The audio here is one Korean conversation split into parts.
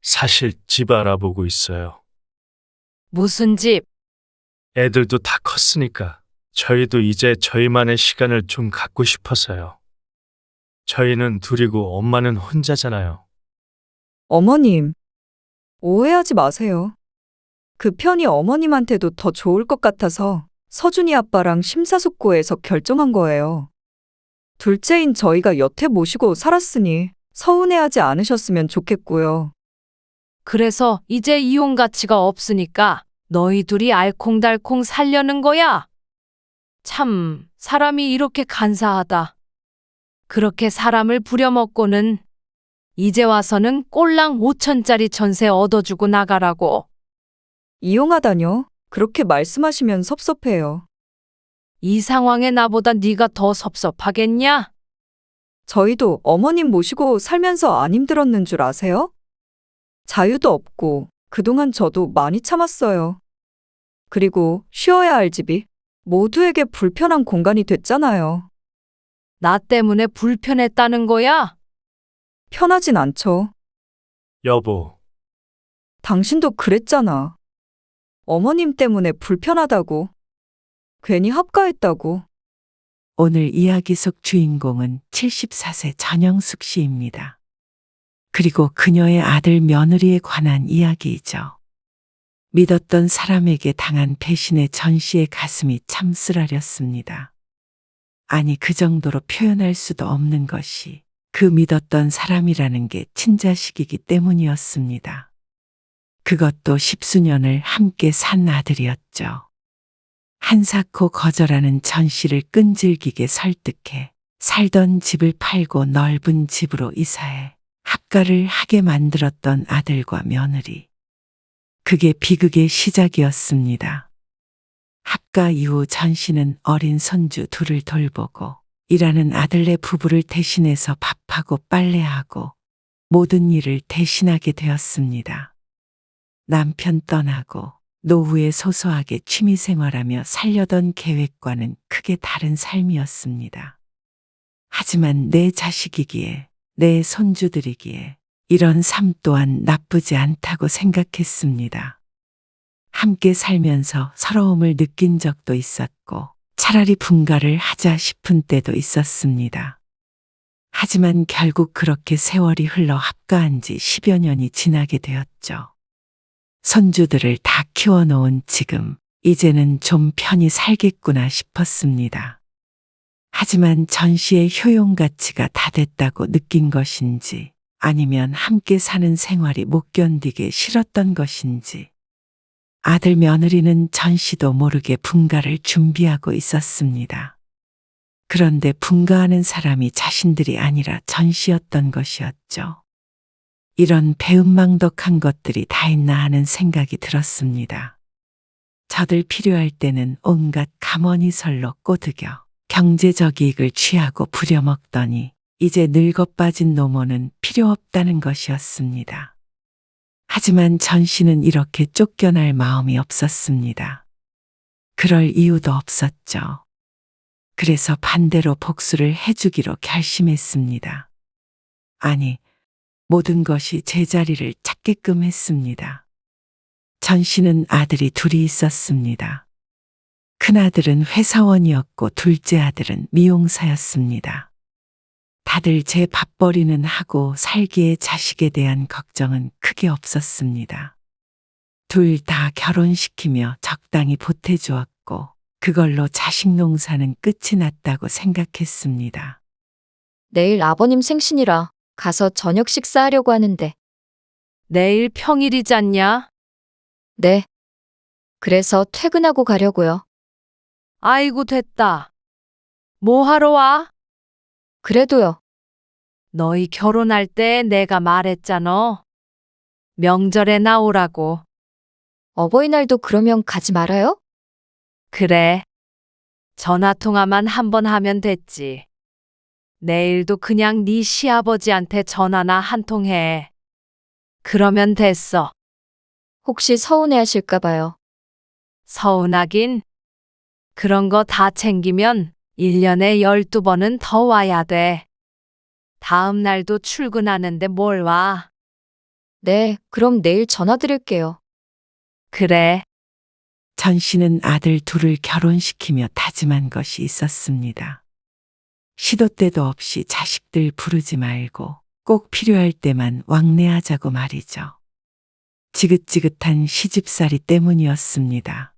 사실 집 알아보고 있어요. 무슨 집? 애들도 다 컸으니까 저희도 이제 저희만의 시간을 좀 갖고 싶어서요. 저희는 둘이고 엄마는 혼자잖아요. 어머님, 오해하지 마세요. 그 편이 어머님한테도 더 좋을 것 같아서 서준이 아빠랑 심사숙고해서 결정한 거예요. 둘째인 저희가 여태 모시고 살았으니 서운해하지 않으셨으면 좋겠고요. 그래서 이제 이혼 가치가 없으니까 너희 둘이 알콩달콩 살려는 거야? 참, 사람이 이렇게 간사하다. 그렇게 사람을 부려먹고는 이제 와서는 꼴랑 5천짜리 전세 얻어주고 나가라고. 이용하다뇨? 그렇게 말씀하시면 섭섭해요. 이 상황에 나보다 네가 더 섭섭하겠냐? 저희도 어머님 모시고 살면서 안 힘들었는 줄 아세요? 자유도 없고 그동안 저도 많이 참았어요. 그리고 쉬어야 할 집이 모두에게 불편한 공간이 됐잖아요. 나 때문에 불편했다는 거야? 편하진 않죠. 여보, 당신도 그랬잖아. 어머님 때문에 불편하다고. 괜히 합가했다고. 오늘 이야기 속 주인공은 74세 전영숙 씨입니다. 그리고 그녀의 아들 며느리에 관한 이야기이죠. 믿었던 사람에게 당한 배신의 전 씨의 가슴이 참 쓰라렸습니다. 아니, 그 정도로 표현할 수도 없는 것이 그 믿었던 사람이라는 게 친자식이기 때문이었습니다. 그것도 10수년을 함께 산 아들이었죠. 한사코 거절하는 전 씨를 끈질기게 설득해 살던 집을 팔고 넓은 집으로 이사해 합가를 하게 만들었던 아들과 며느리. 그게 비극의 시작이었습니다. 합가 이후 전 씨는 어린 손주 둘을 돌보고 일하는 아들네 부부를 대신해서 밥하고 빨래하고 모든 일을 대신하게 되었습니다. 남편 떠나고 노후에 소소하게 취미생활하며 살려던 계획과는 크게 다른 삶이었습니다. 하지만 내 자식이기에, 내 손주들이기에 이런 삶 또한 나쁘지 않다고 생각했습니다. 함께 살면서 서러움을 느낀 적도 있었고 차라리 분가를 하자 싶은 때도 있었습니다. 하지만 결국 그렇게 세월이 흘러 합가한 지 10여 년이 지나게 되었죠. 손주들을 다 키워놓은 지금 이제는 좀 편히 살겠구나 싶었습니다. 하지만 전 씨의 효용 가치가 다 됐다고 느낀 것인지 아니면 함께 사는 생활이 못 견디게 싫었던 것인지 아들 며느리는 전 씨도 모르게 분가를 준비하고 있었습니다. 그런데 분가하는 사람이 자신들이 아니라 전 씨였던 것이었죠. 이런 배은망덕한 것들이 다 있나 하는 생각이 들었습니다. 저들 필요할 때는 온갖 가머니설로 꼬드겨 경제적 이익을 취하고 부려먹더니 이제 늙어 빠진 노모는 필요 없다는 것이었습니다. 하지만 전 씨는 이렇게 쫓겨날 마음이 없었습니다. 그럴 이유도 없었죠. 그래서 반대로 복수를 해주기로 결심했습니다. 아니, 모든 것이 제자리를 찾게끔 했습니다. 전 씨는 아들이 둘이 있었습니다. 큰아들은 회사원이었고 둘째 아들은 미용사였습니다. 다들 제 밥벌이는 하고 살기에 자식에 대한 걱정은 크게 없었습니다. 둘 다 결혼시키며 적당히 보태주었고 그걸로 자식 농사는 끝이 났다고 생각했습니다. 내일 아버님 생신이라 가서 저녁 식사하려고 하는데. 내일 평일이잖냐? 네. 그래서 퇴근하고 가려고요. 아이고 됐다. 뭐 하러 와? 그래도요. 너희 결혼할 때 내가 말했잖아. 명절에 나오라고. 어버이날도 그러면 가지 말아요? 그래. 전화통화만 한 번 하면 됐지. 내일도 그냥 네 시아버지한테 전화나 한 통 해. 그러면 됐어. 혹시 서운해 하실까 봐요. 서운하긴. 그런 거 다 챙기면 1년에 12번은 더 와야 돼. 다음 날도 출근하는데 뭘 와. 네, 그럼 내일 전화 드릴게요. 그래. 전 씨는 아들 둘을 결혼시키며 다짐한 것이 있었습니다. 시도 때도 없이 자식들 부르지 말고 꼭 필요할 때만 왕래하자고 말이죠. 지긋지긋한 시집살이 때문이었습니다.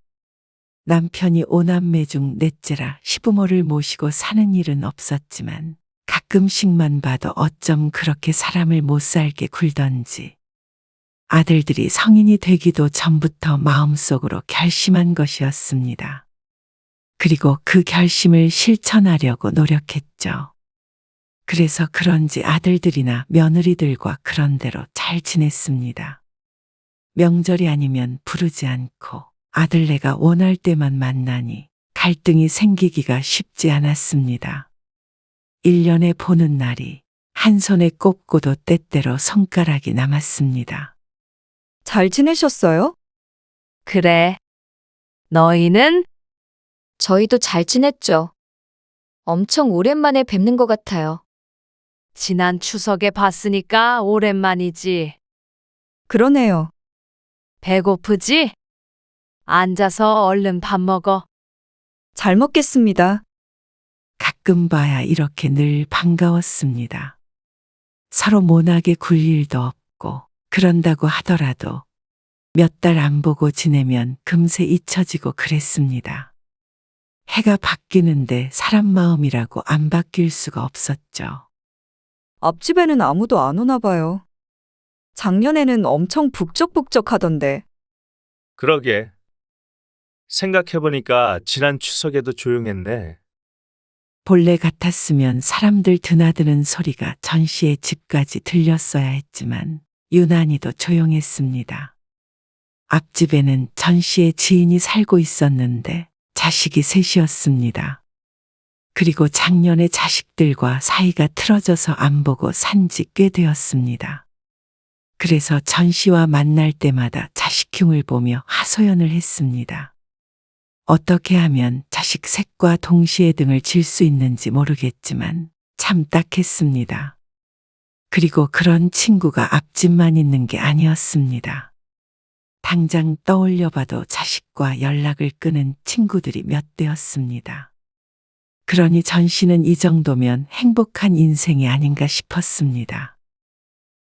남편이 오남매 중 넷째라 시부모를 모시고 사는 일은 없었지만 가끔씩만 봐도 어쩜 그렇게 사람을 못 살게 굴던지 아들들이 성인이 되기도 전부터 마음속으로 결심한 것이었습니다. 그리고 그 결심을 실천하려고 노력했죠. 그래서 그런지 아들들이나 며느리들과 그런대로 잘 지냈습니다. 명절이 아니면 부르지 않고 아들네가 원할 때만 만나니 갈등이 생기기가 쉽지 않았습니다. 1년에 보는 날이 한 손에 꼽고도 때때로 손가락이 남았습니다. 잘 지내셨어요? 그래. 너희는? 저희도 잘 지냈죠. 엄청 오랜만에 뵙는 것 같아요. 지난 추석에 봤으니까 오랜만이지. 그러네요. 배고프지? 앉아서 얼른 밥 먹어. 잘 먹겠습니다. 가끔 봐야 이렇게 늘 반가웠습니다. 서로 모나게 굴 일도 없고 그런다고 하더라도 몇 달 안 보고 지내면 금세 잊혀지고 그랬습니다. 해가 바뀌는데 사람 마음이라고 안 바뀔 수가 없었죠. 앞집에는 아무도 안 오나 봐요. 작년에는 엄청 북적북적 하던데. 그러게. 생각해보니까 지난 추석에도 조용했네. 본래 같았으면 사람들 드나드는 소리가 전 씨의 집까지 들렸어야 했지만 유난히도 조용했습니다. 앞집에는 전 씨의 지인이 살고 있었는데 자식이 셋이었습니다. 그리고 작년에 자식들과 사이가 틀어져서 안 보고 산지 꽤 되었습니다. 그래서 전 씨와 만날 때마다 자식 흉을 보며 하소연을 했습니다. 어떻게 하면 자식 셋과 동시에 등을 질 수 있는지 모르겠지만 참 딱했습니다. 그리고 그런 친구가 앞집만 있는 게 아니었습니다. 당장 떠올려봐도 자식과 연락을 끊은 친구들이 몇 대였습니다. 그러니 전 씨는 이 정도면 행복한 인생이 아닌가 싶었습니다.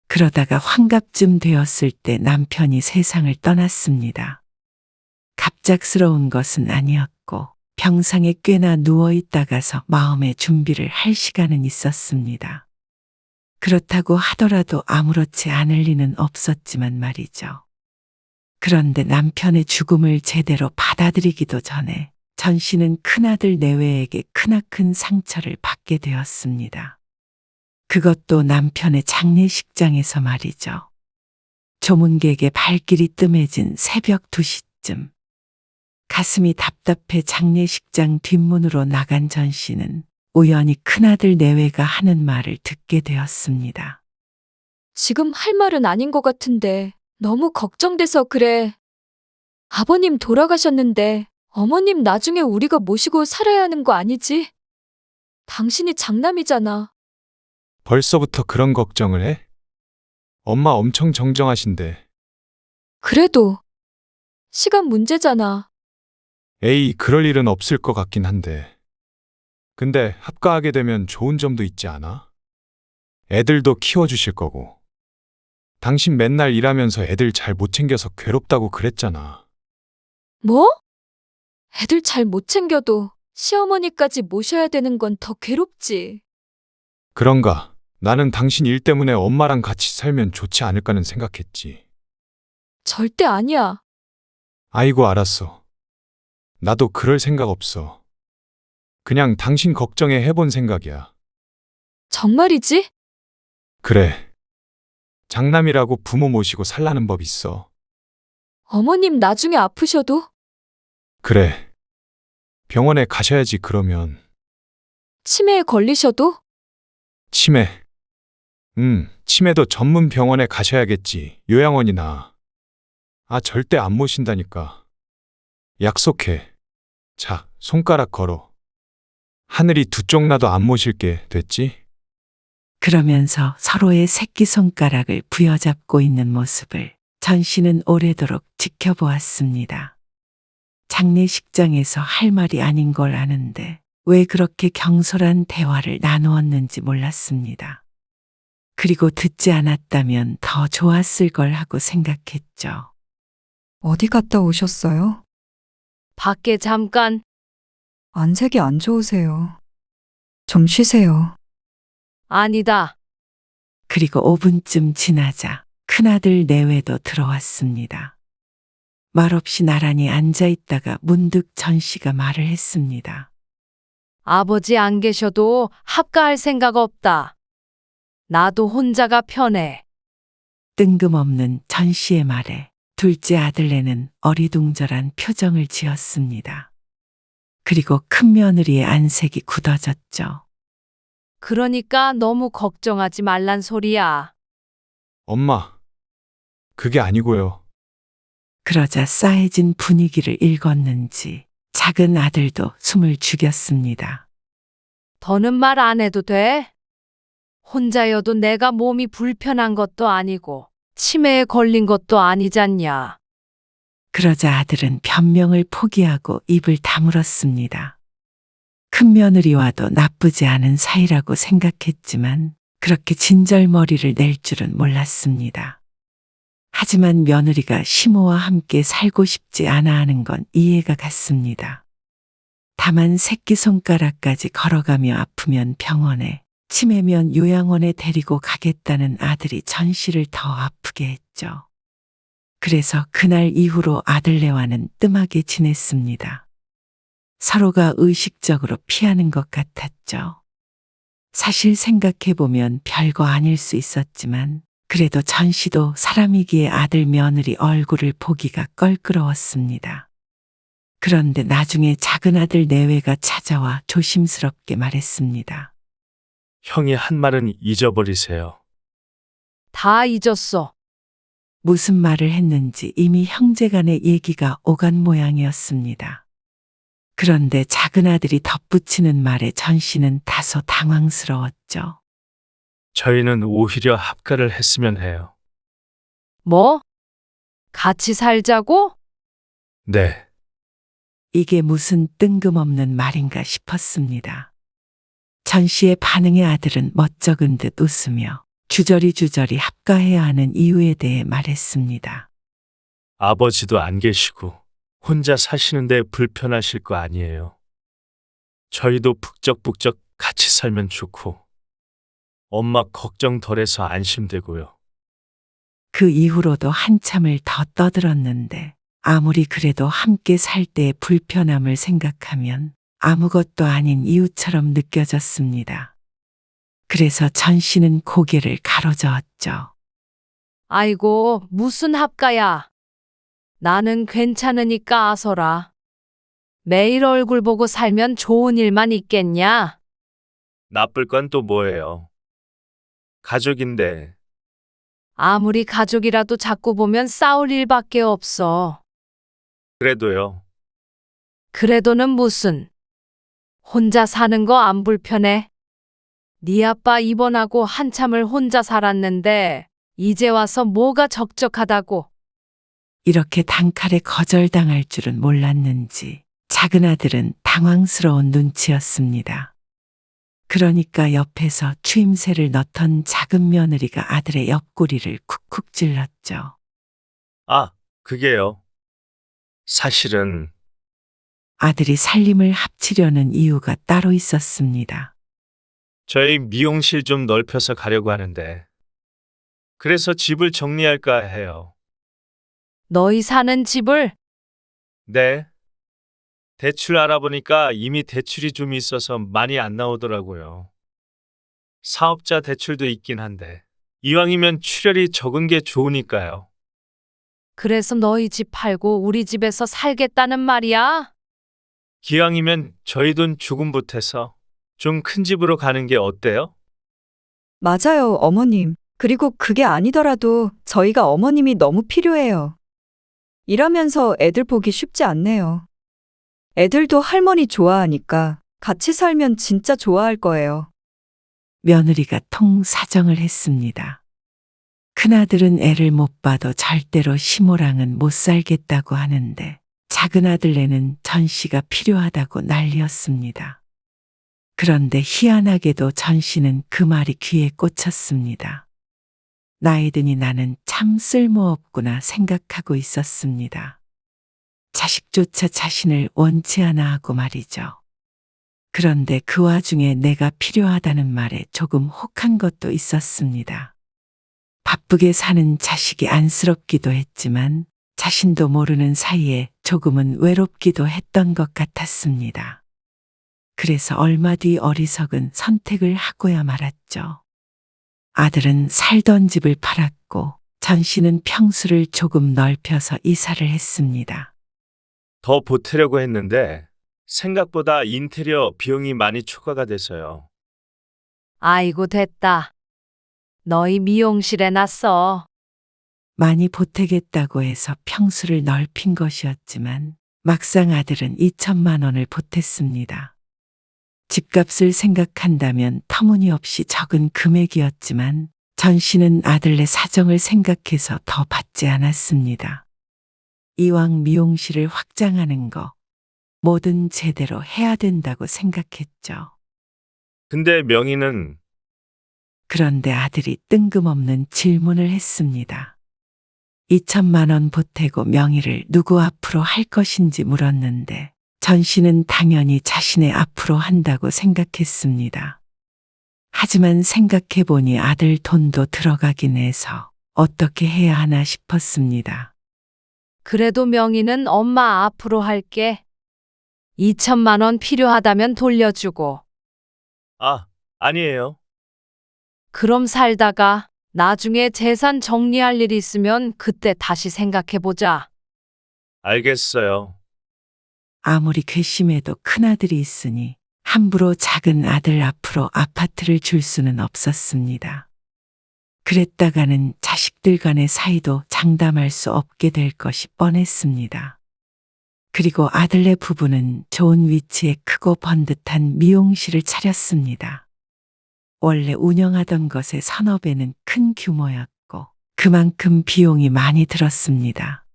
그러다가 환갑쯤 되었을 때 남편이 세상을 떠났습니다. 갑작스러운 것은 아니었고 병상에 꽤나 누워있다가서 마음의 준비를 할 시간은 있었습니다. 그렇다고 하더라도 아무렇지 않을 리는 없었지만 말이죠. 그런데 남편의 죽음을 제대로 받아들이기도 전에 전 씨는 큰아들 내외에게 크나큰 상처를 받게 되었습니다. 그것도 남편의 장례식장에서 말이죠. 조문객의 발길이 뜸해진 새벽 2시쯤. 가슴이 답답해 장례식장 뒷문으로 나간 전 씨는 우연히 큰아들 내외가 하는 말을 듣게 되었습니다. 지금 할 말은 아닌 것 같은데 너무 걱정돼서 그래. 아버님 돌아가셨는데 어머님 나중에 우리가 모시고 살아야 하는 거 아니지? 당신이 장남이잖아. 벌써부터 그런 걱정을 해? 엄마 엄청 정정하신데. 그래도 시간 문제잖아. 에이, 그럴 일은 없을 것 같긴 한데. 근데 합가하게 되면 좋은 점도 있지 않아? 애들도 키워주실 거고. 당신 맨날 일하면서 애들 잘 못 챙겨서 괴롭다고 그랬잖아. 뭐? 애들 잘 못 챙겨도 시어머니까지 모셔야 되는 건 더 괴롭지. 그런가? 나는 당신 일 때문에 엄마랑 같이 살면 좋지 않을까는 생각했지. 절대 아니야. 아이고, 알았어. 나도 그럴 생각 없어. 그냥 당신 걱정에 해본 생각이야. 정말이지? 그래. 장남이라고 부모 모시고 살라는 법 있어. 어머님 나중에 아프셔도? 그래. 병원에 가셔야지. 그러면. 치매에 걸리셔도? 치매. 치매도 전문 병원에 가셔야겠지. 요양원이나. 아, 절대 안 모신다니까. 약속해. 자, 손가락 걸어. 하늘이 두 쪽 나도 안 모실게. 됐지? 그러면서 서로의 새끼손가락을 부여잡고 있는 모습을 전 씨는 오래도록 지켜보았습니다. 장례식장에서 할 말이 아닌 걸 아는데 왜 그렇게 경솔한 대화를 나누었는지 몰랐습니다. 그리고 듣지 않았다면 더 좋았을 걸 하고 생각했죠. 어디 갔다 오셨어요? 밖에 잠깐. 안색이 안 좋으세요. 좀 쉬세요. 아니다. 그리고 5분쯤 지나자 큰아들 내외도 들어왔습니다. 말없이 나란히 앉아 있다가 문득 전 씨가 말을 했습니다. 아버지 안 계셔도 합가할 생각 없다. 나도 혼자가 편해. 뜬금없는 전 씨의 말에 둘째 아들네는 어리둥절한 표정을 지었습니다. 그리고 큰 며느리의 안색이 굳어졌죠. 그러니까 너무 걱정하지 말란 소리야. 엄마, 그게 아니고요. 그러자 싸해진 분위기를 읽었는지 작은 아들도 숨을 죽였습니다. 더는 말 안 해도 돼? 혼자여도 내가 몸이 불편한 것도 아니고 치매에 걸린 것도 아니잖냐. 그러자 아들은 변명을 포기하고 입을 다물었습니다. 큰 며느리와도 나쁘지 않은 사이라고 생각했지만 그렇게 진절머리를 낼 줄은 몰랐습니다. 하지만 며느리가 시모와 함께 살고 싶지 않아 하는 건 이해가 갔습니다. 다만 새끼손가락까지 걸어가며 아프면 병원에, 치매면 요양원에 데리고 가겠다는 아들이 전 씨를 더 아프게 했죠. 그래서 그날 이후로 아들네와는 뜸하게 지냈습니다. 서로가 의식적으로 피하는 것 같았죠. 사실 생각해보면 별거 아닐 수 있었지만 그래도 전 씨도 사람이기에 아들 며느리 얼굴을 보기가 껄끄러웠습니다. 그런데 나중에 작은 아들 내외가 찾아와 조심스럽게 말했습니다. 형이 한 말은 잊어버리세요. 다 잊었어. 무슨 말을 했는지 이미 형제간의 얘기가 오간 모양이었습니다. 그런데 작은 아들이 덧붙이는 말에 전 씨는 다소 당황스러웠죠. 저희는 오히려 합가를 했으면 해요. 뭐? 같이 살자고? 네. 이게 무슨 뜬금없는 말인가 싶었습니다. 전 씨의 반응에 아들은 멋쩍은 듯 웃으며 주저리 합가해야 하는 이유에 대해 말했습니다. 아버지도 안 계시고 혼자 사시는데 불편하실 거 아니에요. 저희도 북적북적 같이 살면 좋고 엄마 걱정 덜해서 안심되고요. 그 이후로도 한참을 더 떠들었는데 아무리 그래도 함께 살 때의 불편함을 생각하면 아무것도 아닌 이유처럼 느껴졌습니다. 그래서 전 씨는 고개를 가로저었죠. 아이고, 무슨 합가야. 나는 괜찮으니까 아서라. 매일 얼굴 보고 살면 좋은 일만 있겠냐? 나쁠 건 또 뭐예요? 가족인데 아무리 가족이라도 자꾸 보면 싸울 일밖에 없어. 그래도요. 그래도는 무슨. 혼자 사는 거 안 불편해? 네 아빠 입원하고 한참을 혼자 살았는데 이제 와서 뭐가 적적하다고. 이렇게 단칼에 거절당할 줄은 몰랐는지 작은 아들은 당황스러운 눈치였습니다. 그러니까 옆에서 추임새를 넣던 작은 며느리가 아들의 옆구리를 쿡쿡 찔렀죠. 아, 그게요. 사실은 아들이 살림을 합치려는 이유가 따로 있었습니다. 저희 미용실 좀 넓혀서 가려고 하는데 그래서 집을 정리할까 해요. 너희 사는 집을? 네. 대출 알아보니까 이미 대출이 좀 있어서 많이 안 나오더라고요. 사업자 대출도 있긴 한데 이왕이면 출혈이 적은 게 좋으니까요. 그래서 너희 집 팔고 우리 집에서 살겠다는 말이야? 기왕이면 저희 돈 조금 보태서 좀 큰 집으로 가는 게 어때요? 맞아요, 어머님. 그리고 그게 아니더라도 저희가 어머님이 너무 필요해요. 일하면서 애들 보기 쉽지 않네요. 애들도 할머니 좋아하니까 같이 살면 진짜 좋아할 거예요. 며느리가 통사정을 했습니다. 큰아들은 애를 못 봐도 절대로 시모랑은 못 살겠다고 하는데 작은 아들네는 전 씨가 필요하다고 난리였습니다. 그런데 희한하게도 전 씨는 그 말이 귀에 꽂혔습니다. 나이 드니 나는 참 쓸모없구나 생각하고 있었습니다. 자식조차 자신을 원치 않아 하고 말이죠. 그런데 그 와중에 내가 필요하다는 말에 조금 혹한 것도 있었습니다. 바쁘게 사는 자식이 안쓰럽기도 했지만 자신도 모르는 사이에 조금은 외롭기도 했던 것 같았습니다. 그래서 얼마 뒤 어리석은 선택을 하고야 말았죠. 아들은 살던 집을 팔았고 전 씨는 평수를 조금 넓혀서 이사를 했습니다. 더 보태려고 했는데 생각보다 인테리어 비용이 많이 초과가 돼서요. 아이고 됐다. 너희 미용실에 놨어. 많이 보태겠다고 해서 평수를 넓힌 것이었지만 막상 아들은 2천만 원을 보탰습니다. 집값을 생각한다면 터무니없이 적은 금액이었지만 전 씨는 아들네 사정을 생각해서 더 받지 않았습니다. 이왕 미용실을 확장하는 거 뭐든 제대로 해야 된다고 생각했죠. 근데 명의는 그런데 아들이 뜬금없는 질문을 했습니다. 2천만 원 보태고 명의를 누구 앞으로 할 것인지 물었는데 전 씨는 당연히 자신의 앞으로 한다고 생각했습니다. 하지만 생각해보니 아들 돈도 들어가긴 해서 어떻게 해야 하나 싶었습니다. 그래도 명의는 엄마 앞으로 할게. 2천만 원 필요하다면 돌려주고. 아니에요. 그럼 살다가 나중에 재산 정리할 일 있으면 그때 다시 생각해보자. 알겠어요. 아무리 괘씸해도 큰아들이 있으니 함부로 작은 아들 앞으로 아파트를 줄 수는 없었습니다. 그랬다가는 자식들 간의 사이도 장담할 수 없게 될 것이 뻔했습니다. 그리고 아들네 부부는 좋은 위치에 크고 번듯한 미용실을 차렸습니다. 원래 운영하던 것의 산업에는 큰 규모였고 그만큼 비용이 많이 들었습니다.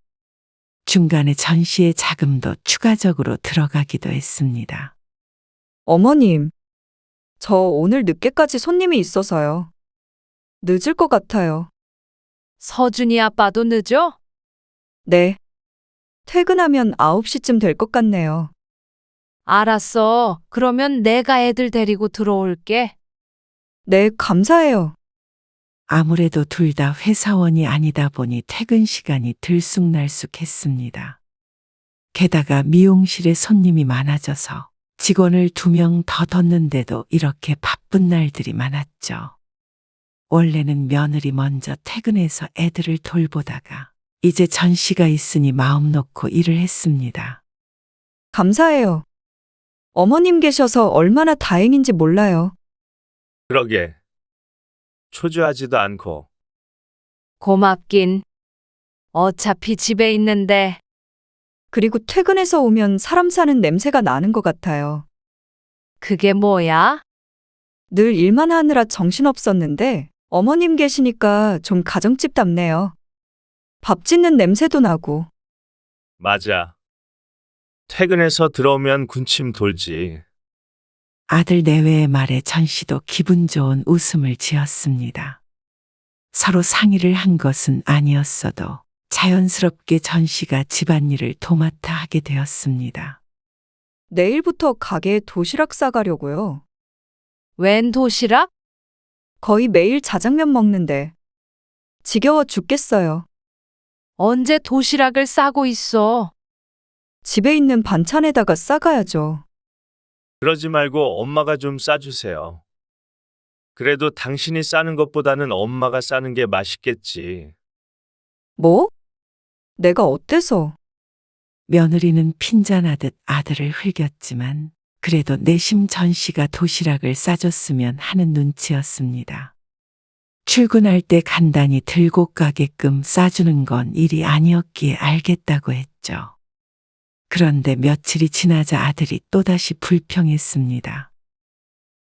중간에 전시의 자금도 추가적으로 들어가기도 했습니다. 어머님, 저 오늘 늦게까지 손님이 있어서요. 늦을 것 같아요. 서준이 아빠도 늦어? 네. 퇴근하면 9시쯤 될 것 같네요. 알았어. 그러면 내가 애들 데리고 들어올게. 네, 감사해요. 아무래도 둘 다 회사원이 아니다 보니 퇴근 시간이 들쑥날쑥했습니다. 게다가 미용실에 손님이 많아져서 직원을 2명 더 뒀는데도 이렇게 바쁜 날들이 많았죠. 원래는 며느리 먼저 퇴근해서 애들을 돌보다가 이제 전 씨가 있으니 마음 놓고 일을 했습니다. 감사해요. 어머님 계셔서 얼마나 다행인지 몰라요. 그러게. 초조하지도 않고. 고맙긴. 어차피 집에 있는데. 그리고 퇴근해서 오면 사람 사는 냄새가 나는 것 같아요. 그게 뭐야? 늘 일만 하느라 정신없었는데 어머님 계시니까 좀 가정집답네요. 밥 짓는 냄새도 나고. 맞아. 퇴근해서 들어오면 군침 돌지. 아들 내외의 말에 전 씨도 기분 좋은 웃음을 지었습니다. 서로 상의를 한 것은 아니었어도 자연스럽게 전 씨가 집안일을 도맡아 하게 되었습니다. 내일부터 가게에 도시락 싸가려고요. 웬 도시락? 거의 매일 자장면 먹는데 지겨워 죽겠어요. 언제 도시락을 싸고 있어? 집에 있는 반찬에다가 싸가야죠. 그러지 말고 엄마가 좀 싸주세요. 그래도 당신이 싸는 것보다는 엄마가 싸는 게 맛있겠지. 뭐? 내가 어때서? 며느리는 핀잔하듯 아들을 흘겼지만 그래도 내심 전 씨가 도시락을 싸줬으면 하는 눈치였습니다. 출근할 때 간단히 들고 가게끔 싸주는 건 일이 아니었기에 알겠다고 했죠. 그런데 며칠이 지나자 아들이 또다시 불평했습니다.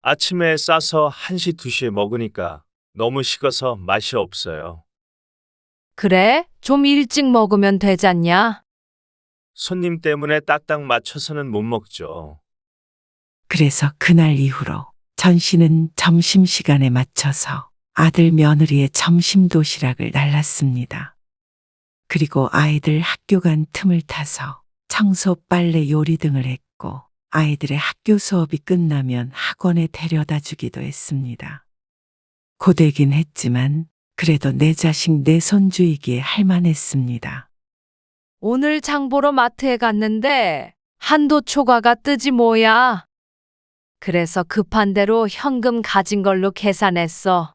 아침에 싸서 1시, 2시에 먹으니까 너무 식어서 맛이 없어요. 그래? 좀 일찍 먹으면 되잖냐? 손님 때문에 딱딱 맞춰서는 못 먹죠. 그래서 그날 이후로 전 씨는 점심시간에 맞춰서 아들 며느리의 점심 도시락을 날랐습니다. 그리고 아이들 학교 간 틈을 타서 청소, 빨래, 요리 등을 했고 아이들의 학교 수업이 끝나면 학원에 데려다 주기도 했습니다. 고되긴 했지만 그래도 내 자식 내 손주이기에 할만했습니다. 오늘 장 보러 마트에 갔는데 한도 초과가 뜨지 뭐야. 그래서 급한 대로 현금 가진 걸로 계산했어.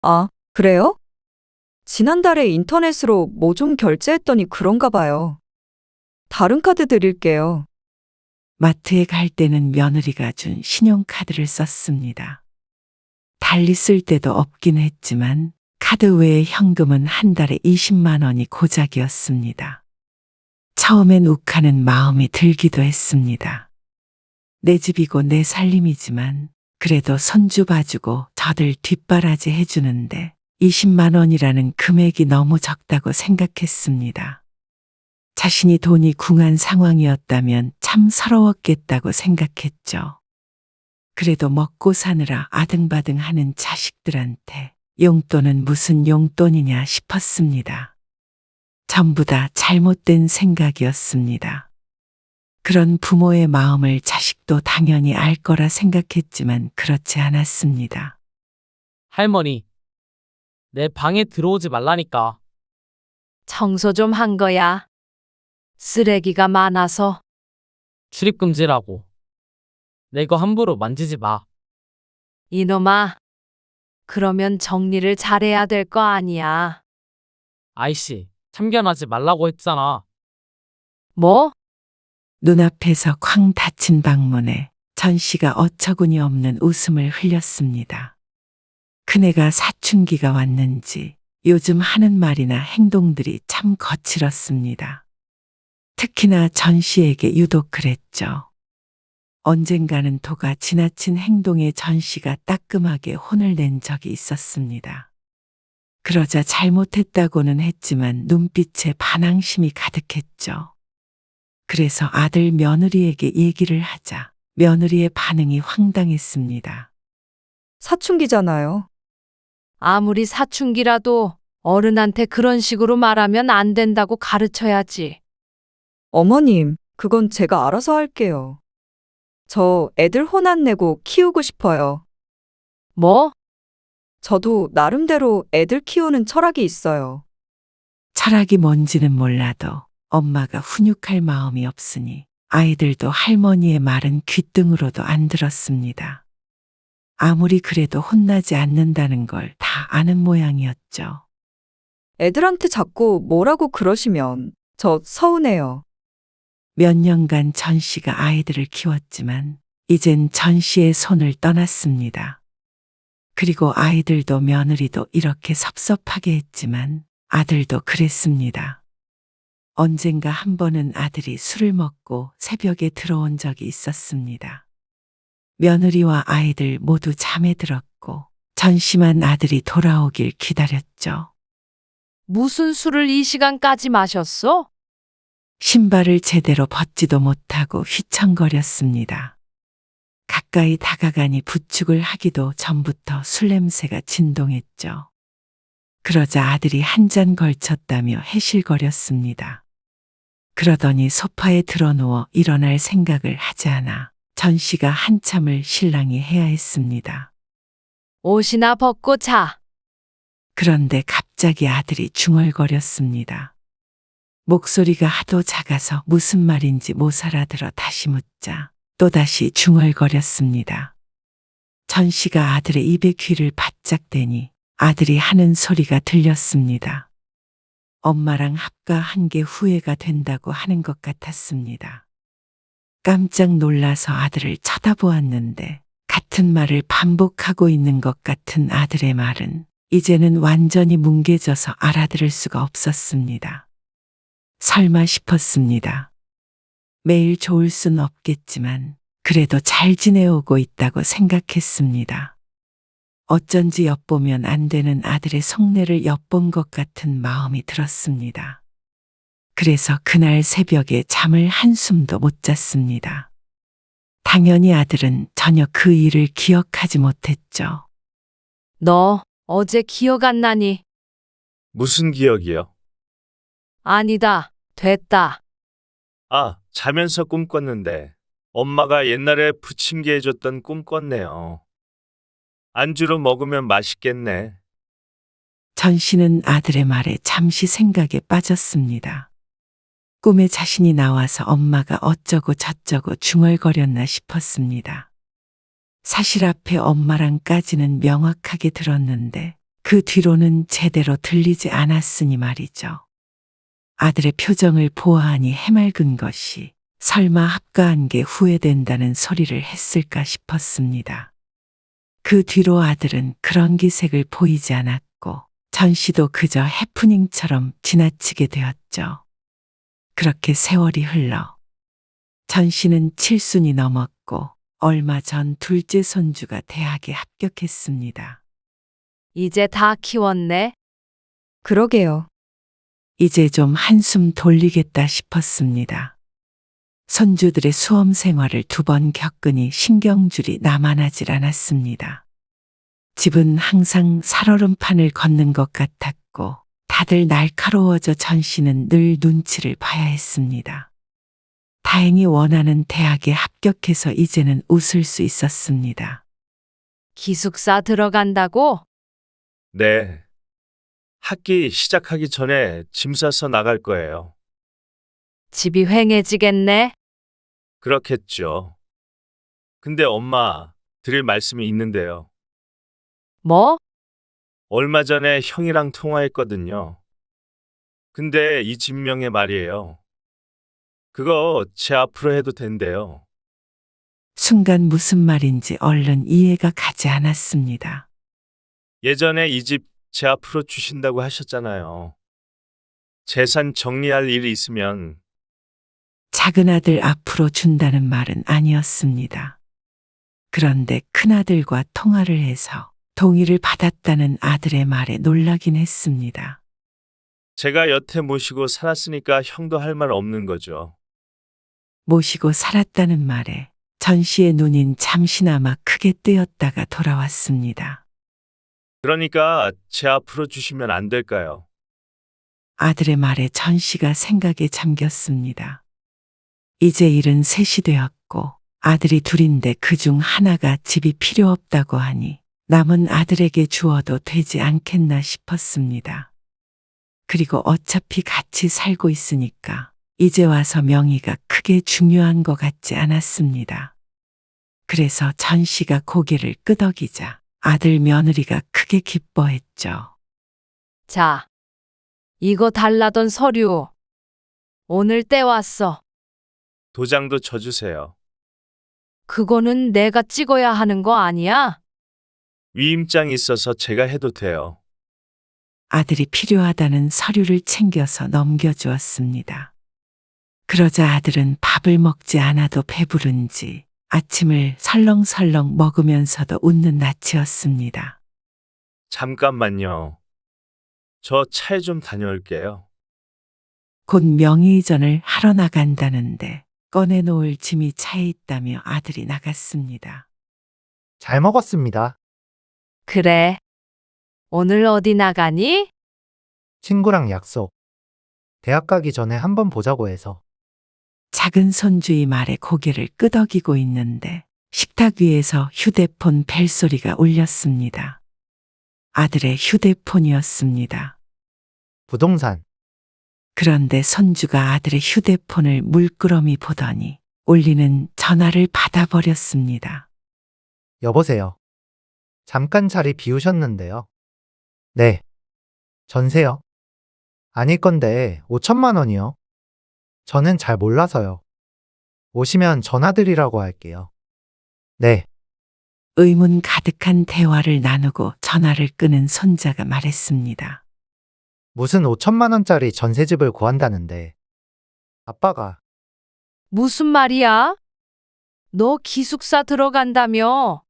아, 그래요? 지난달에 인터넷으로 뭐 좀 결제했더니 그런가 봐요. 다른 카드 드릴게요. 마트에 갈 때는 며느리가 준 신용카드를 썼습니다. 달리 쓸 때도 없긴 했지만 카드 외에 현금은 한 달에 20만 원이 고작이었습니다. 처음엔 욱하는 마음이 들기도 했습니다. 내 집이고 내 살림이지만 그래도 손주 봐주고 저들 뒷바라지 해주는데 20만 원이라는 금액이 너무 적다고 생각했습니다. 자신이 돈이 궁한 상황이었다면 참 서러웠겠다고 생각했죠. 그래도 먹고 사느라 아등바등 하는 자식들한테 용돈은 무슨 용돈이냐 싶었습니다. 전부 다 잘못된 생각이었습니다. 그런 부모의 마음을 자식도 당연히 알 거라 생각했지만 그렇지 않았습니다. 할머니, 내 방에 들어오지 말라니까. 청소 좀 한 거야. 쓰레기가 많아서. 출입금지라고. 내 거 함부로 만지지 마. 이놈아. 그러면 정리를 잘해야 될 거 아니야. 아이씨, 참견하지 말라고 했잖아. 뭐? 눈앞에서 쾅 닫힌 방문에 전 씨가 어처구니 없는 웃음을 흘렸습니다. 큰애가 사춘기가 왔는지 요즘 하는 말이나 행동들이 참 거칠었습니다. 특히나 전 씨에게 유독 그랬죠. 언젠가는 도가 지나친 행동에 전 씨가 따끔하게 혼을 낸 적이 있었습니다. 그러자 잘못했다고는 했지만 눈빛에 반항심이 가득했죠. 그래서 아들 며느리에게 얘기를 하자 며느리의 반응이 황당했습니다. 사춘기잖아요. 아무리 사춘기라도 어른한테 그런 식으로 말하면 안 된다고 가르쳐야지. 어머님, 그건 제가 알아서 할게요. 저 애들 혼 안 내고 키우고 싶어요. 뭐? 저도 나름대로 애들 키우는 철학이 있어요. 철학이 뭔지는 몰라도 엄마가 훈육할 마음이 없으니 아이들도 할머니의 말은 귓등으로도 안 들었습니다. 아무리 그래도 혼나지 않는다는 걸 다 아는 모양이었죠. 애들한테 자꾸 뭐라고 그러시면 저 서운해요. 몇 년간 전 씨가 아이들을 키웠지만 이젠 전 씨의 손을 떠났습니다. 그리고 아이들도 며느리도 이렇게 섭섭하게 했지만 아들도 그랬습니다. 언젠가 한 번은 아들이 술을 먹고 새벽에 들어온 적이 있었습니다. 며느리와 아이들 모두 잠에 들었고 전심한 아들이 돌아오길 기다렸죠. 무슨 술을 이 시간까지 마셨어? 신발을 제대로 벗지도 못하고 휘청거렸습니다. 가까이 다가가니 부축을 하기도 전부터 술 냄새가 진동했죠. 그러자 아들이 한 잔 걸쳤다며 해실거렸습니다. 그러더니 소파에 드러누워 일어날 생각을 하지 않아 전 씨가 한참을 실랑이 해야 했습니다. 옷이나 벗고 자. 그런데 갑자기 아들이 중얼거렸습니다. 목소리가 하도 작아서 무슨 말인지 못 알아들어 다시 묻자 또다시 중얼거렸습니다. 전 씨가 아들의 입에 귀를 바짝 대니 아들이 하는 소리가 들렸습니다. 엄마랑 합가한 게 후회가 된다고 하는 것 같았습니다. 깜짝 놀라서 아들을 쳐다보았는데 같은 말을 반복하고 있는 것 같은 아들의 말은 이제는 완전히 뭉개져서 알아들을 수가 없었습니다. 설마 싶었습니다. 매일 좋을 순 없겠지만 그래도 잘 지내오고 있다고 생각했습니다. 어쩐지 엿보면 안 되는 아들의 속내를 엿본 것 같은 마음이 들었습니다. 그래서 그날 새벽에 잠을 한숨도 못 잤습니다. 당연히 아들은 전혀 그 일을 기억하지 못했죠. 너 어제 기억 안 나니? 무슨 기억이요? 아니다. 됐다. 아, 자면서 꿈 꿨는데 엄마가 옛날에 부침개 해줬던 꿈 꿨네요. 안주로 먹으면 맛있겠네. 전 씨는 아들의 말에 잠시 생각에 빠졌습니다. 꿈에 자신이 나와서 엄마가 어쩌고 저쩌고 중얼거렸나 싶었습니다. 사실 앞에 엄마랑까지는 명확하게 들었는데 그 뒤로는 제대로 들리지 않았으니 말이죠. 아들의 표정을 보아하니 해맑은 것이 설마 합가한 게 후회된다는 소리를 했을까 싶었습니다. 그 뒤로 아들은 그런 기색을 보이지 않았고 전 씨도 그저 해프닝처럼 지나치게 되었죠. 그렇게 세월이 흘러 전 씨는 7순이 넘었고 얼마 전 둘째 손주가 대학에 합격했습니다. 이제 다 키웠네. 그러게요. 이제 좀 한숨 돌리겠다 싶었습니다. 손주들의 수험 생활을 2번 겪으니 신경줄이 나만하질 않았습니다. 집은 항상 살얼음판을 걷는 것 같았고 다들 날카로워져 전 씨는 늘 눈치를 봐야 했습니다. 다행히 원하는 대학에 합격해서 이제는 웃을 수 있었습니다. 기숙사 들어간다고? 네. 학기 시작하기 전에 짐 싸서 나갈 거예요. 집이 휑해지겠네. 그렇겠죠. 근데 엄마, 드릴 말씀이 있는데요. 뭐? 얼마 전에 형이랑 통화했거든요. 근데 이 진명의 말이에요. 그거 제 앞으로 해도 된대요. 순간 무슨 말인지 얼른 이해가 가지 않았습니다. 예전에 이 집 제 앞으로 주신다고 하셨잖아요. 재산 정리할 일이 있으면 작은 아들 앞으로 준다는 말은 아니었습니다. 그런데 큰아들과 통화를 해서 동의를 받았다는 아들의 말에 놀라긴 했습니다. 제가 여태 모시고 살았으니까 형도 할 말 없는 거죠. 모시고 살았다는 말에 전 씨의 눈인 잠시나마 크게 뜨였다가 돌아왔습니다. 그러니까 제 앞으로 주시면 안 될까요? 아들의 말에 전 씨가 생각에 잠겼습니다. 이제 73이 되었고 아들이 둘인데 그중 하나가 집이 필요 없다고 하니 남은 아들에게 주어도 되지 않겠나 싶었습니다. 그리고 어차피 같이 살고 있으니까 이제 와서 명의가 크게 중요한 것 같지 않았습니다. 그래서 전 씨가 고개를 끄덕이자 아들 며느리가 크게 기뻐했죠. 자, 이거 달라던 서류. 오늘 때 왔어. 도장도 쳐주세요. 그거는 내가 찍어야 하는 거 아니야? 위임장 있어서 제가 해도 돼요. 아들이 필요하다는 서류를 챙겨서 넘겨주었습니다. 그러자 아들은 밥을 먹지 않아도 배부른지 아침을 설렁설렁 먹으면서도 웃는 낯이었습니다. 잠깐만요. 저 차에 좀 다녀올게요. 곧 명의이전을 하러 나간다는데 꺼내놓을 짐이 차에 있다며 아들이 나갔습니다. 잘 먹었습니다. 그래. 오늘 어디 나가니? 친구랑 약속. 대학 가기 전에 한번 보자고 해서. 작은 손주의 말에 고개를 끄덕이고 있는데 식탁 위에서 휴대폰 벨소리가 울렸습니다. 아들의 휴대폰이었습니다. 부동산. 그런데 손주가 아들의 휴대폰을 물끄러미 보더니 울리는 전화를 받아버렸습니다. 여보세요. 잠깐 자리 비우셨는데요. 네. 전세요. 아닐 건데 5천만 원이요. 저는 잘 몰라서요. 오시면 전화드리라고 할게요. 네. 의문 가득한 대화를 나누고 전화를 끄는 손자가 말했습니다. 무슨 5천만 원짜리 전세집을 구한다는데. 아빠가 무슨 말이야? 너 기숙사 들어간다며?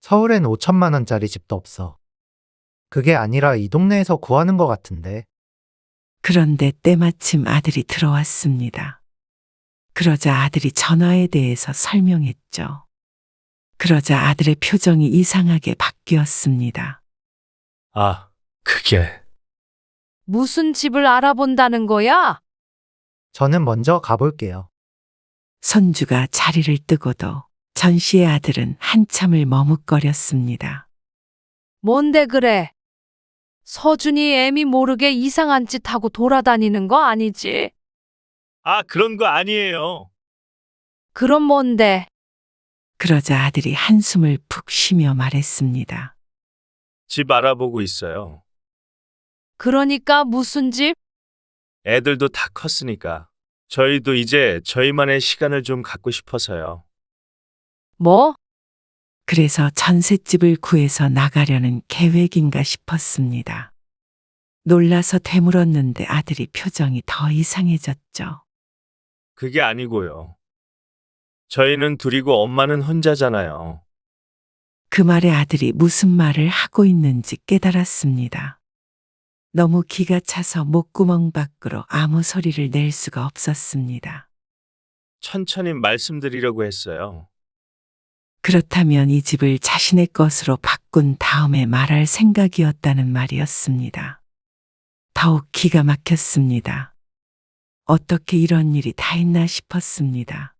서울엔 5천만 원짜리 집도 없어. 그게 아니라 이 동네에서 구하는 것 같은데. 그런데 때마침 아들이 들어왔습니다. 그러자 아들이 전화에 대해서 설명했죠. 그러자 아들의 표정이 이상하게 바뀌었습니다. 아, 그게. 무슨 집을 알아본다는 거야? 저는 먼저 가볼게요. 손주가 자리를 뜨고도 전 씨의 아들은 한참을 머뭇거렸습니다. 뭔데 그래? 서준이 애미 모르게 이상한 짓 하고 돌아다니는 거 아니지? 아, 그런 거 아니에요. 그럼 뭔데? 그러자 아들이 한숨을 푹 쉬며 말했습니다. 집 알아보고 있어요. 그러니까 무슨 집? 애들도 다 컸으니까. 저희도 이제 저희만의 시간을 좀 갖고 싶어서요. 뭐? 그래서 전셋집을 구해서 나가려는 계획인가 싶었습니다. 놀라서 되물었는데 아들이 표정이 더 이상해졌죠. 그게 아니고요. 저희는 둘이고 엄마는 혼자잖아요. 그 말에 아들이 무슨 말을 하고 있는지 깨달았습니다. 너무 기가 차서 목구멍 밖으로 아무 소리를 낼 수가 없었습니다. 천천히 말씀드리려고 했어요. 그렇다면 이 집을 자신의 것으로 바꾼 다음에 말할 생각이었다는 말이었습니다. 더욱 기가 막혔습니다. 어떻게 이런 일이 다 있나 싶었습니다.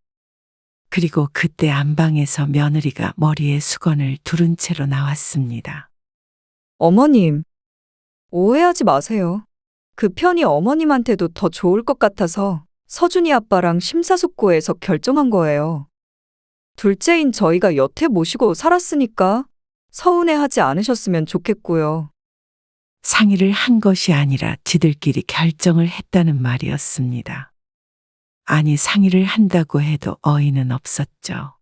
그리고 그때 안방에서 며느리가 머리에 수건을 두른 채로 나왔습니다. 어머님, 오해하지 마세요. 그 편이 어머님한테도 더 좋을 것 같아서 서준이 아빠랑 심사숙고해서 결정한 거예요. 둘째인 저희가 여태 모시고 살았으니까 서운해하지 않으셨으면 좋겠고요. 상의를 한 것이 아니라 지들끼리 결정을 했다는 말이었습니다. 아니, 상의를 한다고 해도 어이는 없었죠.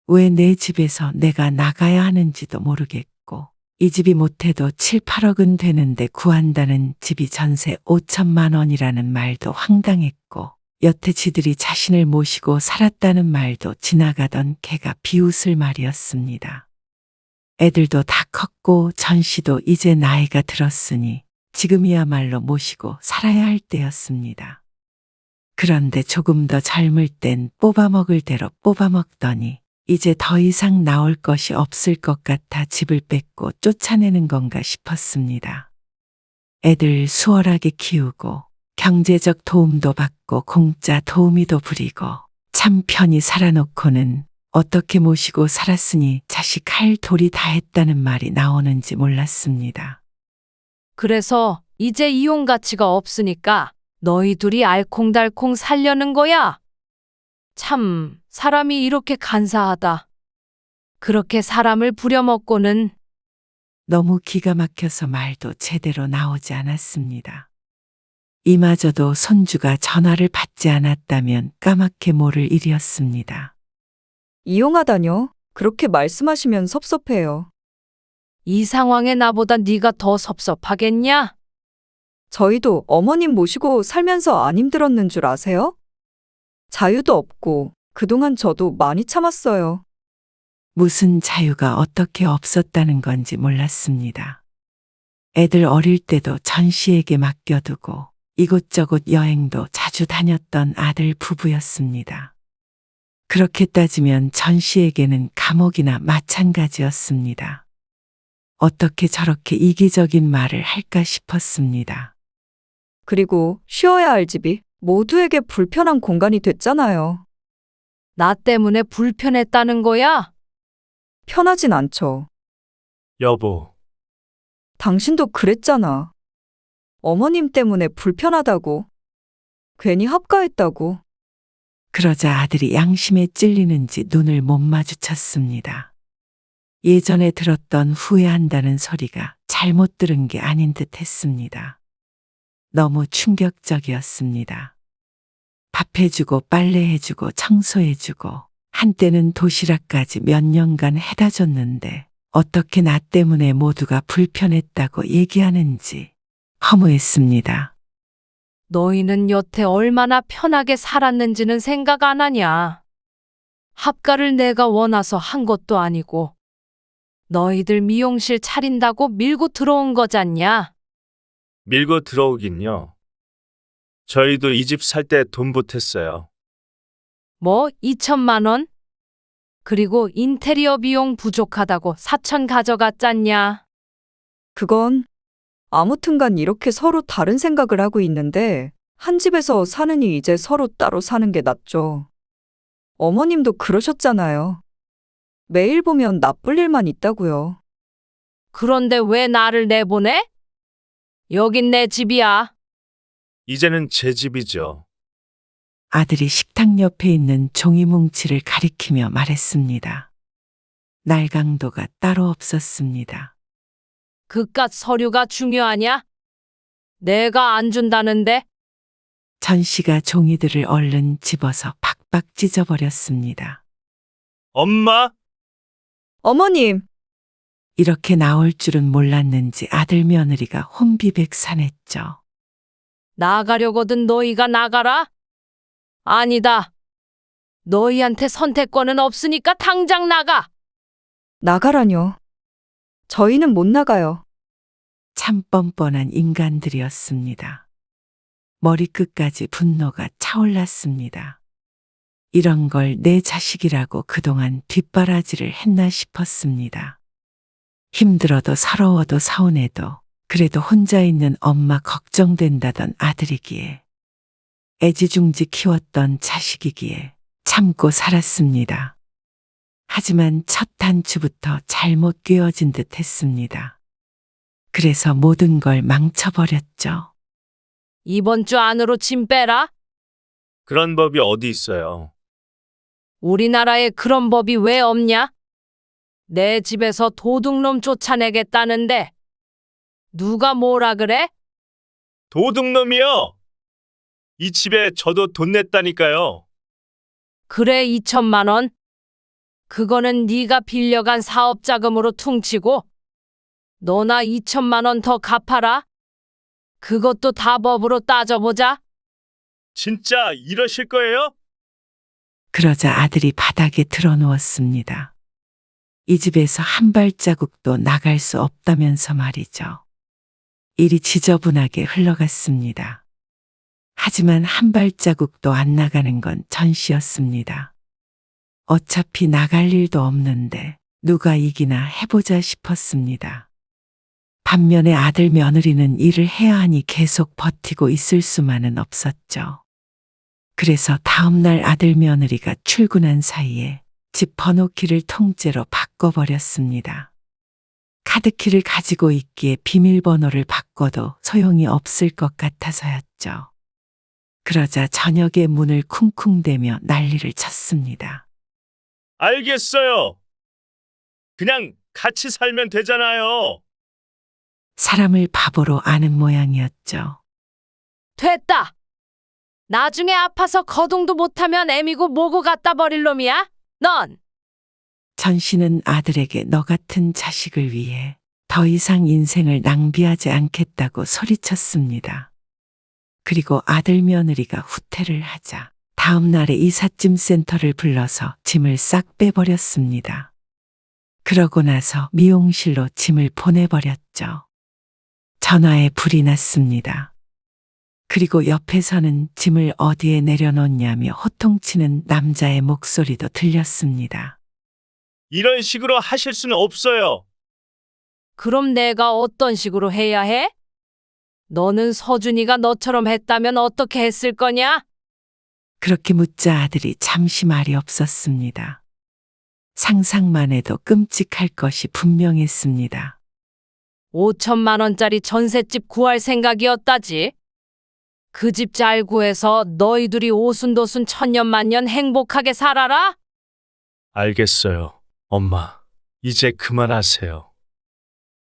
왜 내 집에서 내가 나가야 하는지도 모르겠고, 이 집이 못해도 7, 8억은 되는데 구한다는 집이 전세 5천만 원이라는 말도 황당했고, 여태 지들이 자신을 모시고 살았다는 말도 지나가던 개가 비웃을 말이었습니다. 애들도 다 컸고 전 씨도 이제 나이가 들었으니 지금이야말로 모시고 살아야 할 때였습니다. 그런데 조금 더 젊을 땐 뽑아먹을 대로 뽑아먹더니 이제 더 이상 나올 것이 없을 것 같아 집을 뺏고 쫓아내는 건가 싶었습니다. 애들 수월하게 키우고 경제적 도움도 받고 공짜 도우미도 부리고 참 편히 살아놓고는 어떻게 모시고 살았으니 자식 할 도리 다 했다는 말이 나오는지 몰랐습니다. 그래서 이제 이혼 가치가 없으니까 너희 둘이 알콩달콩 살려는 거야? 참, 사람이 이렇게 간사하다. 그렇게 사람을 부려먹고는. 너무 기가 막혀서 말도 제대로 나오지 않았습니다. 이마저도 손주가 전화를 받지 않았다면 까맣게 모를 일이었습니다. 이용하다뇨? 그렇게 말씀하시면 섭섭해요. 이 상황에 나보다 네가 더 섭섭하겠냐? 저희도 어머님 모시고 살면서 안 힘들었는 줄 아세요? 자유도 없고 그동안 저도 많이 참았어요. 무슨 자유가 어떻게 없었다는 건지 몰랐습니다. 애들 어릴 때도 전 씨에게 맡겨두고 이곳저곳 여행도 자주 다녔던 아들 부부였습니다. 그렇게 따지면 전 씨에게는 감옥이나 마찬가지였습니다. 어떻게 저렇게 이기적인 말을 할까 싶었습니다. 그리고 쉬어야 할 집이 모두에게 불편한 공간이 됐잖아요. 나 때문에 불편했다는 거야? 편하진 않죠. 여보, 당신도 그랬잖아. 어머님 때문에 불편하다고. 괜히 합가했다고. 그러자 아들이 양심에 찔리는지 눈을 못 마주쳤습니다. 예전에 들었던 후회한다는 소리가 잘못 들은 게 아닌 듯 했습니다. 너무 충격적이었습니다. 밥해주고 빨래해주고 청소해주고 한때는 도시락까지 몇 년간 해다 줬는데 어떻게 나 때문에 모두가 불편했다고 얘기하는지 허무했습니다. 너희는 여태 얼마나 편하게 살았는지는 생각 안 하냐? 합가를 내가 원해서 한 것도 아니고 너희들 미용실 차린다고 밀고 들어온 거잖냐? 밀고 들어오긴요. 저희도 이 집 살 때 돈 보탰어요. 뭐 2천만 원? 그리고 인테리어 비용 부족하다고 4천 가져갔잖냐? 그건 아무튼간 이렇게 서로 다른 생각을 하고 있는데 한 집에서 사느니 이제 서로 따로 사는 게 낫죠. 어머님도 그러셨잖아요. 매일 보면 나쁠 일만 있다고요. 그런데 왜 나를 내보내? 여긴 내 집이야. 이제는 제 집이죠. 아들이 식탁 옆에 있는 종이 뭉치를 가리키며 말했습니다. 날강도가 따로 없었습니다. 그깟 서류가 중요하냐? 내가 안 준다는데? 전 씨가 종이들을 얼른 집어서 박박 찢어버렸습니다. 엄마? 어머님, 이렇게 나올 줄은 몰랐는지 아들 며느리가 혼비백산했죠. 나가려거든 너희가 나가라? 아니다. 너희한테 선택권은 없으니까 당장 나가. 나가라뇨. 저희는 못 나가요. 참 뻔뻔한 인간들이었습니다. 머리끝까지 분노가 차올랐습니다. 이런 걸 내 자식이라고 그동안 뒷바라지를 했나 싶었습니다. 힘들어도 서러워도 서운해도 그래도 혼자 있는 엄마 걱정된다던 아들이기에 애지중지 키웠던 자식이기에 참고 살았습니다. 하지만 첫 단추부터 잘못 꿰어진 듯 했습니다. 그래서 모든 걸 망쳐버렸죠. 이번 주 안으로 짐 빼라. 그런 법이 어디 있어요? 우리나라에 그런 법이 왜 없냐? 내 집에서 도둑놈 쫓아내겠다는데 누가 뭐라 그래? 도둑놈이요! 이 집에 저도 돈 냈다니까요. 그래 2천만 원? 그거는 네가 빌려간 사업 자금으로 퉁치고 너나 2천만 원 더 갚아라. 그것도 다 법으로 따져보자. 진짜 이러실 거예요? 그러자 아들이 바닥에 드러누웠습니다. 이 집에서 한 발자국도 나갈 수 없다면서 말이죠. 일이 지저분하게 흘러갔습니다. 하지만 한 발자국도 안 나가는 건 전 씨였습니다. 어차피 나갈 일도 없는데 누가 이기나 해보자 싶었습니다. 반면에 아들 며느리는 일을 해야 하니 계속 버티고 있을 수만은 없었죠. 그래서 다음날 아들 며느리가 출근한 사이에 집 번호키를 통째로 바꿔버렸습니다. 카드키를 가지고 있기에 비밀번호를 바꿔도 소용이 없을 것 같아서였죠. 그러자 저녁에 문을 쿵쿵대며 난리를 쳤습니다. 알겠어요. 그냥 같이 살면 되잖아요. 사람을 바보로 아는 모양이었죠. 됐다. 나중에 아파서 거동도 못하면 애미고 뭐고 갖다 버릴 놈이야? 넌! 전 씨는 아들에게 너 같은 자식을 위해 더 이상 인생을 낭비하지 않겠다고 소리쳤습니다. 그리고 아들 며느리가 후퇴를 하자 다음 날에 이삿짐 센터를 불러서 짐을 싹 빼버렸습니다. 그러고 나서 미용실로 짐을 보내버렸죠. 전화에 불이 났습니다. 그리고 옆에서는 짐을 어디에 내려놓냐며 호통치는 남자의 목소리도 들렸습니다. 이런 식으로 하실 수는 없어요. 그럼 내가 어떤 식으로 해야 해? 너는 서준이가 너처럼 했다면 어떻게 했을 거냐? 그렇게 묻자 아들이 잠시 말이 없었습니다. 상상만 해도 끔찍할 것이 분명했습니다. 5천만 원짜리 전셋집 구할 생각이었다지. 그 집 잘 구해서 너희들이 오순도순 천년만년 행복하게 살아라? 알겠어요, 엄마. 이제 그만하세요.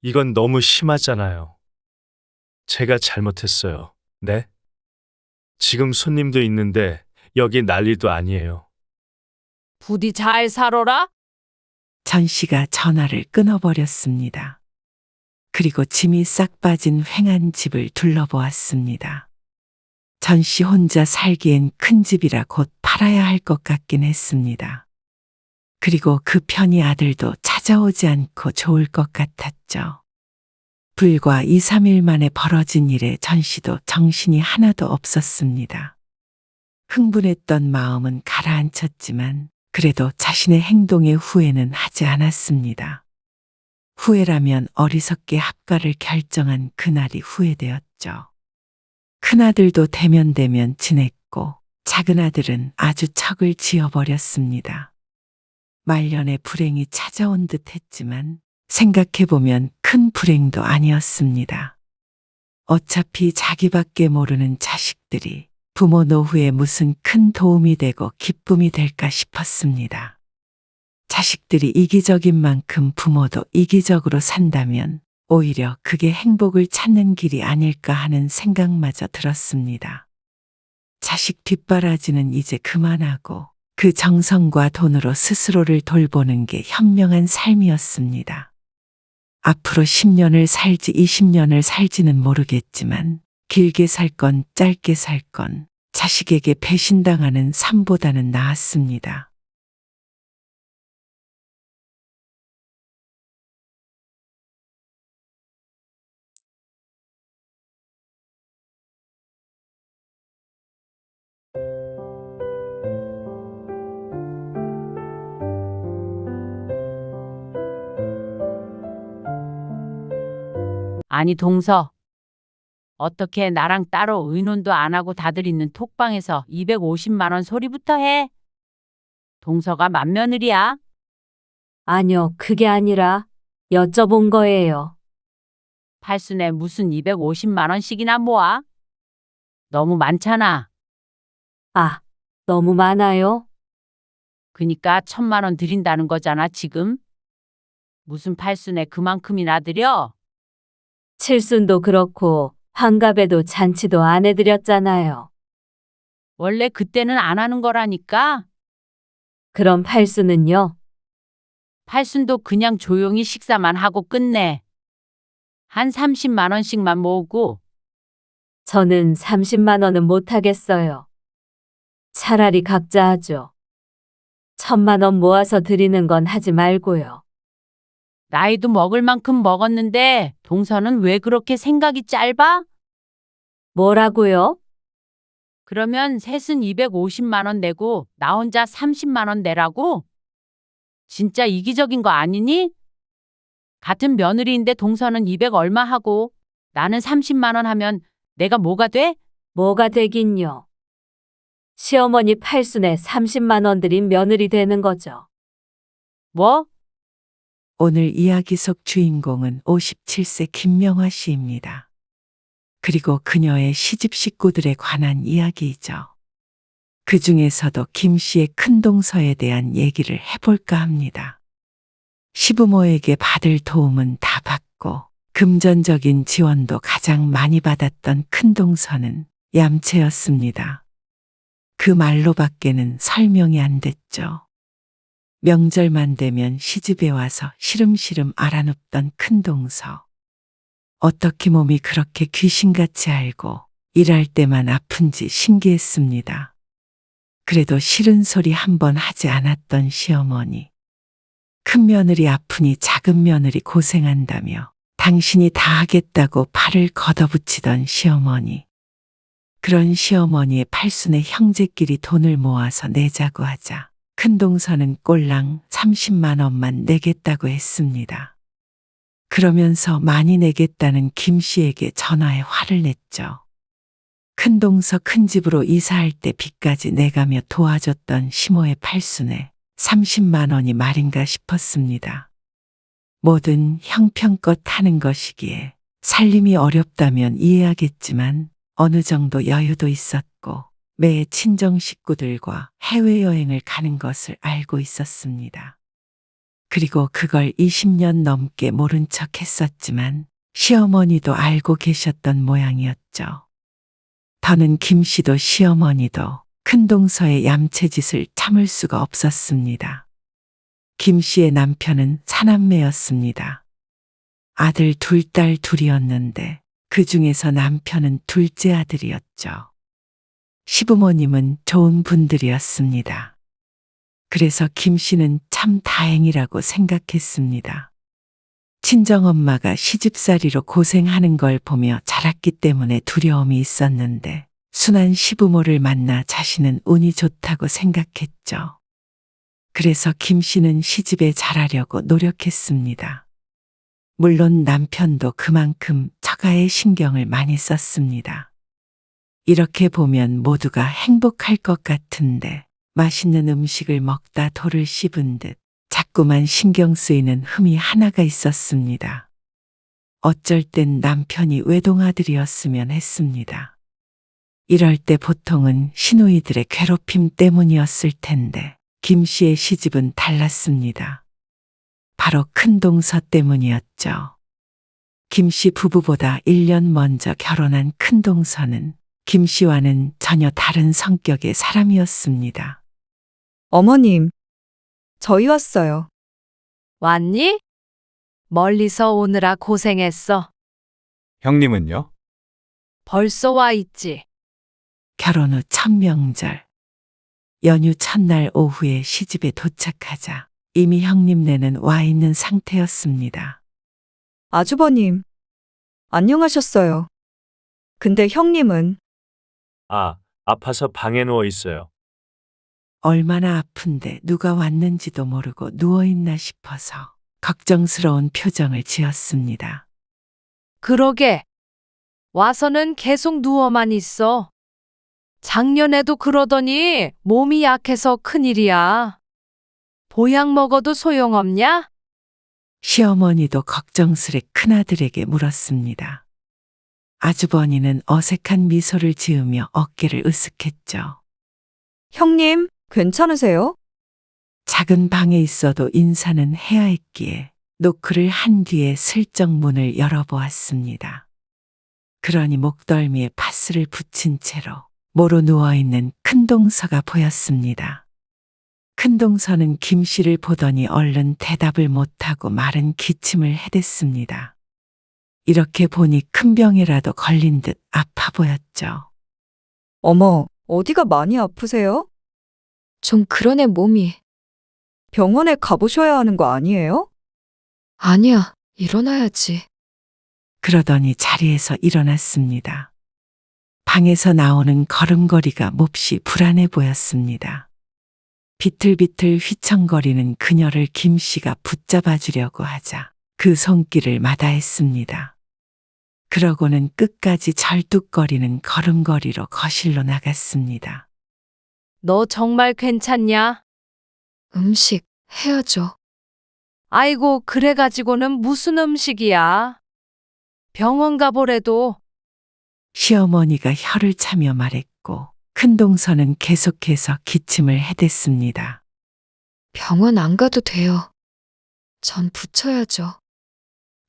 이건 너무 심하잖아요. 제가 잘못했어요. 네? 지금 손님도 있는데 여기 난리도 아니에요. 부디 잘 살아라? 전 씨가 전화를 끊어버렸습니다. 그리고 짐이 싹 빠진 횡한 집을 둘러보았습니다. 전 씨 혼자 살기엔 큰 집이라 곧 팔아야 할 것 같긴 했습니다. 그리고 그 편히 아들도 찾아오지 않고 좋을 것 같았죠. 불과 2, 3일 만에 벌어진 일에 전 씨도 정신이 하나도 없었습니다. 흥분했던 마음은 가라앉혔지만 그래도 자신의 행동에 후회는 하지 않았습니다. 후회라면 어리석게 합가를 결정한 그날이 후회되었죠. 큰아들도 대면대면 지냈고 작은아들은 아주 척을 지어버렸습니다. 말년에 불행이 찾아온 듯 했지만 생각해보면 큰 불행도 아니었습니다. 어차피 자기밖에 모르는 자식들이 부모 노후에 무슨 큰 도움이 되고 기쁨이 될까 싶었습니다. 자식들이 이기적인 만큼 부모도 이기적으로 산다면 오히려 그게 행복을 찾는 길이 아닐까 하는 생각마저 들었습니다. 자식 뒷바라지는 이제 그만하고 그 정성과 돈으로 스스로를 돌보는 게 현명한 삶이었습니다. 앞으로 10년을 살지 20년을 살지는 모르겠지만 길게 살 건 짧게 살 건 자식에게 배신당하는 삶보다는 나았습니다. 아니 동서, 어떻게 나랑 따로 의논도 안 하고 다들 있는 톡방에서 250만 원 소리부터 해? 동서가 맏며느리야? 아니요, 그게 아니라 여쭤본 거예요. 팔순에 무슨 250만 원씩이나 모아? 너무 많잖아. 아, 너무 많아요? 그니까 1,000만 원 드린다는 거잖아 지금. 무슨 팔순에 그만큼이나 드려? 칠순도 그렇고 환갑에도 잔치도 안 해드렸잖아요. 원래 그때는 안 하는 거라니까. 그럼 팔순은요? 팔순도 그냥 조용히 식사만 하고 끝내. 한 30만 원씩만 모으고. 저는 30만 원은 못 하겠어요. 차라리 각자 하죠. 1,000만 원 모아서 드리는 건 하지 말고요. 나이도 먹을 만큼 먹었는데 동서는 왜 그렇게 생각이 짧아? 뭐라고요? 그러면 셋은 250만 원 내고 나 혼자 30만 원 내라고? 진짜 이기적인 거 아니니? 같은 며느리인데 동서는 200 얼마 하고 나는 30만 원 하면 내가 뭐가 돼? 뭐가 되긴요. 시어머니 팔순에 30만 원 드린 며느리 되는 거죠. 뭐? 오늘 이야기 속 주인공은 57세 김명화 씨입니다. 그리고 그녀의 시집 식구들에 관한 이야기이죠. 그 중에서도 김 씨의 큰동서에 대한 얘기를 해볼까 합니다. 시부모에게 받을 도움은 다 받고 금전적인 지원도 가장 많이 받았던 큰동서는 얌체였습니다. 그 말로밖에는 설명이 안 됐죠. 명절만 되면 시집에 와서 시름시름 알아눕던 큰동서. 어떻게 몸이 그렇게 귀신같이 알고 일할 때만 아픈지 신기했습니다. 그래도 싫은 소리 한 번 하지 않았던 시어머니. 큰 며느리 아프니 작은 며느리 고생한다며 당신이 다 하겠다고 팔을 걷어붙이던 시어머니. 그런 시어머니의 팔순에 형제끼리 돈을 모아서 내자고 하자 큰동서는 꼴랑 30만 원만 내겠다고 했습니다. 그러면서 많이 내겠다는 김 씨에게 전화해 화를 냈죠. 큰동서 큰 집으로 이사할 때 빚까지 내가며 도와줬던 시모의 팔순에 30만 원이 말인가 싶었습니다. 뭐든 형편껏 하는 것이기에 살림이 어렵다면 이해하겠지만 어느 정도 여유도 있었고 매 친정 식구들과 해외여행을 가는 것을 알고 있었습니다. 그리고 그걸 20년 넘게 모른 척 했었지만 시어머니도 알고 계셨던 모양이었죠. 더는 김 씨도 시어머니도 큰동서의 얌체짓을 참을 수가 없었습니다. 김 씨의 남편은 사남매였습니다. 아들 둘, 딸 둘이었는데 그 중에서 남편은 둘째 아들이었죠. 시부모님은 좋은 분들이었습니다. 그래서 김 씨는 참 다행이라고 생각했습니다. 친정엄마가 시집살이로 고생하는 걸 보며 자랐기 때문에 두려움이 있었는데 순한 시부모를 만나 자신은 운이 좋다고 생각했죠. 그래서 김 씨는 시집에 잘하려고 노력했습니다. 물론 남편도 그만큼 처가에 신경을 많이 썼습니다. 이렇게 보면 모두가 행복할 것 같은데 맛있는 음식을 먹다 돌을 씹은 듯 자꾸만 신경 쓰이는 흠이 하나가 있었습니다. 어쩔 땐 남편이 외동아들이었으면 했습니다. 이럴 때 보통은 시누이들의 괴롭힘 때문이었을 텐데 김 씨의 시집은 달랐습니다. 바로 큰동서 때문이었죠. 김 씨 부부보다 1년 먼저 결혼한 큰동서는 김 씨와는 전혀 다른 성격의 사람이었습니다. 어머님, 저희 왔어요. 왔니? 멀리서 오느라 고생했어. 형님은요? 벌써 와 있지. 결혼 후 첫 명절. 연휴 첫날 오후에 시집에 도착하자 이미 형님네는 와 있는 상태였습니다. 아주버님, 안녕하셨어요. 근데 형님은 아, 아파서 방에 누워 있어요. 얼마나 아픈데 누가 왔는지도 모르고 누워있나 싶어서 걱정스러운 표정을 지었습니다. 그러게. 와서는 계속 누워만 있어. 작년에도 그러더니 몸이 약해서 큰일이야. 보약 먹어도 소용없냐? 시어머니도 걱정스레 큰아들에게 물었습니다. 아주버니는 어색한 미소를 지으며 어깨를 으쓱했죠. 형님, 괜찮으세요? 작은 방에 있어도 인사는 해야 했기에 노크를 한 뒤에 슬쩍 문을 열어보았습니다. 그러니 목덜미에 파스를 붙인 채로 모로 누워있는 큰동서가 보였습니다. 큰동서는 김 씨를 보더니 얼른 대답을 못하고 마른 기침을 해댔습니다. 이렇게 보니 큰 병이라도 걸린 듯 아파 보였죠. 어머, 어디가 많이 아프세요? 좀 그러네 몸이. 병원에 가보셔야 하는 거 아니에요? 아니야, 일어나야지. 그러더니 자리에서 일어났습니다. 방에서 나오는 걸음걸이가 몹시 불안해 보였습니다. 비틀비틀 휘청거리는 그녀를 김 씨가 붙잡아 주려고 하자 그 손길을 마다했습니다. 그러고는 끝까지 절뚝거리는 걸음걸이로 거실로 나갔습니다. 너 정말 괜찮냐? 음식 해야죠. 아이고, 그래가지고는 무슨 음식이야. 병원 가보래도. 시어머니가 혀를 차며 말했고 큰동서는 계속해서 기침을 해댔습니다. 병원 안 가도 돼요. 전 붙여야죠.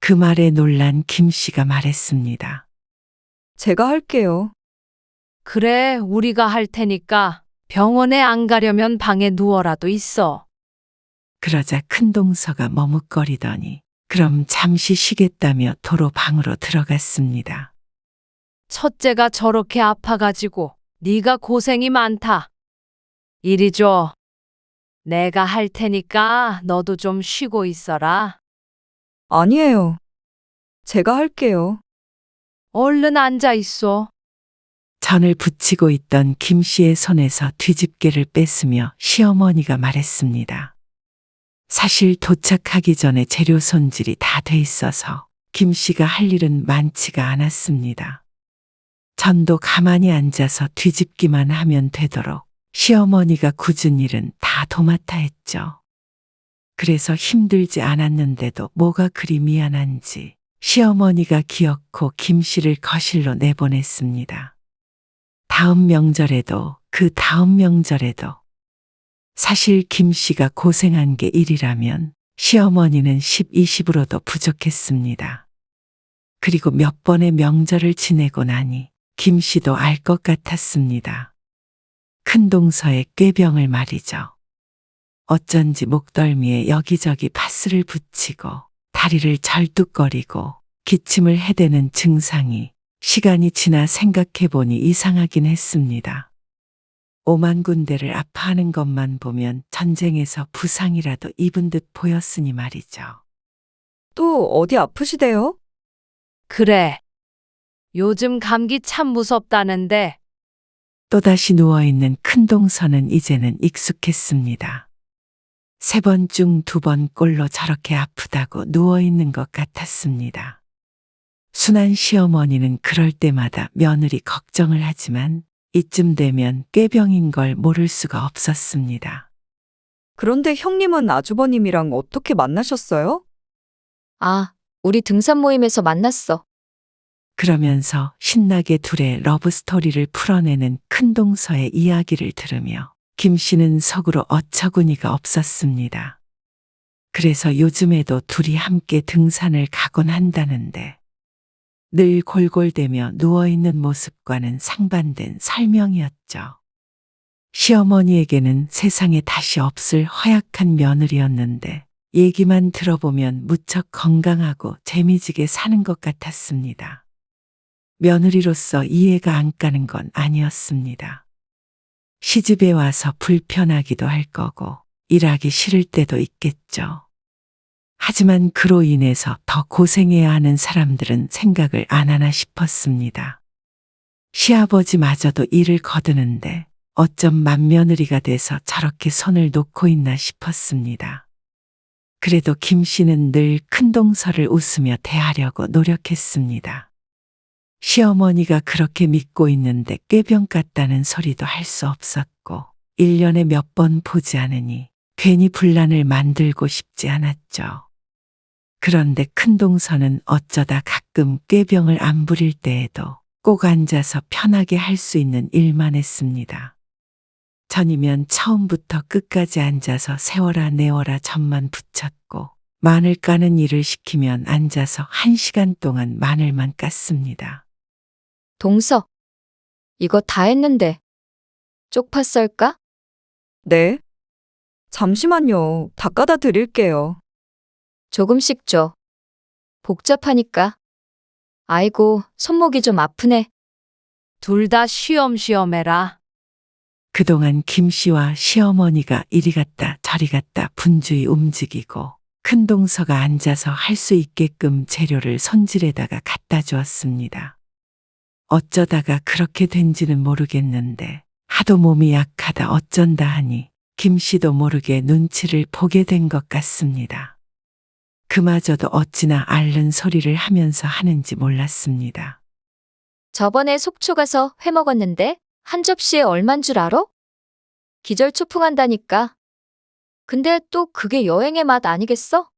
그 말에 놀란 김 씨가 말했습니다. 제가 할게요. 그래, 우리가 할 테니까 병원에 안 가려면 방에 누워라도 있어. 그러자 큰동서가 머뭇거리더니 그럼 잠시 쉬겠다며 도로 방으로 들어갔습니다. 첫째가 저렇게 아파가지고 네가 고생이 많다. 이리 줘. 내가 할 테니까 너도 좀 쉬고 있어라. 아니에요. 제가 할게요. 얼른 앉아 있어. 전을 붙이고 있던 김 씨의 손에서 뒤집개를 뺐으며 시어머니가 말했습니다. 사실 도착하기 전에 재료 손질이 다 돼 있어서 김 씨가 할 일은 많지가 않았습니다. 전도 가만히 앉아서 뒤집기만 하면 되도록 시어머니가 굳은 일은 다 도맡아 했죠. 그래서 힘들지 않았는데도 뭐가 그리 미안한지 시어머니가 기어코 김 씨를 거실로 내보냈습니다. 다음 명절에도 그 다음 명절에도 사실 김 씨가 고생한 게 일이라면 시어머니는 10, 20으로도 부족했습니다. 그리고 몇 번의 명절을 지내고 나니 김 씨도 알 것 같았습니다. 큰동서의 꾀병을 말이죠. 어쩐지 목덜미에 여기저기 파스를 붙이고 다리를 절뚝거리고 기침을 해대는 증상이 시간이 지나 생각해보니 이상하긴 했습니다. 오만 군데를 아파하는 것만 보면 전쟁에서 부상이라도 입은 듯 보였으니 말이죠. 또 어디 아프시대요? 그래. 요즘 감기 참 무섭다는데 또다시 누워있는 큰 동서는 이제는 익숙했습니다. 3번 중 2번 꼴로 저렇게 아프다고 누워있는 것 같았습니다. 순한 시어머니는 그럴 때마다 며느리 걱정을 하지만 이쯤 되면 꾀병인 걸 모를 수가 없었습니다. 그런데 형님은 아주버님이랑 어떻게 만나셨어요? 아, 우리 등산 모임에서 만났어. 그러면서 신나게 둘의 러브스토리를 풀어내는 큰 동서의 이야기를 들으며 김 씨는 속으로 어처구니가 없었습니다. 그래서 요즘에도 둘이 함께 등산을 가곤 한다는데 늘 골골대며 누워있는 모습과는 상반된 설명이었죠. 시어머니에게는 세상에 다시 없을 허약한 며느리였는데 얘기만 들어보면 무척 건강하고 재미지게 사는 것 같았습니다. 며느리로서 이해가 안 가는 건 아니었습니다. 시집에 와서 불편하기도 할 거고 일하기 싫을 때도 있겠죠. 하지만 그로 인해서 더 고생해야 하는 사람들은 생각을 안 하나 싶었습니다. 시아버지마저도 일을 거두는데 어쩜 맏며느리가 돼서 저렇게 손을 놓고 있나 싶었습니다. 그래도 김 씨는 늘 큰동서를 웃으며 대하려고 노력했습니다. 시어머니가 그렇게 믿고 있는데 꾀병 같다는 소리도 할 수 없었고 1년에 몇 번 보지 않으니 괜히 분란을 만들고 싶지 않았죠. 그런데 큰동서는 어쩌다 가끔 꾀병을 안 부릴 때에도 꼭 앉아서 편하게 할 수 있는 일만 했습니다. 전이면 처음부터 끝까지 앉아서 세워라 내워라 점만 붙였고 마늘 까는 일을 시키면 앉아서 1시간 동안 마늘만 깠습니다. 동서, 이거 다 했는데 쪽파 썰까? 네. 잠시만요. 다 까다 드릴게요. 조금씩 줘. 복잡하니까. 아이고, 손목이 좀 아프네. 둘 다 쉬엄쉬엄 해라. 그동안 김 씨와 시어머니가 이리 갔다 저리 갔다 분주히 움직이고 큰동서가 앉아서 할 수 있게끔 재료를 손질에다가 갖다 주었습니다. 어쩌다가 그렇게 된지는 모르겠는데 하도 몸이 약하다 어쩐다 하니 김 씨도 모르게 눈치를 보게 된 것 같습니다. 그마저도 어찌나 앓는 소리를 하면서 하는지 몰랐습니다. 저번에 속초 가서 회 먹었는데 한 접시에 얼만 줄 알아? 기절초풍한다니까. 근데 또 그게 여행의 맛 아니겠어?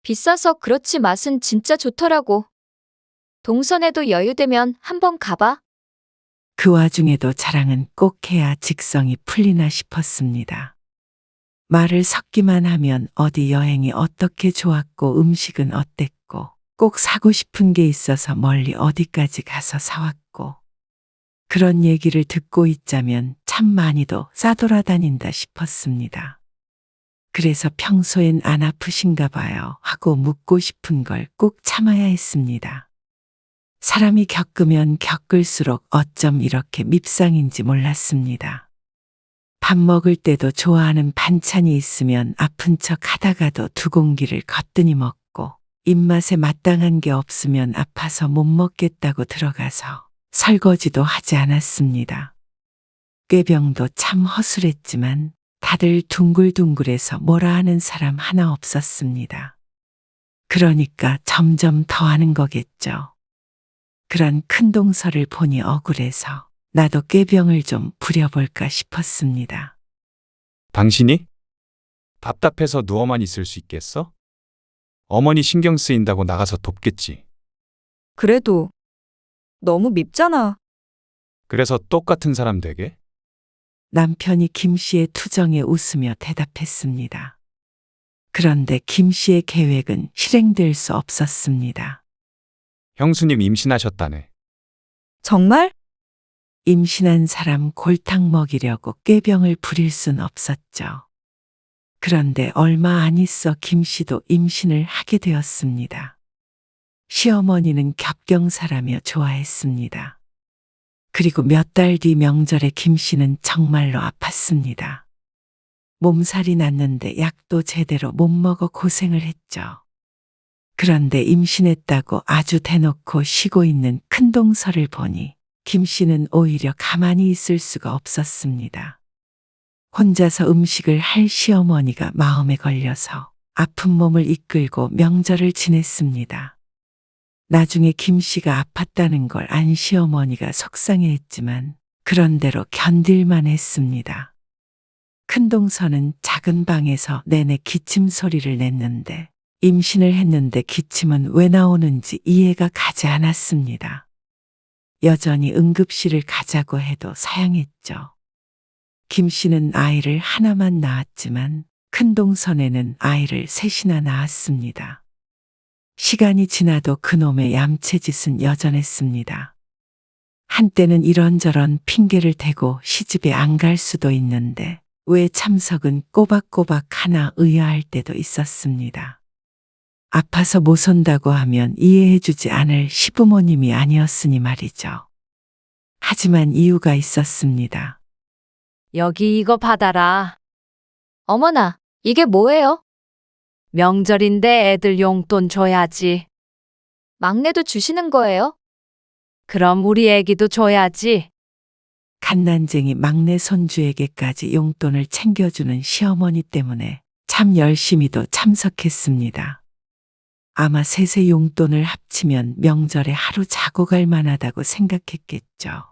비싸서 그렇지 맛은 진짜 좋더라고. 동선에도 여유되면 한번 가봐. 그 와중에도 자랑은 꼭 해야 직성이 풀리나 싶었습니다. 말을 섞기만 하면 어디 여행이 어떻게 좋았고 음식은 어땠고 꼭 사고 싶은 게 있어서 멀리 어디까지 가서 사왔고 그런 얘기를 듣고 있자면 참 많이도 싸돌아다닌다 싶었습니다. 그래서 평소엔 안 아프신가 봐요 하고 묻고 싶은 걸 꼭 참아야 했습니다. 사람이 겪으면 겪을수록 어쩜 이렇게 밉상인지 몰랐습니다. 밥 먹을 때도 좋아하는 반찬이 있으면 아픈 척 하다가도 2공기를 거뜬히 먹고 입맛에 마땅한 게 없으면 아파서 못 먹겠다고 들어가서 설거지도 하지 않았습니다. 꾀병도 참 허술했지만 다들 둥글둥글해서 뭐라 하는 사람 하나 없었습니다. 그러니까 점점 더 하는 거겠죠. 그런 큰 동서를 보니 억울해서 나도 꾀병을 좀 부려볼까 싶었습니다. 당신이? 답답해서 누워만 있을 수 있겠어? 어머니 신경 쓰인다고 나가서 돕겠지. 그래도 너무 밉잖아. 그래서 똑같은 사람 되게? 남편이 김 씨의 투정에 웃으며 대답했습니다. 그런데 김 씨의 계획은 실행될 수 없었습니다. 형수님 임신하셨다네. 정말? 임신한 사람 골탕 먹이려고 꾀병을 부릴 순 없었죠. 그런데 얼마 안 있어 김 씨도 임신을 하게 되었습니다. 시어머니는 겹경사라며 좋아했습니다. 그리고 몇 달 뒤 명절에 김 씨는 정말로 아팠습니다. 몸살이 났는데 약도 제대로 못 먹어 고생을 했죠. 그런데 임신했다고 아주 대놓고 쉬고 있는 큰동서를 보니 김 씨는 오히려 가만히 있을 수가 없었습니다. 혼자서 음식을 할 시어머니가 마음에 걸려서 아픈 몸을 이끌고 명절을 지냈습니다. 나중에 김 씨가 아팠다는 걸 안 시어머니가 속상해했지만 그런대로 견딜만 했습니다. 큰동서는 작은 방에서 내내 기침 소리를 냈는데 임신을 했는데 기침은 왜 나오는지 이해가 가지 않았습니다. 여전히 응급실을 가자고 해도 사양했죠. 김 씨는 아이를 하나만 낳았지만 큰동선에는 아이를 셋이나 낳았습니다. 시간이 지나도 그놈의 얌체짓은 여전했습니다. 한때는 이런저런 핑계를 대고 시집에 안 갈 수도 있는데 왜 참석은 꼬박꼬박 하나 의아할 때도 있었습니다. 아파서 못 온다고 하면 이해해주지 않을 시부모님이 아니었으니 말이죠. 하지만 이유가 있었습니다. 여기 이거 받아라. 어머나, 이게 뭐예요? 명절인데 애들 용돈 줘야지. 막내도 주시는 거예요? 그럼 우리 애기도 줘야지. 갓난쟁이 막내 손주에게까지 용돈을 챙겨주는 시어머니 때문에 참 열심히도 참석했습니다. 아마 셋의 용돈을 합치면 명절에 하루 자고 갈 만하다고 생각했겠죠.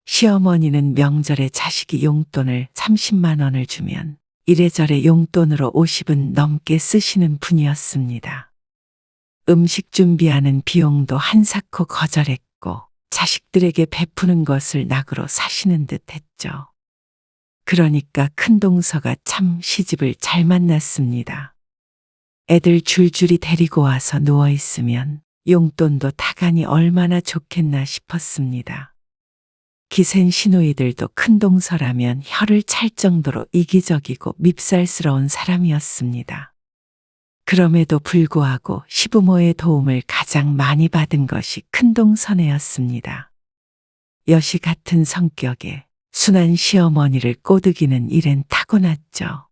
시어머니는 명절에 자식이 용돈을 30만 원을 주면 이래저래 용돈으로 50은 넘게 쓰시는 분이었습니다. 음식 준비하는 비용도 한사코 거절했고 자식들에게 베푸는 것을 낙으로 사시는 듯 했죠. 그러니까 큰동서가 참 시집을 잘 만났습니다. 애들 줄줄이 데리고 와서 누워있으면 용돈도 타가니 얼마나 좋겠나 싶었습니다. 기센 시누이들도 큰동서라면 혀를 찰 정도로 이기적이고 밉살스러운 사람이었습니다. 그럼에도 불구하고 시부모의 도움을 가장 많이 받은 것이 큰동서네였습니다. 여시 같은 성격에 순한 시어머니를 꼬드기는 일엔 타고났죠.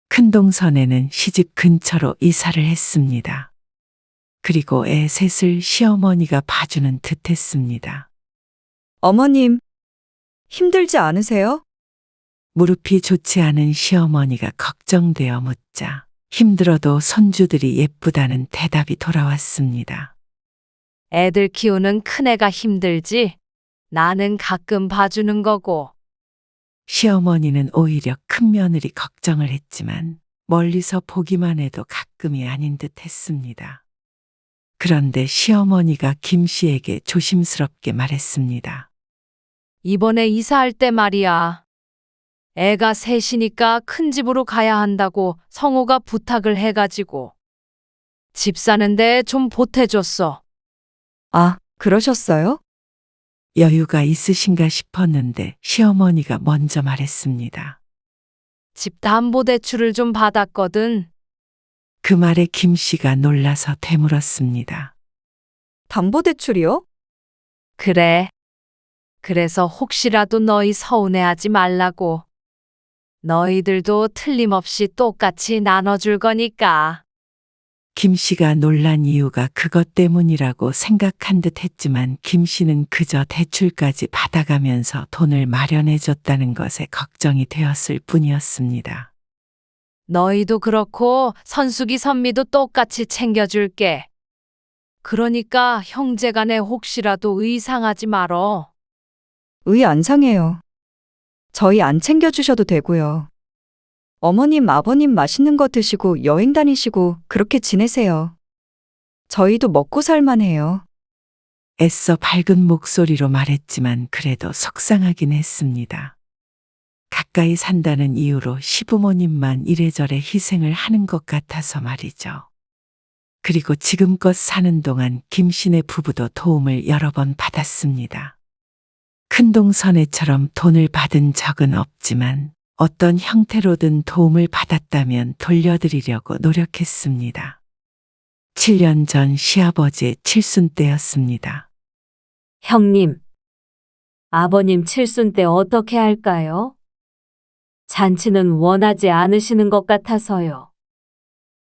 큰동서네는 시집 근처로 이사를 했습니다. 그리고 애 셋을 시어머니가 봐주는 듯 했습니다. 어머님, 힘들지 않으세요? 무릎이 좋지 않은 시어머니가 걱정되어 묻자 힘들어도 손주들이 예쁘다는 대답이 돌아왔습니다. 애들 키우는 큰애가 힘들지. 나는 가끔 봐주는 거고. 시어머니는 오히려 큰 며느리 걱정을 했지만 멀리서 보기만 해도 가끔이 아닌 듯 했습니다. 그런데 시어머니가 김 씨에게 조심스럽게 말했습니다. 이번에 이사할 때 말이야. 애가 셋이니까 큰 집으로 가야 한다고 성호가 부탁을 해가지고. 집 사는데 좀 보태줬어. 아, 그러셨어요? 여유가 있으신가 싶었는데 시어머니가 먼저 말했습니다. 집 담보대출을 좀 받았거든. 그 말에 김 씨가 놀라서 되물었습니다. 담보대출이요? 그래. 그래서 혹시라도 너희 서운해하지 말라고. 너희들도 틀림없이 똑같이 나눠줄 거니까. 김 씨가 놀란 이유가 그것 때문이라고 생각한 듯 했지만 김 씨는 그저 대출까지 받아가면서 돈을 마련해 줬다는 것에 걱정이 되었을 뿐이었습니다. 너희도 그렇고 선숙이 선미도 똑같이 챙겨줄게. 그러니까 형제간에 혹시라도 의상하지 말어. 의 안 상해요. 저희 안 챙겨주셔도 되고요. 어머님, 아버님 맛있는 거 드시고 여행 다니시고 그렇게 지내세요. 저희도 먹고 살만해요. 애써 밝은 목소리로 말했지만 그래도 속상하긴 했습니다. 가까이 산다는 이유로 시부모님만 이래저래 희생을 하는 것 같아서 말이죠. 그리고 지금껏 사는 동안 김씨네 부부도 도움을 여러 번 받았습니다. 큰동선애처럼 돈을 받은 적은 없지만 어떤 형태로든 도움을 받았다면 돌려드리려고 노력했습니다. 7년 전 시아버지의 칠순 때였습니다. 형님, 아버님 칠순 때 어떻게 할까요? 잔치는 원하지 않으시는 것 같아서요.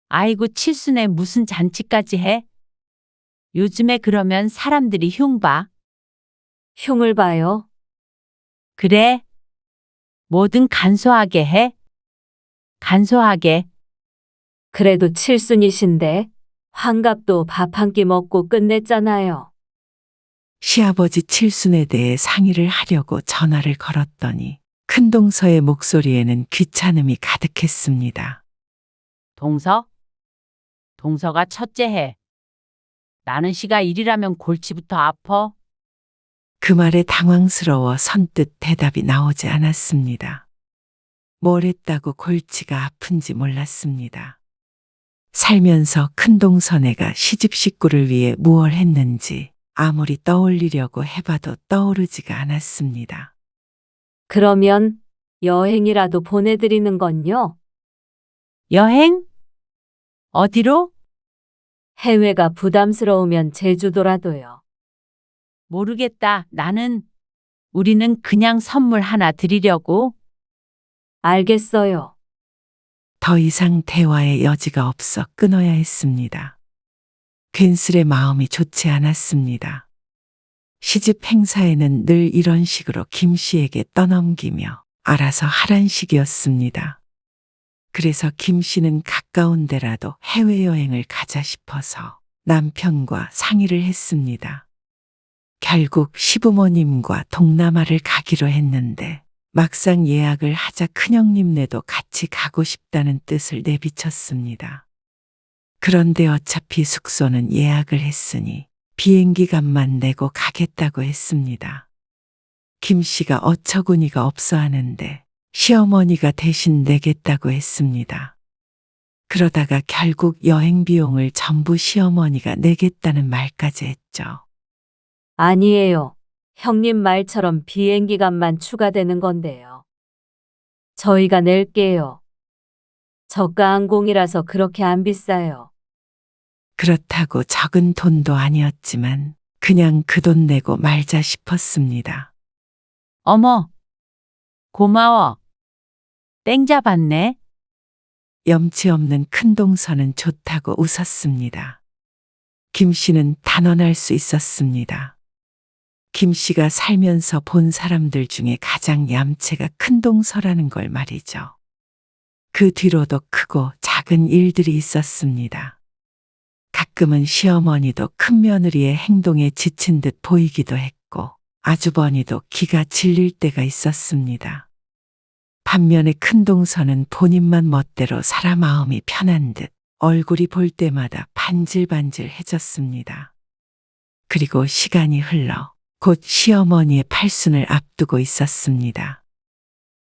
아이고, 칠순에 무슨 잔치까지 해? 요즘에 그러면 사람들이 흉 봐. 흉을 봐요. 그래? 뭐든 간소하게 해. 간소하게. 그래도 칠순이신데 환갑도 밥 한 끼 먹고 끝냈잖아요. 시아버지 칠순에 대해 상의를 하려고 전화를 걸었더니 큰동서의 목소리에는 귀찮음이 가득했습니다. 동서? 동서가 첫째 해. 나는 시가 일이라면 골치부터 아파. 그 말에 당황스러워 선뜻 대답이 나오지 않았습니다. 뭘 했다고 골치가 아픈지 몰랐습니다. 살면서 큰동서네가 시집 식구를 위해 무얼 했는지 아무리 떠올리려고 해봐도 떠오르지가 않았습니다. 그러면 여행이라도 보내드리는 건요? 여행? 어디로? 해외가 부담스러우면 제주도라도요. 모르겠다. 우리는 그냥 선물 하나 드리려고. 알겠어요. 더 이상 대화의 여지가 없어 끊어야 했습니다. 괜스레 마음이 좋지 않았습니다. 시집 행사에는 늘 이런 식으로 김 씨에게 떠넘기며 알아서 하란 식이었습니다. 그래서 김 씨는 가까운 데라도 해외여행을 가자 싶어서 남편과 상의를 했습니다. 결국 시부모님과 동남아를 가기로 했는데 막상 예약을 하자 큰형님네도 같이 가고 싶다는 뜻을 내비쳤습니다. 그런데 어차피 숙소는 예약을 했으니 비행기 값만 내고 가겠다고 했습니다. 김 씨가 어처구니가 없어 하는데 시어머니가 대신 내겠다고 했습니다. 그러다가 결국 여행 비용을 전부 시어머니가 내겠다는 말까지 했죠. 아니에요. 형님 말처럼 비행기 값만 추가되는 건데요. 저희가 낼게요. 저가 항공이라서 그렇게 안 비싸요. 그렇다고 적은 돈도 아니었지만 그냥 그 돈 내고 말자 싶었습니다. 어머, 고마워. 땡 잡았네. 염치 없는 큰동서는 좋다고 웃었습니다. 김 씨는 단언할 수 있었습니다. 김 씨가 살면서 본 사람들 중에 가장 얌체가 큰동서라는 걸 말이죠. 그 뒤로도 크고 작은 일들이 있었습니다. 가끔은 시어머니도 큰며느리의 행동에 지친 듯 보이기도 했고 아주버니도 기가 질릴 때가 있었습니다. 반면에 큰동서는 본인만 멋대로 살아 마음이 편한 듯 얼굴이 볼 때마다 반질반질해졌습니다. 그리고 시간이 흘러 곧 시어머니의 팔순을 앞두고 있었습니다.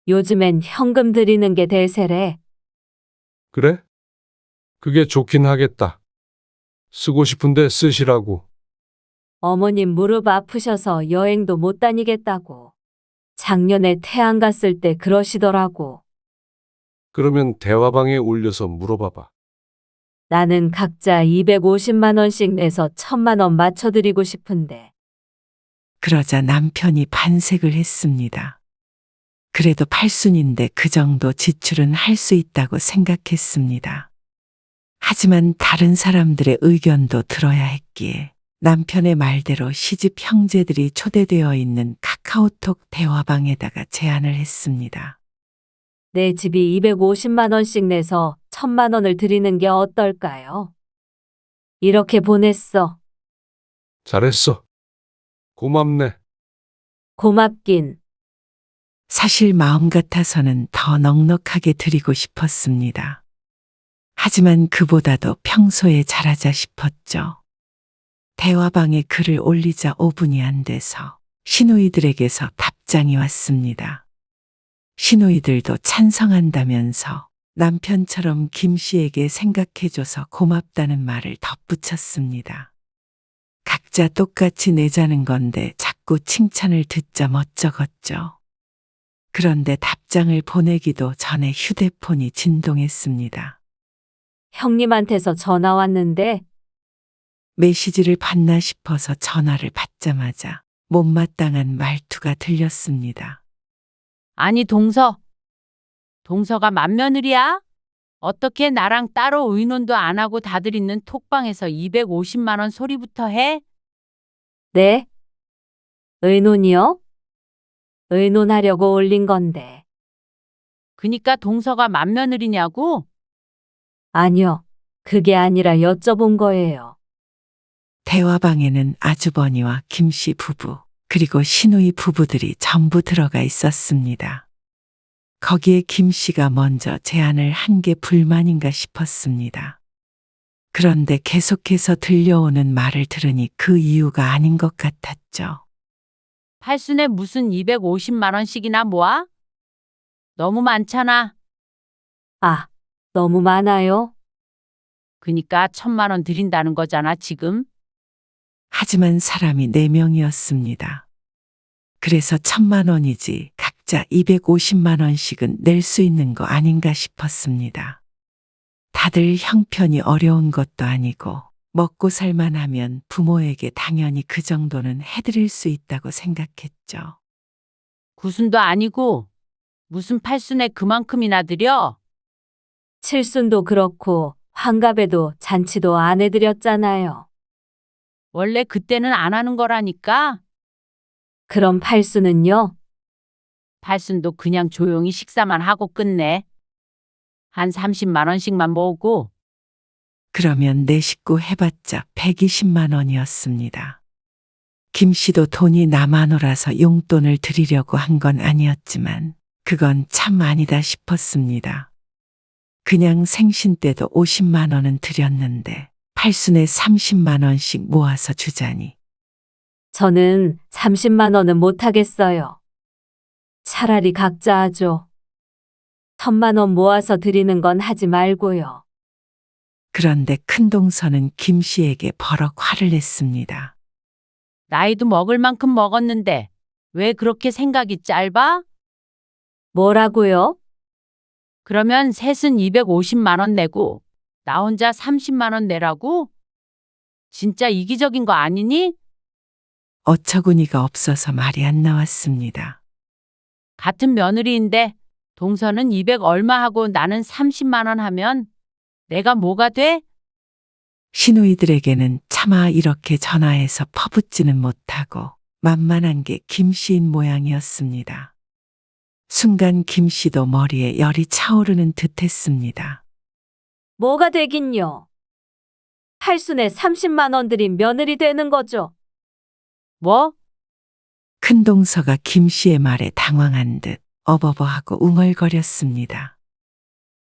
요즘엔 현금 드리는 게 대세래. 그래? 그게 좋긴 하겠다. 쓰고 싶은데 쓰시라고. 어머님 무릎 아프셔서 여행도 못 다니겠다고. 작년에 태안 갔을 때 그러시더라고. 그러면 대화방에 올려서 물어봐봐. 나는 각자 250만 원씩 내서 1,000만 원 맞춰드리고 싶은데. 그러자 남편이 반색을 했습니다. 그래도 팔순인데 그 정도 지출은 할 수 있다고 생각했습니다. 하지만 다른 사람들의 의견도 들어야 했기에 남편의 말대로 시집 형제들이 초대되어 있는 카카오톡 대화방에다가 제안을 했습니다. 내 집이 250만 원씩 내서 1,000만 원을 드리는 게 어떨까요? 이렇게 보냈어. 잘했어. 고맙네. 고맙긴. 사실 마음 같아서는 더 넉넉하게 드리고 싶었습니다. 하지만 그보다도 평소에 잘하자 싶었죠. 대화방에 글을 올리자 5분이 안 돼서 시누이들에게서 답장이 왔습니다. 시누이들도 찬성한다면서 남편처럼 김 씨에게 생각해줘서 고맙다는 말을 덧붙였습니다. 각자 똑같이 내자는 건데 자꾸 칭찬을 듣자 멋쩍었죠. 그런데 답장을 보내기도 전에 휴대폰이 진동했습니다. 형님한테서 전화 왔는데 메시지를 받나 싶어서 전화를 받자마자 못마땅한 말투가 들렸습니다. 아니, 동서가 맏며느리야? 어떻게 나랑 따로 의논도 안 하고 다들 있는 톡방에서 250만 원 소리부터 해? 네? 의논이요? 의논하려고 올린 건데. 그니까 동서가 맏며느리냐고? 아니요. 그게 아니라 여쭤본 거예요. 대화방에는 아주버니와 김씨 부부, 그리고 신우이 부부들이 전부 들어가 있었습니다. 거기에 김씨가 먼저 제안을 한 게 불만인가 싶었습니다. 그런데 계속해서 들려오는 말을 들으니 그 이유가 아닌 것 같았죠. 팔순에 무슨 250만 원씩이나 모아? 너무 많잖아. 아, 너무 많아요? 그니까 1,000만 원 드린다는 거잖아, 지금. 하지만 사람이 4명이었습니다. 그래서 1,000만 원이지 각자 250만 원씩은 낼 수 있는 거 아닌가 싶었습니다. 다들 형편이 어려운 것도 아니고 먹고 살만하면 부모에게 당연히 그 정도는 해드릴 수 있다고 생각했죠. 구순도 아니고 무슨 팔순에 그만큼이나 드려? 칠순도 그렇고 환갑에도 잔치도 안 해드렸잖아요. 원래 그때는 안 하는 거라니까. 그럼 팔순은요? 팔순도 그냥 조용히 식사만 하고 끝내. 한 30만 원씩만 모으고. 그러면 내 식구 해봤자 120만 원이었습니다. 김 씨도 돈이 남아노라서 용돈을 드리려고 한 건 아니었지만 그건 참 아니다 싶었습니다. 그냥 생신 때도 50만 원은 드렸는데 팔순에 30만 원씩 모아서 주자니 저는 30만 원은 못 하겠어요. 차라리 각자 하죠. 1,000만 원 모아서 드리는 건 하지 말고요. 그런데 큰동서는 김 씨에게 버럭 화를 냈습니다. 나이도 먹을 만큼 먹었는데 왜 그렇게 생각이 짧아? 뭐라고요? 그러면 셋은 250만 원 내고 나 혼자 30만 원 내라고? 진짜 이기적인 거 아니니? 어처구니가 없어서 말이 안 나왔습니다. 같은 며느리인데 동서는 200 얼마 하고 나는 30만 원 하면 내가 뭐가 돼? 시누이들에게는 차마 이렇게 전화해서 퍼붓지는 못하고 만만한 게 김 씨인 모양이었습니다. 순간 김 씨도 머리에 열이 차오르는 듯 했습니다. 뭐가 되긴요? 팔순에 30만 원 드린 며느리 되는 거죠. 뭐? 큰동서가 김 씨의 말에 당황한 듯 어버버하고 웅얼거렸습니다.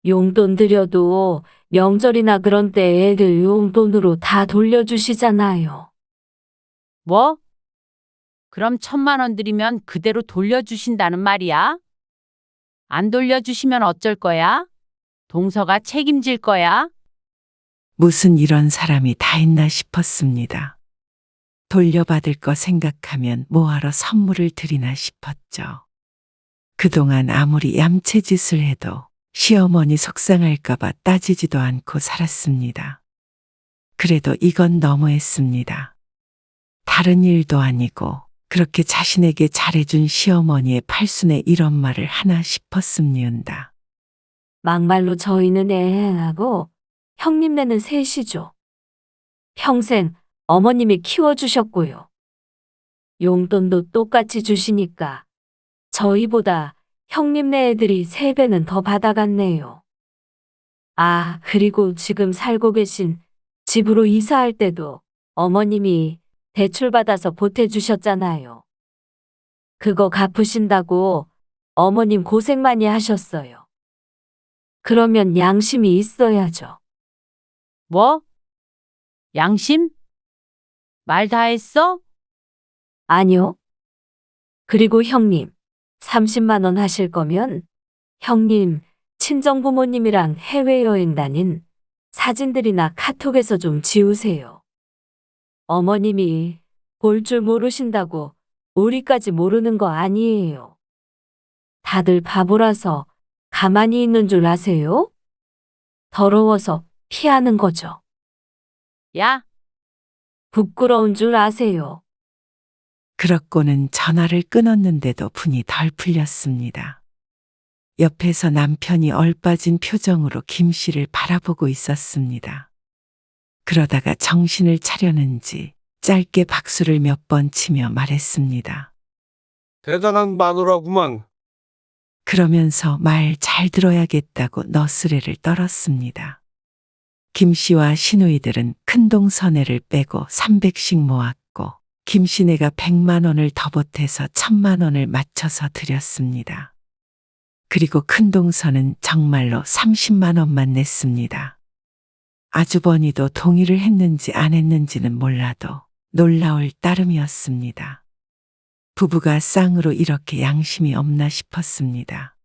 용돈 드려도 명절이나 그런 때 애들 용돈으로 다 돌려주시잖아요. 뭐? 그럼 1,000만 원 드리면 그대로 돌려주신다는 말이야? 안 돌려주시면 어쩔 거야? 동서가 책임질 거야? 무슨 이런 사람이 다 있나 싶었습니다. 돌려받을 거 생각하면 뭐하러 선물을 드리나 싶었죠. 그동안 아무리 얌체짓을 해도 시어머니 속상할까봐 따지지도 않고 살았습니다. 그래도 이건 너무했습니다. 다른 일도 아니고 그렇게 자신에게 잘해준 시어머니의 팔순에 이런 말을 하나 싶었습니다. 막말로 저희는 애하고 형님네는 셋이죠. 평생 어머님이 키워주셨고요. 용돈도 똑같이 주시니까 저희보다 형님네 애들이 3배는 더 받아갔네요. 아, 그리고 지금 살고 계신 집으로 이사할 때도 어머님이 대출받아서 보태주셨잖아요. 그거 갚으신다고 어머님 고생 많이 하셨어요. 그러면 양심이 있어야죠. 뭐? 양심? 말 다 했어? 아니요. 그리고 형님, 30만 원 하실 거면 형님, 친정부모님이랑 해외여행 다닌 사진들이나 카톡에서 좀 지우세요. 어머님이 볼 줄 모르신다고 우리까지 모르는 거 아니에요. 다들 바보라서 가만히 있는 줄 아세요? 더러워서 피하는 거죠. 야, 부끄러운 줄 아세요. 그렇고는 전화를 끊었는데도 분이 덜 풀렸습니다. 옆에서 남편이 얼빠진 표정으로 김 씨를 바라보고 있었습니다. 그러다가 정신을 차려는지 짧게 박수를 몇 번 치며 말했습니다. 대단한 마누라구만. 그러면서 말 잘 들어야겠다고 너스레를 떨었습니다. 김 씨와 시누이들은 큰동선회를 빼고 300씩 모았고 김 씨네가 100만 원을 더 보태서 1000만 원을 맞춰서 드렸습니다. 그리고 큰동선은 정말로 30만 원만 냈습니다. 아주버니도 동의를 했는지 안 했는지는 몰라도 놀라울 따름이었습니다. 부부가 쌍으로 이렇게 양심이 없나 싶었습니다.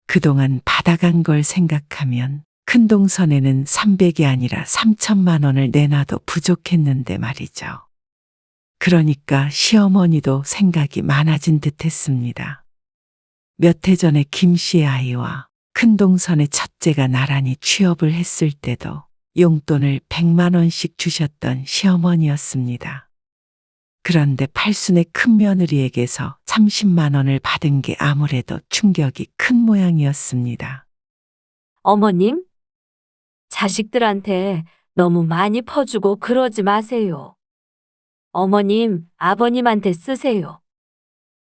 그동안 받아간 걸 생각하면 큰동선에는 300이 아니라 3천만 원을 내놔도 부족했는데 말이죠. 그러니까 시어머니도 생각이 많아진 듯 했습니다. 몇 해 전에 김 씨의 아이와 큰동선의 첫째가 나란히 취업을 했을 때도 용돈을 100만 원씩 주셨던 시어머니였습니다. 그런데 팔순의 큰며느리에게서 30만 원을 받은 게 아무래도 충격이 큰 모양이었습니다. 어머님, 자식들한테 너무 많이 퍼주고 그러지 마세요. 어머님, 아버님한테 쓰세요.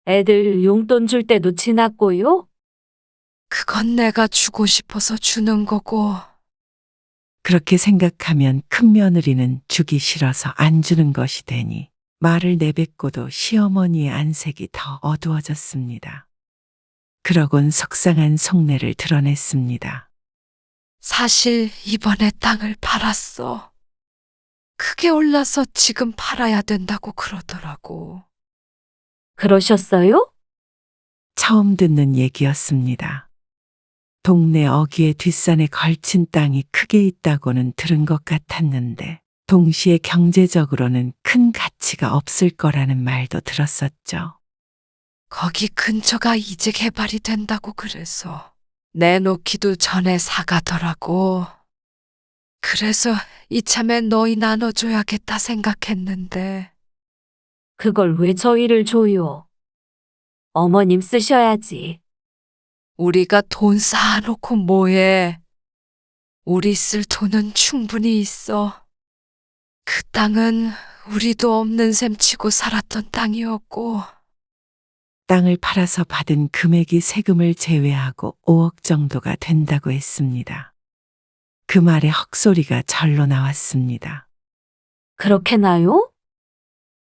애들 용돈 줄 때도 지났고요. 그건 내가 주고 싶어서 주는 거고. 그렇게 생각하면 큰며느리는 주기 싫어서 안 주는 것이 되니 말을 내뱉고도 시어머니의 안색이 더 어두워졌습니다. 그러곤 속상한 속내를 드러냈습니다. 사실 이번에 땅을 팔았어. 크게 올라서 지금 팔아야 된다고 그러더라고. 그러셨어요? 처음 듣는 얘기였습니다. 동네 어귀의 뒷산에 걸친 땅이 크게 있다고는 들은 것 같았는데 동시에 경제적으로는 큰 가치가 없을 거라는 말도 들었었죠. 거기 근처가 이제 개발이 된다고 그래서 내놓기도 전에 사가더라고. 그래서 이참에 너희 나눠줘야겠다 생각했는데. 그걸 왜 저희를 줘요? 어머님 쓰셔야지. 우리가 돈 쌓아놓고 뭐해? 우리 쓸 돈은 충분히 있어. 그 땅은 우리도 없는 셈 치고 살았던 땅이었고. 땅을 팔아서 받은 금액이 세금을 제외하고 5억 정도가 된다고 했습니다. 그 말에 헉소리가 절로 나왔습니다. 그렇게 나요?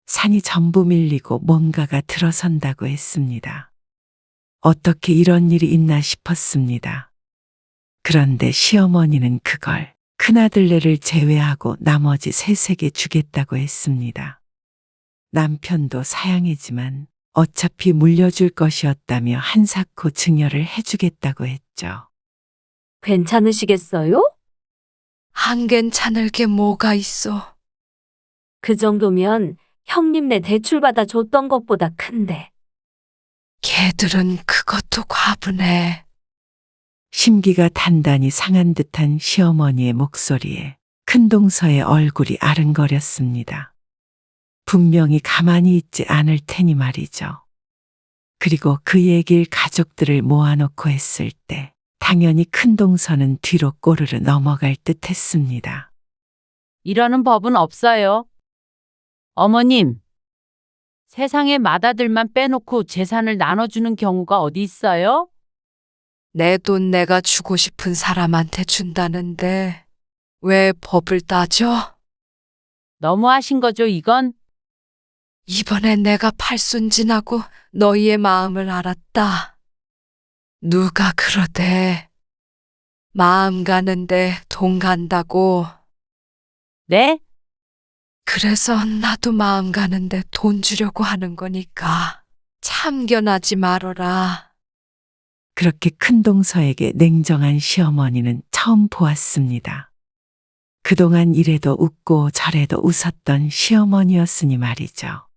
산이 전부 밀리고 뭔가가 들어선다고 했습니다. 어떻게 이런 일이 있나 싶었습니다. 그런데 시어머니는 그걸 큰아들네를 제외하고 나머지 셋에게 주겠다고 했습니다. 남편도 사양이지만 어차피 물려줄 것이었다며 한사코 증여를 해주겠다고 했죠. 괜찮으시겠어요? 안 괜찮을 게 뭐가 있어. 그 정도면 형님네 대출받아 줬던 것보다 큰데. 걔들은 그것도 과분해. 심기가 단단히 상한 듯한 시어머니의 목소리에 큰동서의 얼굴이 아른거렸습니다. 분명히 가만히 있지 않을 테니 말이죠. 그리고 그 얘기를 가족들을 모아놓고 했을 때 당연히 큰동서는 뒤로 꼬르르 넘어갈 듯 했습니다. 이러는 법은 없어요. 어머님, 세상에 맏아들만 빼놓고 재산을 나눠주는 경우가 어디 있어요? 내 돈 내가 주고 싶은 사람한테 준다는데 왜 법을 따져? 너무하신 거죠, 이건? 이번에 내가 팔순진하고 너희의 마음을 알았다. 누가 그러대. 마음 가는데 돈 간다고. 네? 그래서 나도 마음 가는데 돈 주려고 하는 거니까 참견하지 말어라. 그렇게 큰동서에게 냉정한 시어머니는 처음 보았습니다. 그동안 이래도 웃고 저래도 웃었던 시어머니였으니 말이죠.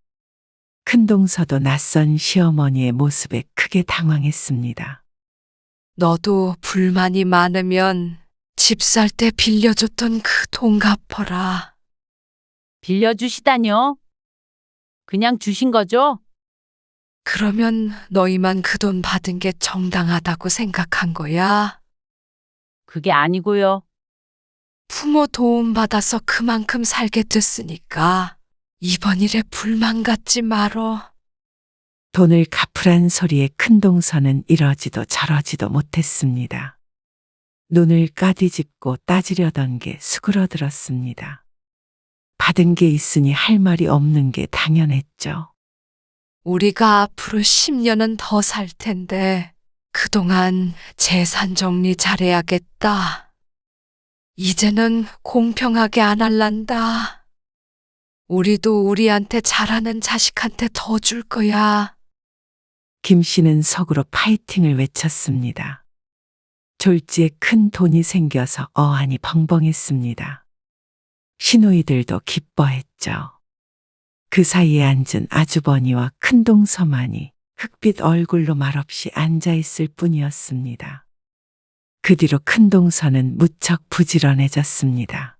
큰동서도 낯선 시어머니의 모습에 크게 당황했습니다. 너도 불만이 많으면 집 살 때 빌려줬던 그 돈 갚어라. 빌려주시다뇨? 그냥 주신 거죠? 그러면 너희만 그 돈 받은 게 정당하다고 생각한 거야? 그게 아니고요. 부모 도움 받아서 그만큼 살게 됐으니까 이번 일에 불만 갖지 말어. 돈을 갚으란 소리에 큰동서는 이러지도 저러지도 못했습니다. 눈을 까디집고 따지려던 게 수그러들었습니다. 받은 게 있으니 할 말이 없는 게 당연했죠. 우리가 앞으로 10년은 더 살 텐데 그동안 재산 정리 잘해야겠다. 이제는 공평하게 안 할란다. 우리도 우리한테 잘하는 자식한테 더 줄 거야. 김 씨는 속으로 파이팅을 외쳤습니다. 졸지에 큰 돈이 생겨서 어안이 벙벙했습니다. 시누이들도 기뻐했죠. 그 사이에 앉은 아주버니와 큰동서만이 흑빛 얼굴로 말없이 앉아있을 뿐이었습니다. 그 뒤로 큰동서는 무척 부지런해졌습니다.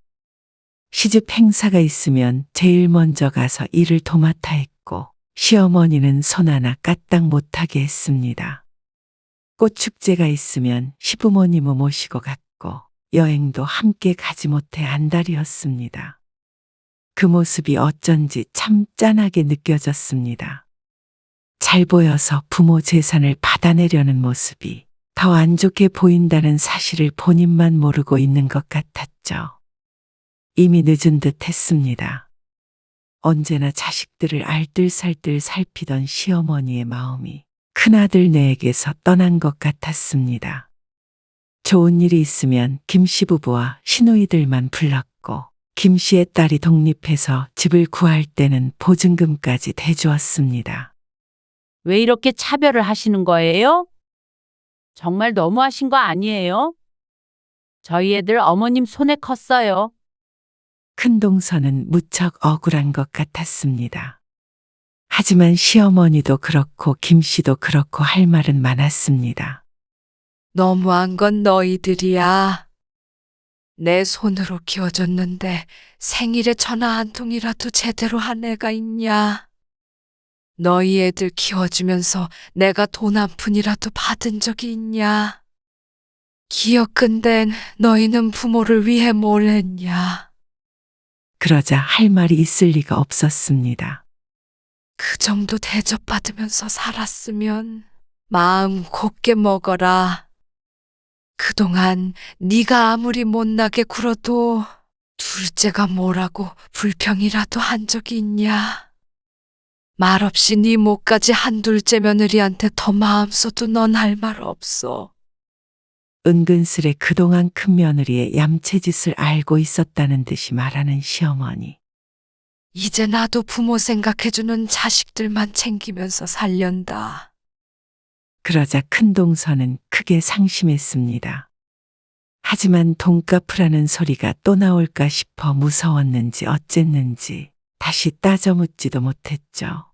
시집 행사가 있으면 제일 먼저 가서 일을 도맡아 했고 시어머니는 손 하나 까딱 못하게 했습니다. 꽃축제가 있으면 시부모님을 모시고 갔고 여행도 함께 가지 못해 안달이었습니다. 그 모습이 어쩐지 참 짠하게 느껴졌습니다. 잘 보여서 부모 재산을 받아내려는 모습이 더 안 좋게 보인다는 사실을 본인만 모르고 있는 것 같았죠. 이미 늦은 듯 했습니다. 언제나 자식들을 알뜰살뜰 살피던 시어머니의 마음이 큰아들 내에게서 떠난 것 같았습니다. 좋은 일이 있으면 김씨 부부와 시누이들만 불렀고 김 씨의 딸이 독립해서 집을 구할 때는 보증금까지 대주었습니다. 왜 이렇게 차별을 하시는 거예요? 정말 너무하신 거 아니에요? 저희 애들 어머님 손에 컸어요. 큰동서는 무척 억울한 것 같았습니다. 하지만 시어머니도 그렇고 김 씨도 그렇고 할 말은 많았습니다. 너무한 건 너희들이야. 내 손으로 키워줬는데 생일에 전화 한 통이라도 제대로 한 애가 있냐? 너희 애들 키워주면서 내가 돈 한 푼이라도 받은 적이 있냐? 기어 끈댄 너희는 부모를 위해 뭘 했냐? 그러자 할 말이 있을 리가 없었습니다. 그 정도 대접받으면서 살았으면 마음 곱게 먹어라. 그동안 네가 아무리 못나게 굴어도 둘째가 뭐라고 불평이라도 한 적이 있냐? 말없이 네 목까지 한 둘째 며느리한테 더 마음 써도 넌 할 말 없어. 은근슬에 그동안 큰 며느리의 얌체짓을 알고 있었다는 듯이 말하는 시어머니. 이제 나도 부모 생각해주는 자식들만 챙기면서 살련다. 그러자 큰동서는 크게 상심했습니다. 하지만 돈 갚으라는 소리가 또 나올까 싶어 무서웠는지 어쨌는지 다시 따져 묻지도 못했죠.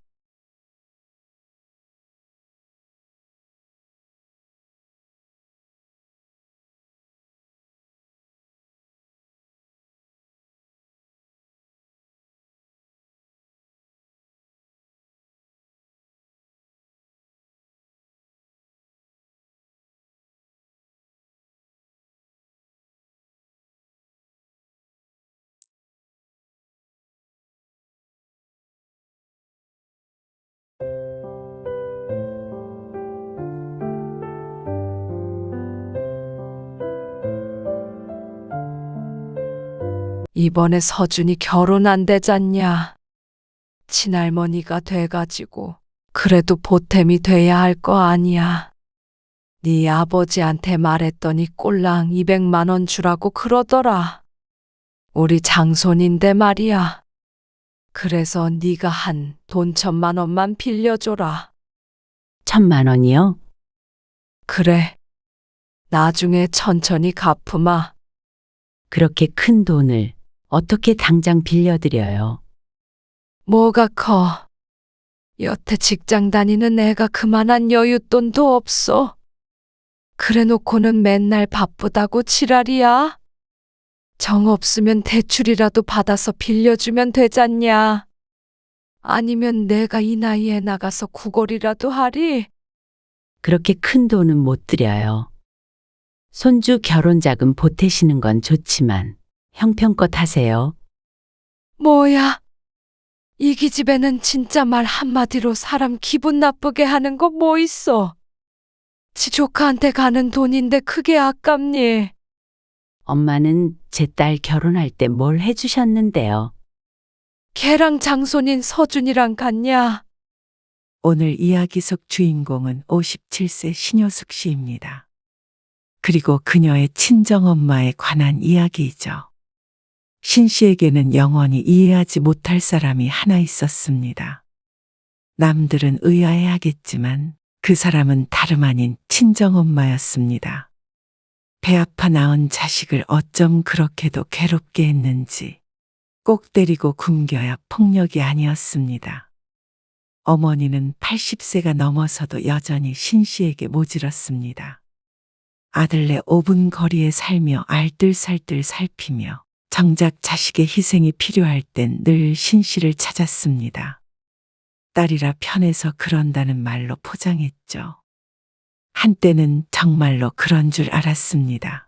이번에 서준이 결혼 안 되잖냐. 친할머니가 돼가지고 그래도 보탬이 돼야 할 거 아니야. 네 아버지한테 말했더니 꼴랑 200만 원 주라고 그러더라. 우리 장손인데 말이야. 그래서 네가 한 돈 1,000만 원만 빌려줘라. 1,000만 원이요? 그래. 나중에 천천히 갚으마. 그렇게 큰 돈을 어떻게 당장 빌려드려요? 뭐가 커. 여태 직장 다니는 애가 그만한 여윳돈도 없어. 그래 놓고는 맨날 바쁘다고 지랄이야. 정 없으면 대출이라도 받아서 빌려주면 되잖냐. 아니면 내가 이 나이에 나가서 구걸이라도 하리? 그렇게 큰 돈은 못 드려요. 손주 결혼 자금 보태시는 건 좋지만 형편껏 하세요. 뭐야? 이 기집애는 진짜 말 한마디로 사람 기분 나쁘게 하는 거 뭐 있어? 지 조카한테 가는 돈인데 크게 아깝니? 엄마는 제 딸 결혼할 때 뭘 해주셨는데요. 걔랑 장손인 서준이랑 같냐? 오늘 이야기 속 주인공은 57세 신효숙 씨입니다. 그리고 그녀의 친정엄마에 관한 이야기이죠. 신 씨에게는 영원히 이해하지 못할 사람이 하나 있었습니다. 남들은 의아해하겠지만 그 사람은 다름 아닌 친정엄마였습니다. 배 아파 낳은 자식을 어쩜 그렇게도 괴롭게 했는지 꼭 때리고 굶겨야 폭력이 아니었습니다. 어머니는 80세가 넘어서도 여전히 신 씨에게 모질었습니다. 아들네 5분 거리에 살며 알뜰살뜰 살피며 정작 자식의 희생이 필요할 땐 늘 신 씨를 찾았습니다. 딸이라 편해서 그런다는 말로 포장했죠. 한때는 정말로 그런 줄 알았습니다.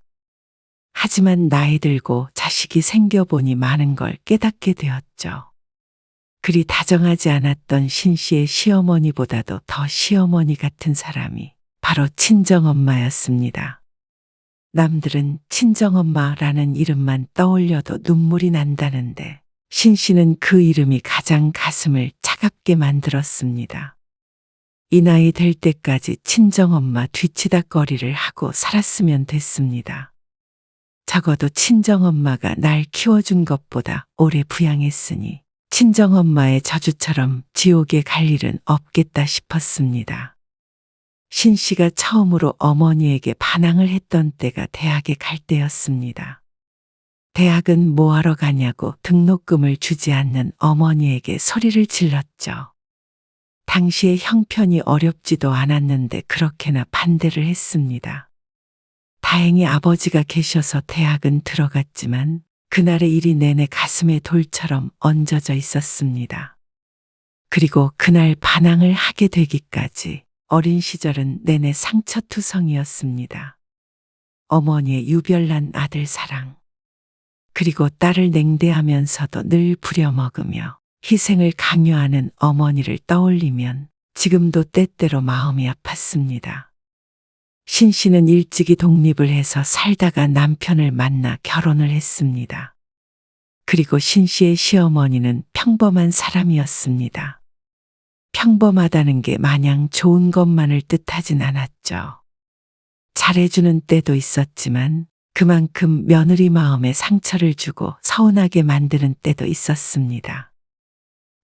하지만 나이 들고 자식이 생겨보니 많은 걸 깨닫게 되었죠. 그리 다정하지 않았던 신 씨의 시어머니보다도 더 시어머니 같은 사람이 바로 친정엄마였습니다. 남들은 친정엄마라는 이름만 떠올려도 눈물이 난다는데 신 씨는 그 이름이 가장 가슴을 차갑게 만들었습니다. 이 나이 될 때까지 친정엄마 뒤치다꺼리를 하고 살았으면 됐습니다. 적어도 친정엄마가 날 키워준 것보다 오래 부양했으니 친정엄마의 저주처럼 지옥에 갈 일은 없겠다 싶었습니다. 신 씨가 처음으로 어머니에게 반항을 했던 때가 대학에 갈 때였습니다. 대학은 뭐하러 가냐고 등록금을 주지 않는 어머니에게 소리를 질렀죠. 당시에 형편이 어렵지도 않았는데 그렇게나 반대를 했습니다. 다행히 아버지가 계셔서 대학은 들어갔지만 그날의 일이 내내 가슴에 돌처럼 얹어져 있었습니다. 그리고 그날 반항을 하게 되기까지 어린 시절은 내내 상처투성이었습니다. 어머니의 유별난 아들 사랑, 그리고 딸을 냉대하면서도 늘 부려먹으며 희생을 강요하는 어머니를 떠올리면 지금도 때때로 마음이 아팠습니다. 신 씨는 일찍이 독립을 해서 살다가 남편을 만나 결혼을 했습니다. 그리고 신 씨의 시어머니는 평범한 사람이었습니다. 평범하다는 게 마냥 좋은 것만을 뜻하진 않았죠. 잘해주는 때도 있었지만 그만큼 며느리 마음에 상처를 주고 서운하게 만드는 때도 있었습니다.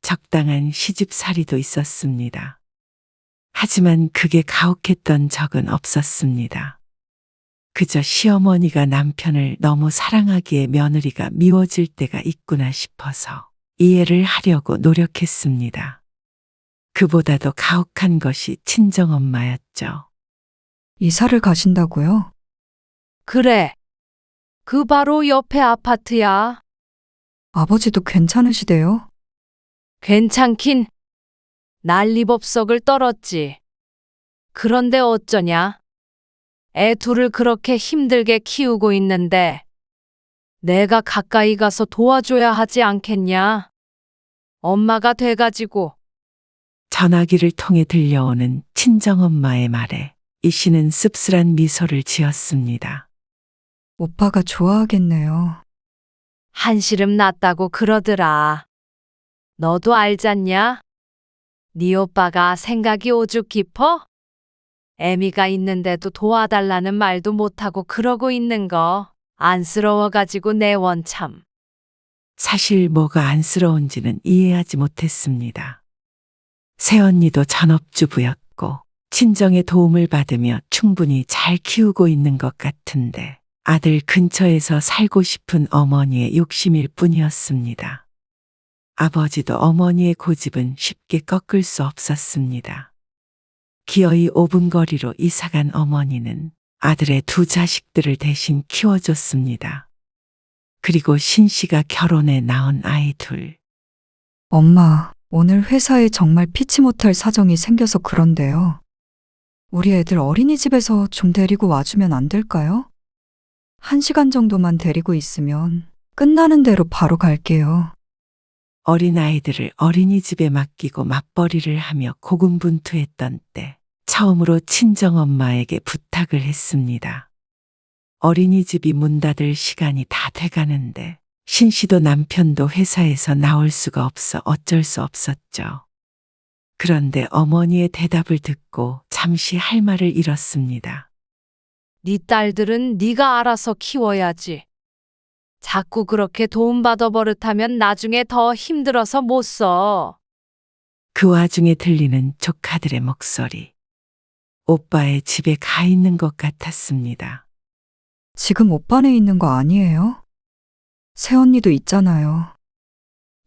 적당한 시집살이도 있었습니다. 하지만 그게 가혹했던 적은 없었습니다. 그저 시어머니가 남편을 너무 사랑하기에 며느리가 미워질 때가 있구나 싶어서 이해를 하려고 노력했습니다. 그보다도 가혹한 것이 친정엄마였죠. 이사를 가신다고요? 그래. 그 바로 옆에 아파트야. 아버지도 괜찮으시대요? 괜찮긴. 난리법석을 떨었지. 그런데 어쩌냐? 애 둘을 그렇게 힘들게 키우고 있는데 내가 가까이 가서 도와줘야 하지 않겠냐? 엄마가 돼가지고. 전화기를 통해 들려오는 친정엄마의 말에 이 씨는 씁쓸한 미소를 지었습니다. 오빠가 좋아하겠네요. 한시름 났다고 그러더라. 너도 알잖냐? 네 오빠가 생각이 오죽 깊어? 애미가 있는데도 도와달라는 말도 못하고 그러고 있는 거 안쓰러워가지고 내 원참. 사실 뭐가 안쓰러운지는 이해하지 못했습니다. 새언니도 전업주부였고 친정의 도움을 받으며 충분히 잘 키우고 있는 것 같은데 아들 근처에서 살고 싶은 어머니의 욕심일 뿐이었습니다. 아버지도 어머니의 고집은 쉽게 꺾을 수 없었습니다. 기어이 5분 거리로 이사간 어머니는 아들의 두 자식들을 대신 키워줬습니다. 그리고 신 씨가 결혼해 낳은 아이 둘. 엄마, 오늘 회사에 정말 피치 못할 사정이 생겨서 그런데요. 우리 애들 어린이집에서 좀 데리고 와주면 안 될까요? 1시간 정도만 데리고 있으면 끝나는 대로 바로 갈게요. 어린아이들을 어린이집에 맡기고 맞벌이를 하며 고군분투했던 때 처음으로 친정엄마에게 부탁을 했습니다. 어린이집이 문 닫을 시간이 다 돼가는데 신 씨도 남편도 회사에서 나올 수가 없어 어쩔 수 없었죠. 그런데 어머니의 대답을 듣고 잠시 할 말을 잃었습니다. 네 딸들은 네가 알아서 키워야지. 자꾸 그렇게 도움받아 버릇하면 나중에 더 힘들어서 못 써. 그 와중에 들리는 조카들의 목소리. 오빠의 집에 가 있는 것 같았습니다. 지금 오빠네 있는 거 아니에요? 새언니도 있잖아요.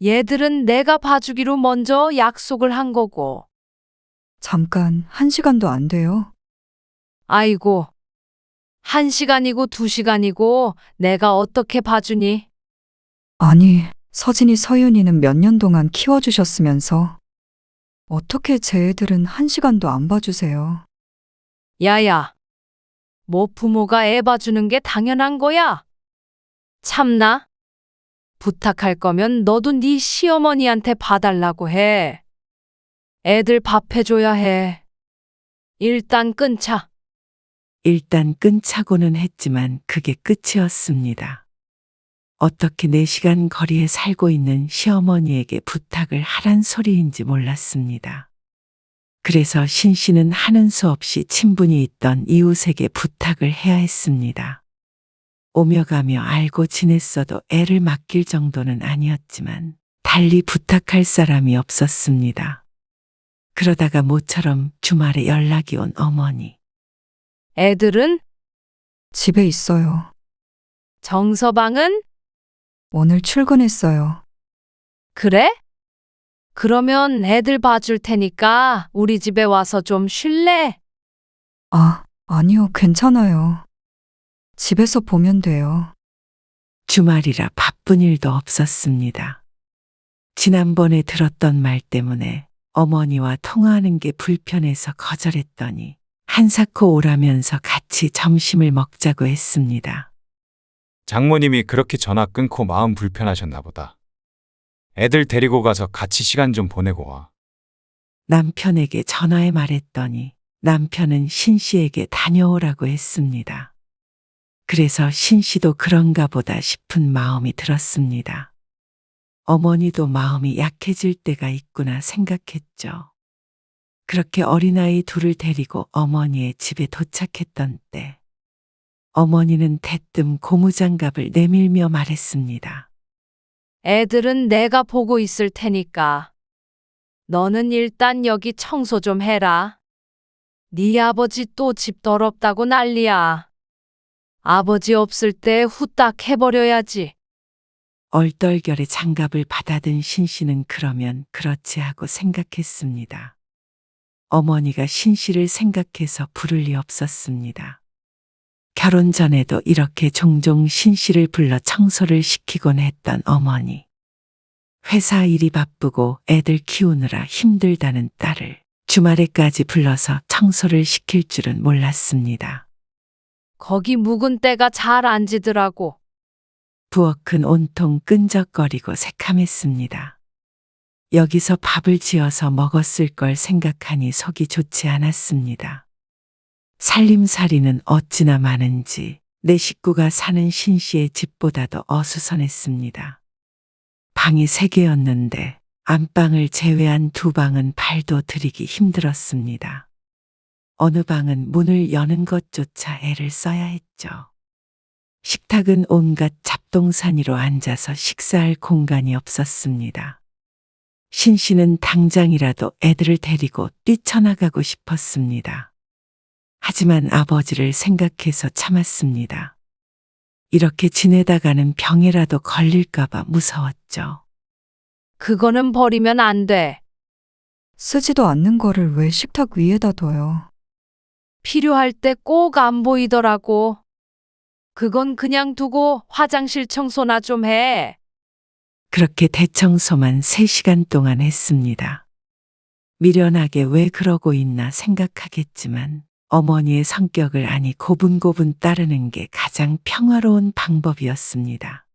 얘들은 내가 봐주기로 먼저 약속을 한 거고. 잠깐 1시간도 안 돼요. 아이고, 1시간이고 2시간이고 내가 어떻게 봐주니? 아니, 서진이 서윤이는 몇 년 동안 키워주셨으면서 어떻게 제 애들은 1시간도 안 봐주세요. 야야, 뭐 부모가 애 봐주는 게 당연한 거야? 참나? 부탁할 거면 너도 네 시어머니한테 봐달라고 해. 애들 밥 해줘야 해. 일단 끊자. 일단 끊자고는 했지만 그게 끝이었습니다. 어떻게 4시간 거리에 살고 있는 시어머니에게 부탁을 하란 소리인지 몰랐습니다. 그래서 신 씨는 하는 수 없이 친분이 있던 이웃에게 부탁을 해야 했습니다. 오며 가며 알고 지냈어도 애를 맡길 정도는 아니었지만 달리 부탁할 사람이 없었습니다. 그러다가 모처럼 주말에 연락이 온 어머니. 애들은? 집에 있어요. 정서방은? 오늘 출근했어요. 그래? 그러면 애들 봐줄 테니까 우리 집에 와서 좀 쉴래? 아, 아니요, 괜찮아요. 집에서 보면 돼요. 주말이라 바쁜 일도 없었습니다. 지난번에 들었던 말 때문에 어머니와 통화하는 게 불편해서 거절했더니 한사코 오라면서 같이 점심을 먹자고 했습니다. 장모님이 그렇게 전화 끊고 마음 불편하셨나 보다. 애들 데리고 가서 같이 시간 좀 보내고 와. 남편에게 전화해 말했더니 남편은 신 씨에게 다녀오라고 했습니다. 그래서 신 씨도 그런가 보다 싶은 마음이 들었습니다. 어머니도 마음이 약해질 때가 있구나 생각했죠. 그렇게 어린아이 둘을 데리고 어머니의 집에 도착했던 때 어머니는 대뜸 고무장갑을 내밀며 말했습니다. 애들은 내가 보고 있을 테니까. 너는 일단 여기 청소 좀 해라. 네 아버지 또 집 더럽다고 난리야. 아버지 없을 때 후딱 해버려야지. 얼떨결에 장갑을 받아든 신 씨는 그러면 그렇지 하고 생각했습니다. 어머니가 신 씨를 생각해서 부를 리 없었습니다. 결혼 전에도 이렇게 종종 신 씨를 불러 청소를 시키곤 했던 어머니. 회사 일이 바쁘고 애들 키우느라 힘들다는 딸을 주말에까지 불러서 청소를 시킬 줄은 몰랐습니다. 거기 묵은 때가 잘 안 지더라고. 부엌은 온통 끈적거리고 새카맸습니다. 여기서 밥을 지어서 먹었을 걸 생각하니 속이 좋지 않았습니다. 살림살이는 어찌나 많은지 내 식구가 사는 신 씨의 집보다도 어수선했습니다. 방이 3개였는데 안방을 제외한 2방은 발도 들이기 힘들었습니다. 어느 방은 문을 여는 것조차 애를 써야 했죠. 식탁은 온갖 잡동사니로 앉아서 식사할 공간이 없었습니다. 신 씨는 당장이라도 애들을 데리고 뛰쳐나가고 싶었습니다. 하지만 아버지를 생각해서 참았습니다. 이렇게 지내다가는 병이라도 걸릴까봐 무서웠죠. 그거는 버리면 안 돼. 쓰지도 않는 거를 왜 식탁 위에다 둬요? 필요할 때 꼭 안 보이더라고. 그건 그냥 두고 화장실 청소나 좀 해. 그렇게 대청소만 3시간 동안 했습니다. 미련하게 왜 그러고 있나 생각하겠지만 어머니의 성격을 아니 고분고분 따르는 게 가장 평화로운 방법이었습니다.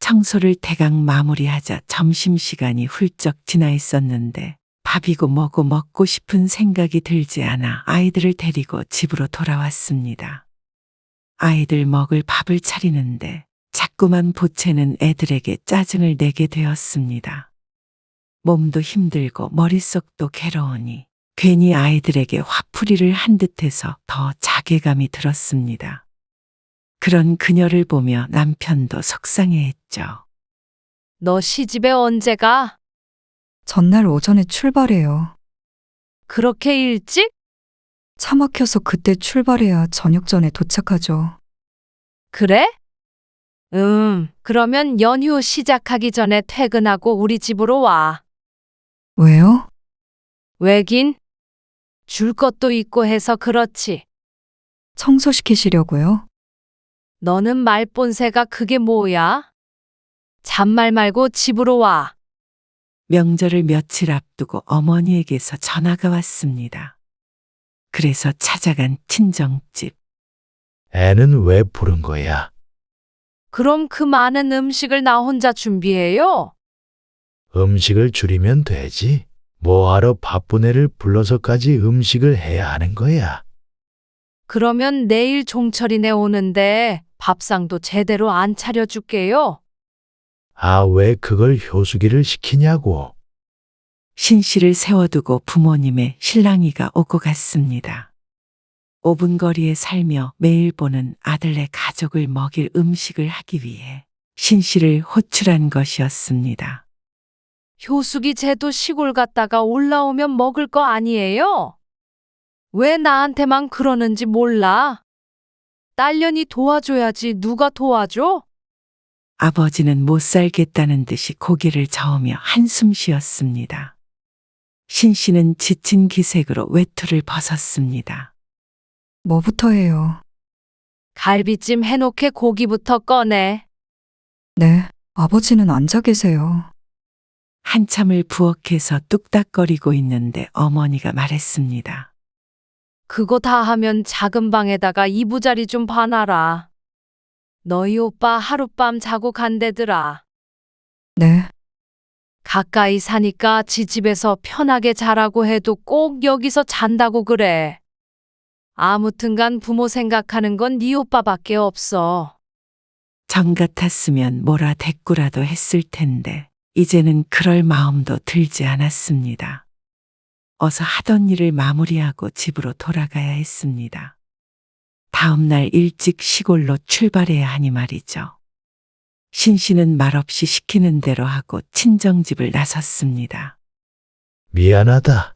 청소를 대강 마무리하자 점심시간이 훌쩍 지나 있었는데 밥이고 뭐고 먹고 싶은 생각이 들지 않아 아이들을 데리고 집으로 돌아왔습니다. 아이들 먹을 밥을 차리는데 자꾸만 보채는 애들에게 짜증을 내게 되었습니다. 몸도 힘들고 머릿속도 괴로우니 괜히 아이들에게 화풀이를 한 듯해서 더 자괴감이 들었습니다. 그런 그녀를 보며 남편도 속상해했죠. 너 시집에 언제 가? 전날 오전에 출발해요. 그렇게 일찍? 차 막혀서 그때 출발해야 저녁 전에 도착하죠. 그래? 그러면 연휴 시작하기 전에 퇴근하고 우리 집으로 와. 왜요? 왜긴? 줄 것도 있고 해서 그렇지. 청소시키시려고요? 너는 말본새가 그게 뭐야? 잔말 말고 집으로 와. 명절을 며칠 앞두고 어머니에게서 전화가 왔습니다. 그래서 찾아간 친정집. 애는 왜 부른 거야? 그럼 그 많은 음식을 나 혼자 준비해요? 음식을 줄이면 되지. 뭐하러 바쁜 애를 불러서까지 음식을 해야 하는 거야? 그러면 내일 종철이네 오는데 밥상도 제대로 안 차려줄게요. 아, 왜 그걸 효수기를 시키냐고. 신씨를 세워두고 부모님의 신랑이가 오고 갔습니다. 5분 거리에 살며 매일 보는 아들네 가족을 먹일 음식을 하기 위해 신씨를 호출한 것이었습니다. 효숙이 쟤도 시골 갔다가 올라오면 먹을 거 아니에요? 왜 나한테만 그러는지 몰라? 딸년이 도와줘야지 누가 도와줘? 아버지는 못 살겠다는 듯이 고개를 저으며 한숨 쉬었습니다. 신씨는 지친 기색으로 외투를 벗었습니다. 뭐부터 해요? 갈비찜 해놓게 고기부터 꺼내. 네, 아버지는 앉아 계세요. 한참을 부엌에서 뚝딱거리고 있는데 어머니가 말했습니다. 그거 다 하면 작은 방에다가 이부자리 좀 봐놔라. 너희 오빠 하룻밤 자고 간대더라. 네, 가까이 사니까 지 집에서 편하게 자라고 해도 꼭 여기서 잔다고 그래. 아무튼간 부모 생각하는 건 네 오빠밖에 없어. 정 같았으면 뭐라 대꾸라도 했을 텐데 이제는 그럴 마음도 들지 않았습니다. 어서 하던 일을 마무리하고 집으로 돌아가야 했습니다. 다음 날 일찍 시골로 출발해야 하니 말이죠. 신씨는 말없이 시키는 대로 하고 친정집을 나섰습니다. 미안하다.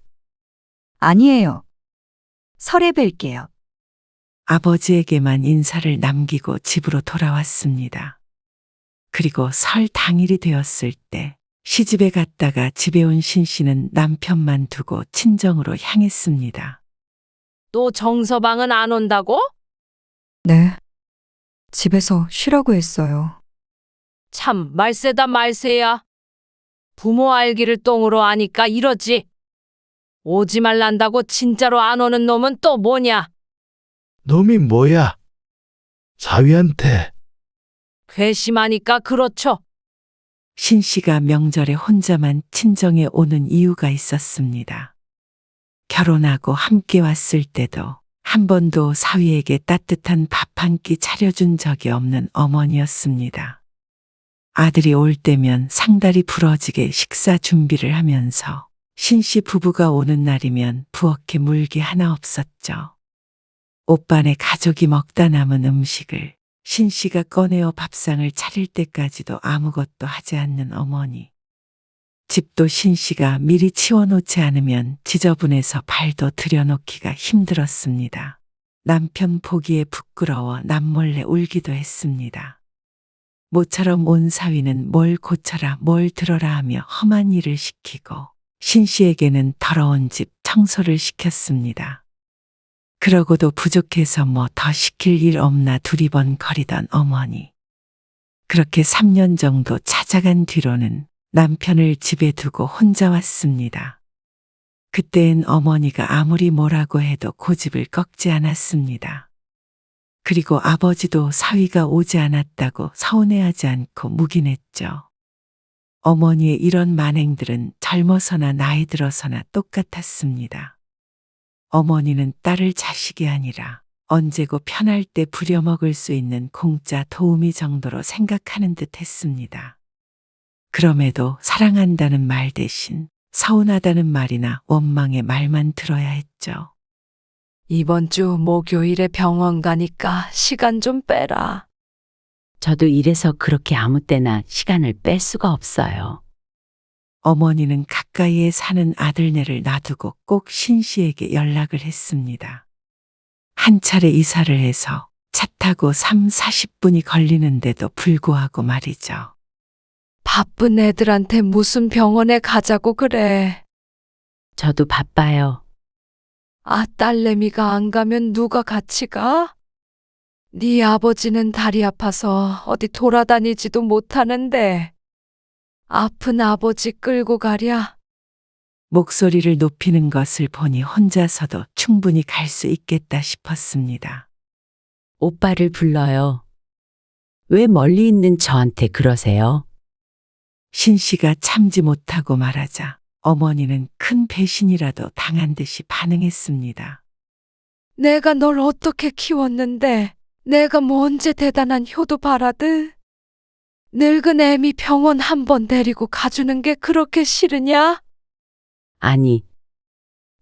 아니에요. 설에 뵐게요. 아버지에게만 인사를 남기고 집으로 돌아왔습니다. 그리고 설 당일이 되었을 때 시집에 갔다가 집에 온 신씨는 남편만 두고 친정으로 향했습니다. 또 정서방은 안 온다고? 네, 집에서 쉬라고 했어요. 참 말세다 말세야. 부모 알기를 똥으로 아니까 이러지. 오지 말란다고 진짜로 안 오는 놈은 또 뭐냐? 놈이 뭐야? 사위한테. 괘씸하니까 그렇죠. 신씨가 명절에 혼자만 친정에 오는 이유가 있었습니다. 결혼하고 함께 왔을 때도 한 번도 사위에게 따뜻한 밥 한 끼 차려준 적이 없는 어머니였습니다. 아들이 올 때면 상다리 부러지게 식사 준비를 하면서 신씨 부부가 오는 날이면 부엌에 물기 하나 없었죠. 오빠네 가족이 먹다 남은 음식을 신씨가 꺼내어 밥상을 차릴 때까지도 아무것도 하지 않는 어머니. 집도 신씨가 미리 치워놓지 않으면 지저분해서 발도 들여놓기가 힘들었습니다. 남편 보기에 부끄러워 남몰래 울기도 했습니다. 모처럼 온 사위는 뭘 고쳐라 뭘 들어라 하며 험한 일을 시키고 신씨에게는 더러운 집 청소를 시켰습니다. 그러고도 부족해서 뭐 더 시킬 일 없나 두리번거리던 어머니. 그렇게 3년 정도 찾아간 뒤로는 남편을 집에 두고 혼자 왔습니다. 그때엔 어머니가 아무리 뭐라고 해도 고집을 꺾지 않았습니다. 그리고 아버지도 사위가 오지 않았다고 서운해하지 않고 묵인했죠. 어머니의 이런 만행들은 젊어서나 나이 들어서나 똑같았습니다. 어머니는 딸을 자식이 아니라 언제고 편할 때 부려먹을 수 있는 공짜 도우미 정도로 생각하는 듯 했습니다. 그럼에도 사랑한다는 말 대신 서운하다는 말이나 원망의 말만 들어야 했죠. 이번 주 목요일에 병원 가니까 시간 좀 빼라. 저도 이래서 그렇게 아무 때나 시간을 뺄 수가 없어요. 어머니는 가까이에 사는 아들네를 놔두고 꼭 신 씨에게 연락을 했습니다. 한 차례 이사를 해서 차 타고 3, 40분이 걸리는데도 불구하고 말이죠. 바쁜 애들한테 무슨 병원에 가자고 그래. 저도 바빠요. 아, 딸내미가 안 가면 누가 같이 가? 네 아버지는 다리 아파서 어디 돌아다니지도 못하는데 아픈 아버지 끌고 가랴? 목소리를 높이는 것을 보니 혼자서도 충분히 갈 수 있겠다 싶었습니다. 오빠를 불러요. 왜 멀리 있는 저한테 그러세요? 신 씨가 참지 못하고 말하자 어머니는 큰 배신이라도 당한 듯이 반응했습니다. 내가 널 어떻게 키웠는데 내가 뭐 언제 대단한 효도 바라드? 늙은 애미 병원 한 번 데리고 가주는 게 그렇게 싫으냐? 아니,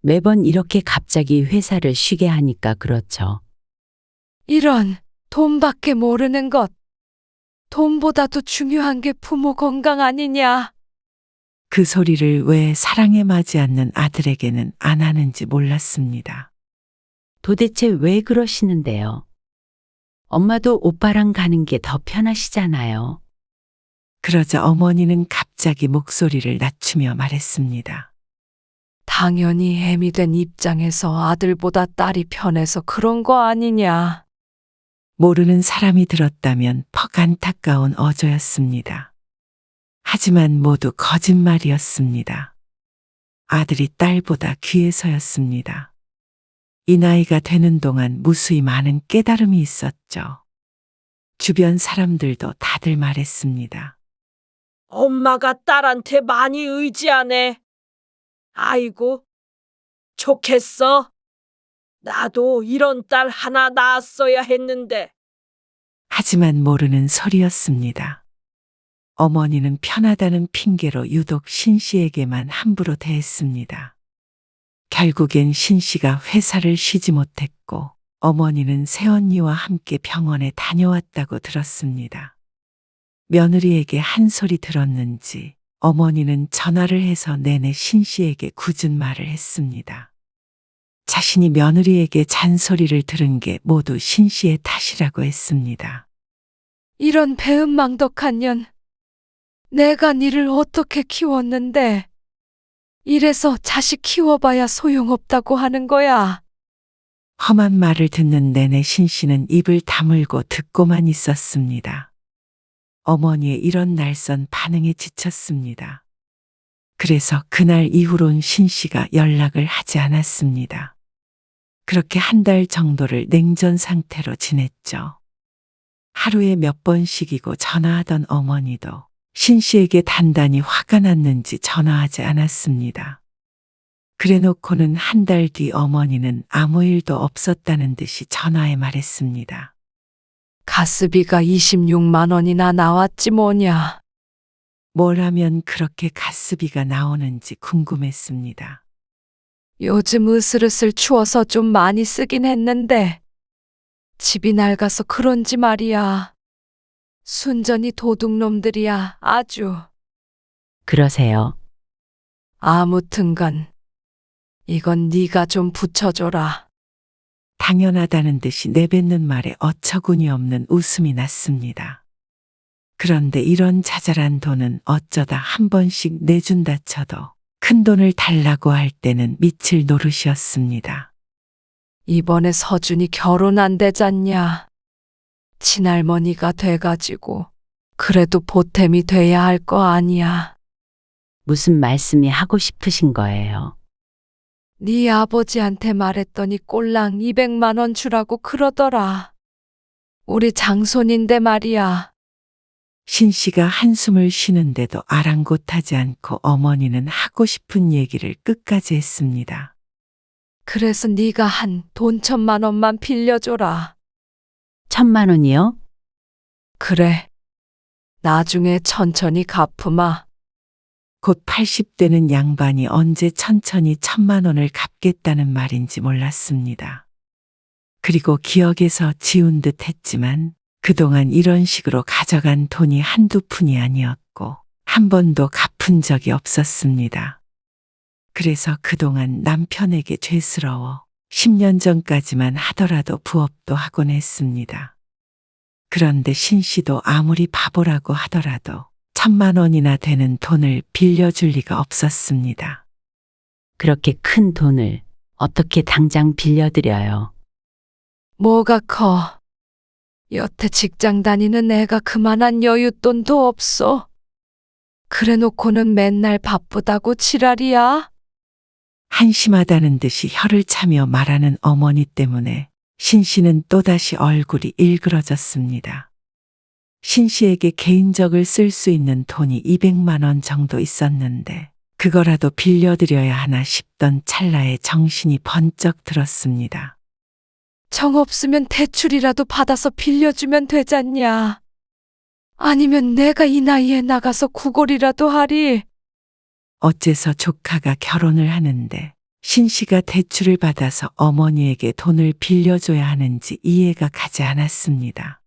매번 이렇게 갑자기 회사를 쉬게 하니까 그렇죠. 이런 돈밖에 모르는 것. 돈보다도 중요한 게 부모 건강 아니냐? 그 소리를 왜 사랑에 맞지 않는 아들에게는 안 하는지 몰랐습니다. 도대체 왜 그러시는데요? 엄마도 오빠랑 가는 게 더 편하시잖아요. 그러자 어머니는 갑자기 목소리를 낮추며 말했습니다. 당연히 애미 된 입장에서 아들보다 딸이 편해서 그런 거 아니냐? 모르는 사람이 들었다면 퍽 안타까운 어조였습니다. 하지만 모두 거짓말이었습니다. 아들이 딸보다 귀해서였습니다. 이 나이가 되는 동안 무수히 많은 깨달음이 있었죠. 주변 사람들도 다들 말했습니다. 엄마가 딸한테 많이 의지하네. 아이고, 좋겠어. 나도 이런 딸 하나 낳았어야 했는데. 하지만 모르는 소리였습니다. 어머니는 편하다는 핑계로 유독 신 씨에게만 함부로 대했습니다. 결국엔 신 씨가 회사를 쉬지 못했고 어머니는 새언니와 함께 병원에 다녀왔다고 들었습니다. 며느리에게 한 소리 들었는지 어머니는 전화를 해서 내내 신 씨에게 굳은 말을 했습니다. 자신이 며느리에게 잔소리를 들은 게 모두 신 씨의 탓이라고 했습니다. 이런 배은망덕한 년. 내가 니를 어떻게 키웠는데 이래서 자식 키워봐야 소용없다고 하는 거야. 험한 말을 듣는 내내 신 씨는 입을 다물고 듣고만 있었습니다. 어머니의 이런 날선 반응에 지쳤습니다. 그래서 그날 이후론 신 씨가 연락을 하지 않았습니다. 그렇게 한 달 정도를 냉전 상태로 지냈죠. 하루에 몇 번씩이고 전화하던 어머니도 신 씨에게 단단히 화가 났는지 전화하지 않았습니다. 그래놓고는 한 달 뒤 어머니는 아무 일도 없었다는 듯이 전화해 말했습니다. 가스비가 26만 원이나 나왔지 뭐냐. 뭘 하면 그렇게 가스비가 나오는지 궁금했습니다. 요즘 으슬으슬 추워서 좀 많이 쓰긴 했는데 집이 낡아서 그런지 말이야. 순전히 도둑놈들이야, 아주. 그러세요. 아무튼간 이건 네가 좀 붙여줘라. 당연하다는 듯이 내뱉는 말에 어처구니 없는 웃음이 났습니다. 그런데 이런 자잘한 돈은 어쩌다 한 번씩 내준다 쳐도 큰 돈을 달라고 할 때는 미칠 노릇이었습니다. 이번에 서준이 결혼 안 되잖냐. 친할머니가 돼가지고 그래도 보탬이 돼야 할 거 아니야. 무슨 말씀이 하고 싶으신 거예요? 네 아버지한테 말했더니 꼴랑 200만 원 주라고 그러더라. 우리 장손인데 말이야. 신 씨가 한숨을 쉬는데도 아랑곳하지 않고 어머니는 하고 싶은 얘기를 끝까지 했습니다. 그래서 네가 한 돈 1,000만 원만 빌려줘라. 1,000만 원이요? 그래. 나중에 천천히 갚으마. 곧 80대는 양반이 언제 천천히 1,000만 원을 갚겠다는 말인지 몰랐습니다. 그리고 기억에서 지운 듯 했지만 그동안 이런 식으로 가져간 돈이 한두 푼이 아니었고 한 번도 갚은 적이 없었습니다. 그래서 그동안 남편에게 죄스러워 10년 전까지만 하더라도 부업도 하곤 했습니다. 그런데 신 씨도 아무리 바보라고 하더라도 1,000만 원이나 되는 돈을 빌려줄 리가 없었습니다. 그렇게 큰 돈을 어떻게 당장 빌려드려요? 뭐가 커? 여태 직장 다니는 애가 그만한 여윳돈도 없어. 그래 놓고는 맨날 바쁘다고 지랄이야. 한심하다는 듯이 혀를 차며 말하는 어머니 때문에 신 씨는 또다시 얼굴이 일그러졌습니다. 신 씨에게 개인적을 쓸 수 있는 돈이 200만 원 정도 있었는데 그거라도 빌려드려야 하나 싶던 찰나에 정신이 번쩍 들었습니다. 정 없으면 대출이라도 받아서 빌려주면 되잖냐. 아니면 내가 이 나이에 나가서 구걸이라도 하리. 어째서 조카가 결혼을 하는데 신 씨가 대출을 받아서 어머니에게 돈을 빌려줘야 하는지 이해가 가지 않았습니다.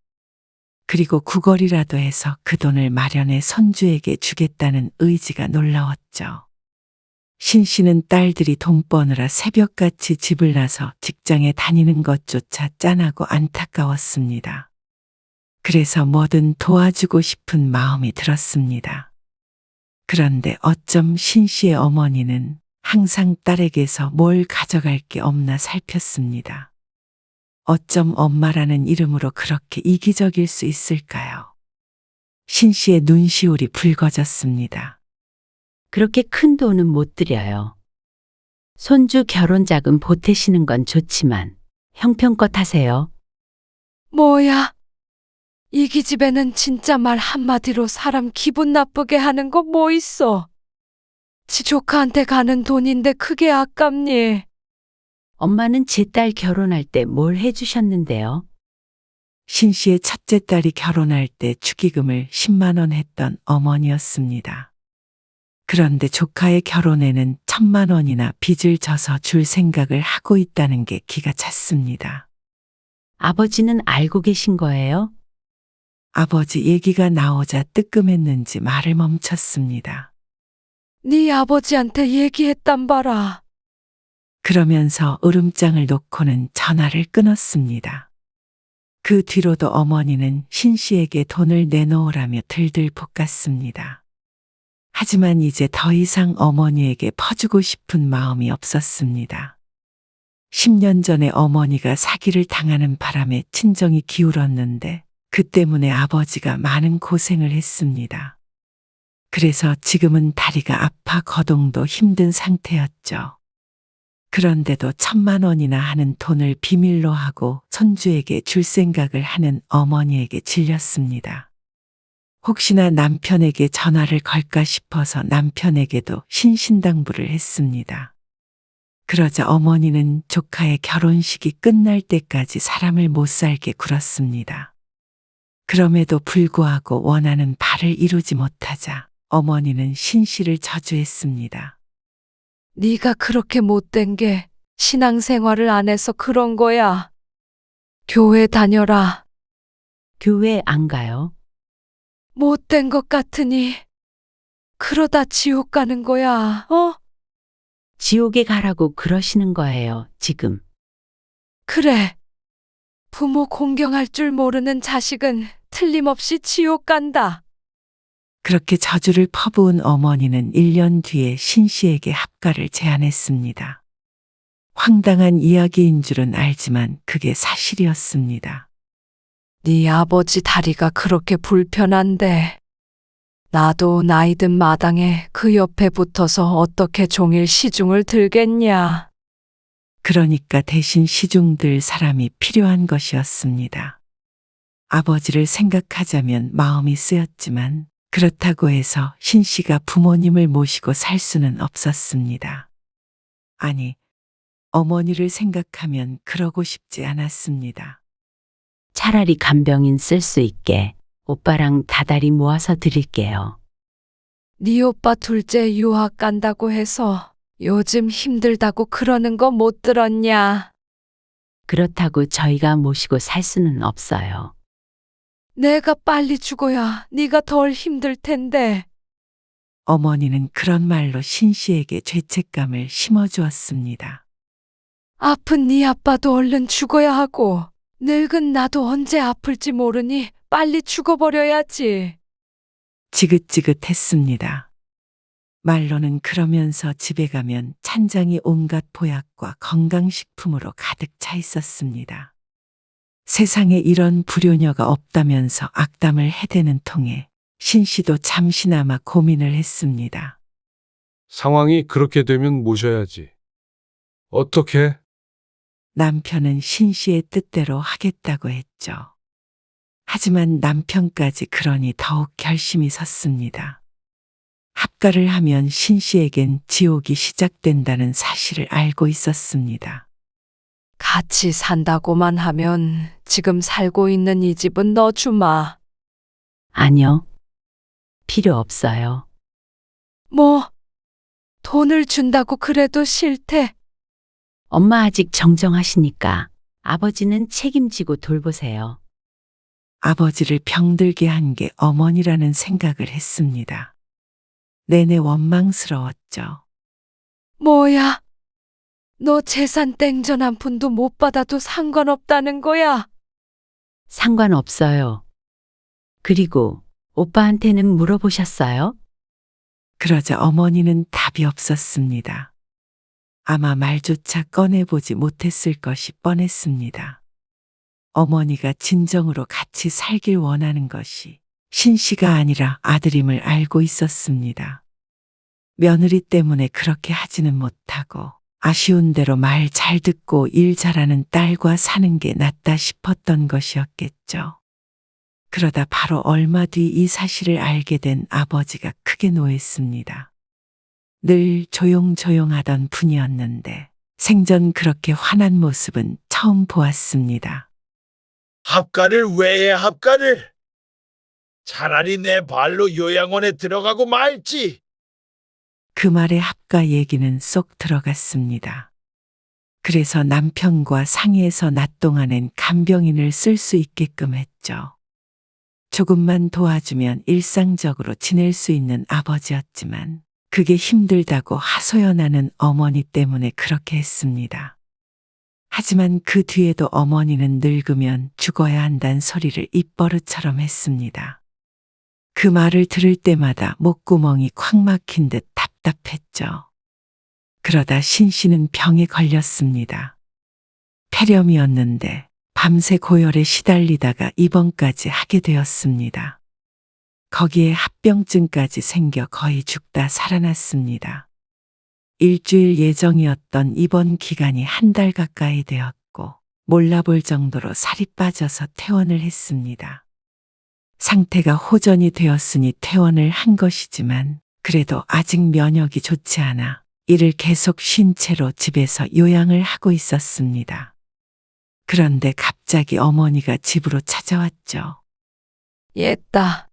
그리고 구걸이라도 해서 그 돈을 마련해 손주에게 주겠다는 의지가 놀라웠죠. 신 씨는 딸들이 돈 버느라 새벽같이 집을 나서 직장에 다니는 것조차 짠하고 안타까웠습니다. 그래서 뭐든 도와주고 싶은 마음이 들었습니다. 그런데 어쩜 신 씨의 어머니는 항상 딸에게서 뭘 가져갈 게 없나 살폈습니다. 어쩜 엄마라는 이름으로 그렇게 이기적일 수 있을까요? 신 씨의 눈시울이 붉어졌습니다. 그렇게 큰 돈은 못 드려요. 손주 결혼 자금 보태시는 건 좋지만 형편껏 하세요. 뭐야? 이 기집애는 진짜 말 한마디로 사람 기분 나쁘게 하는 거 뭐 있어? 지 조카한테 가는 돈인데 그게 아깝니? 엄마는 제 딸 결혼할 때 뭘 해주셨는데요? 신 씨의 첫째 딸이 결혼할 때 축의금을 10만 원 했던 어머니였습니다. 그런데 조카의 결혼에는 1,000만 원이나 빚을 져서 줄 생각을 하고 있다는 게 기가 찼습니다. 아버지는 알고 계신 거예요? 아버지 얘기가 나오자 뜨끔했는지 말을 멈췄습니다. 네 아버지한테 얘기했단 봐라. 그러면서 으름장을 놓고는 전화를 끊었습니다. 그 뒤로도 어머니는 신 씨에게 돈을 내놓으라며 들들 볶았습니다. 하지만 이제 더 이상 어머니에게 퍼주고 싶은 마음이 없었습니다. 10년 전에 어머니가 사기를 당하는 바람에 친정이 기울었는데 그 때문에 아버지가 많은 고생을 했습니다. 그래서 지금은 다리가 아파 거동도 힘든 상태였죠. 그런데도 1,000만 원이나 하는 돈을 비밀로 하고 손주에게 줄 생각을 하는 어머니에게 질렸습니다. 혹시나 남편에게 전화를 걸까 싶어서 남편에게도 신신당부를 했습니다. 그러자 어머니는 조카의 결혼식이 끝날 때까지 사람을 못 살게 굴었습니다. 그럼에도 불구하고 원하는 바를 이루지 못하자 어머니는 신 씨를 저주했습니다. 네가 그렇게 못된 게 신앙생활을 안 해서 그런 거야. 교회 다녀라. 교회 안 가요? 못된 것 같으니 그러다 지옥 가는 거야. 지옥에 가라고 그러시는 거예요, 지금. 그래. 부모 공경할 줄 모르는 자식은 틀림없이 지옥 간다. 그렇게 저주를 퍼부은 어머니는 1년 뒤에 신 씨에게 합가를 제안했습니다. 황당한 이야기인 줄은 알지만 그게 사실이었습니다. 네 아버지 다리가 그렇게 불편한데 나도 나이 든 마당에 그 옆에 붙어서 어떻게 종일 시중을 들겠냐. 그러니까 대신 시중들 사람이 필요한 것이었습니다. 아버지를 생각하자면 마음이 쓰였지만 그렇다고 해서 신 씨가 부모님을 모시고 살 수는 없었습니다. 아니, 어머니를 생각하면 그러고 싶지 않았습니다. 차라리 간병인 쓸 수 있게 오빠랑 다달이 모아서 드릴게요. 네 오빠 둘째 유학 간다고 해서 요즘 힘들다고 그러는 거 못 들었냐. 그렇다고 저희가 모시고 살 수는 없어요. 내가 빨리 죽어야 네가 덜 힘들 텐데. 어머니는 그런 말로 신 씨에게 죄책감을 심어주었습니다. 아픈 네 아빠도 얼른 죽어야 하고 늙은 나도 언제 아플지 모르니 빨리 죽어버려야지. 지긋지긋했습니다. 말로는 그러면서 집에 가면 찬장이 온갖 보약과 건강식품으로 가득 차 있었습니다. 세상에 이런 불효녀가 없다면서 악담을 해대는 통에 신 씨도 잠시나마 고민을 했습니다. 상황이 그렇게 되면 모셔야지. 어떻게? 남편은 신 씨의 뜻대로 하겠다고 했죠. 하지만 남편까지 그러니 더욱 결심이 섰습니다. 합가를 하면 신 씨에겐 지옥이 시작된다는 사실을 알고 있었습니다. 같이 산다고만 하면 지금 살고 있는 이 집은 너 주마. 아니요. 필요 없어요. 뭐, 돈을 준다고 그래도 싫대. 엄마 아직 정정하시니까 아버지는 책임지고 돌보세요. 아버지를 병들게 한 게 어머니라는 생각을 했습니다. 내내 원망스러웠죠. 뭐야? 너 재산 땡전 한 푼도 못 받아도 상관없다는 거야? 상관없어요. 그리고 오빠한테는 물어보셨어요? 그러자 어머니는 답이 없었습니다. 아마 말조차 꺼내보지 못했을 것이 뻔했습니다. 어머니가 진정으로 같이 살길 원하는 것이 신 씨가 아니라 아들임을 알고 있었습니다. 며느리 때문에 그렇게 하지는 못하고 아쉬운 대로 말 잘 듣고 일 잘하는 딸과 사는 게 낫다 싶었던 것이었겠죠. 그러다 바로 얼마 뒤 이 사실을 알게 된 아버지가 크게 노했습니다. 늘 조용조용하던 분이었는데 생전 그렇게 화난 모습은 처음 보았습니다. 합가를 왜 해, 합가를? 차라리 내 발로 요양원에 들어가고 말지. 그 말에 합가 얘기는 쏙 들어갔습니다. 그래서 남편과 상의해서 낮 동안엔 간병인을 쓸 수 있게끔 했죠. 조금만 도와주면 일상적으로 지낼 수 있는 아버지였지만 그게 힘들다고 하소연하는 어머니 때문에 그렇게 했습니다. 하지만 그 뒤에도 어머니는 늙으면 죽어야 한다는 소리를 입버릇처럼 했습니다. 그 말을 들을 때마다 목구멍이 콱 막힌 듯 답답했죠. 그러다 신 씨는 병에 걸렸습니다. 폐렴이었는데 밤새 고열에 시달리다가 입원까지 하게 되었습니다. 거기에 합병증까지 생겨 거의 죽다 살아났습니다. 일주일 예정이었던 입원 기간이 한 달 가까이 되었고 몰라볼 정도로 살이 빠져서 퇴원을 했습니다. 상태가 호전이 되었으니 퇴원을 한 것이지만 그래도 아직 면역이 좋지 않아 이를 계속 쉰 채로 집에서 요양을 하고 있었습니다. 그런데 갑자기 어머니가 집으로 찾아왔죠. 옛다.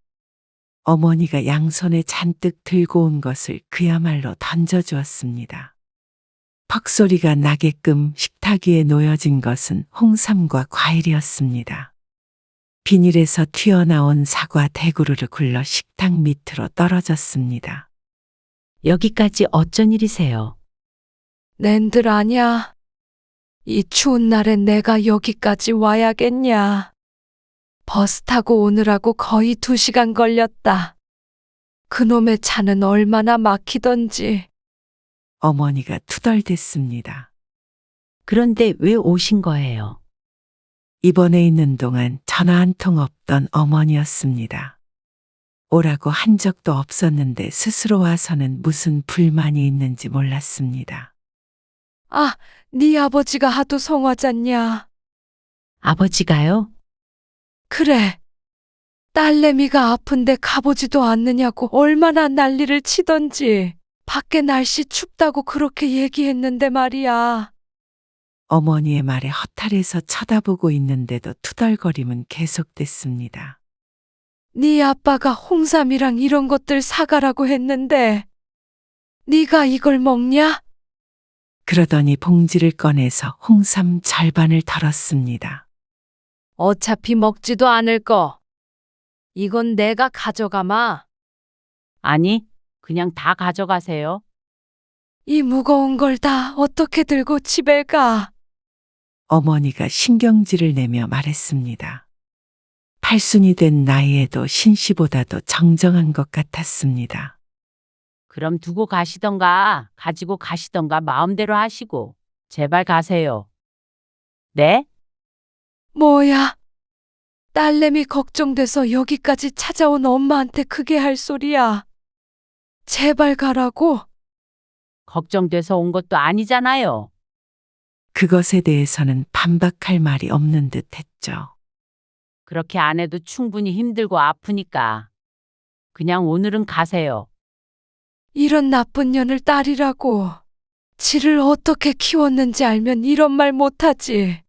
어머니가 양손에 잔뜩 들고 온 것을 그야말로 던져주었습니다. 퍽소리가 나게끔 식탁 위에 놓여진 것은 홍삼과 과일이었습니다. 비닐에서 튀어나온 사과 대구르르 굴러 식탁 밑으로 떨어졌습니다. 여기까지 어쩐 일이세요? 낸들 아냐? 이 추운 날엔 내가 여기까지 와야겠냐? 버스 타고 오느라고 거의 2시간 걸렸다. 그놈의 차는 얼마나 막히던지. 어머니가 투덜댔습니다. 그런데 왜 오신 거예요? 입원해 있는 동안 전화 한 통 없던 어머니였습니다. 오라고 한 적도 없었는데 스스로 와서는 무슨 불만이 있는지 몰랐습니다. 아, 네 아버지가 하도 성화잖냐. 아버지가요? 그래. 딸내미가 아픈데 가보지도 않느냐고 얼마나 난리를 치던지. 밖에 날씨 춥다고 그렇게 얘기했는데 말이야. 어머니의 말에 허탈해서 쳐다보고 있는데도 투덜거림은 계속됐습니다. 네 아빠가 홍삼이랑 이런 것들 사가라고 했는데 네가 이걸 먹냐? 그러더니 봉지를 꺼내서 홍삼 절반을 덜었습니다. 어차피 먹지도 않을 거. 이건 내가 가져가마. 아니, 그냥 다 가져가세요. 이 무거운 걸 다 어떻게 들고 집에 가? 어머니가 신경질을 내며 말했습니다. 팔순이 된 나이에도 신씨보다도 정정한 것 같았습니다. 그럼 두고 가시던가, 가지고 가시던가 마음대로 하시고, 제발 가세요. 네? 뭐야? 딸내미 걱정돼서 여기까지 찾아온 엄마한테 그게 할 소리야. 제발 가라고? 걱정돼서 온 것도 아니잖아요. 그것에 대해서는 반박할 말이 없는 듯 했죠. 그렇게 안 해도 충분히 힘들고 아프니까. 그냥 오늘은 가세요. 이런 나쁜 년을 딸이라고. 지를 어떻게 키웠는지 알면 이런 말 못하지.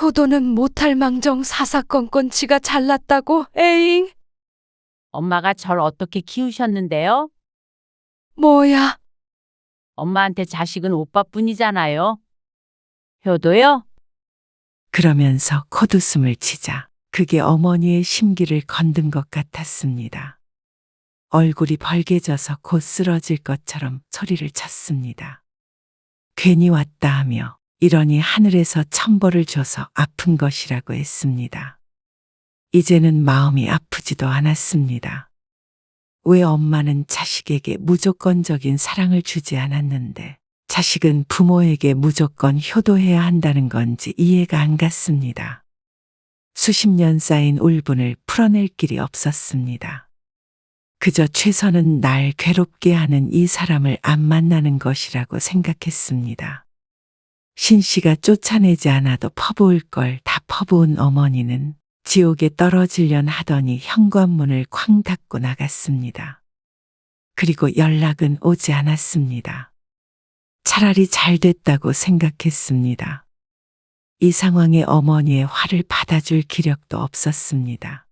효도는 못할 망정 사사건건 지가 잘났다고? 에잉? 엄마가 절 어떻게 키우셨는데요? 뭐야? 엄마한테 자식은 오빠뿐이잖아요. 효도요? 그러면서 콧웃음을 치자 그게 어머니의 심기를 건든 것 같았습니다. 얼굴이 벌개져서 곧 쓰러질 것처럼 소리를 쳤습니다. 괜히 왔다 하며 이러니 하늘에서 천벌을 줘서 아픈 것이라고 했습니다. 이제는 마음이 아프지도 않았습니다. 왜 엄마는 자식에게 무조건적인 사랑을 주지 않았는데 자식은 부모에게 무조건 효도해야 한다는 건지 이해가 안 갔습니다. 수십 년 쌓인 울분을 풀어낼 길이 없었습니다. 그저 최선은 날 괴롭게 하는 이 사람을 안 만나는 것이라고 생각했습니다. 신씨가 쫓아내지 않아도 퍼부을 걸 다 퍼부은 어머니는 지옥에 떨어지련 하더니 현관문을 쾅 닫고 나갔습니다. 그리고 연락은 오지 않았습니다. 차라리 잘 됐다고 생각했습니다. 이 상황에 어머니의 화를 받아줄 기력도 없었습니다.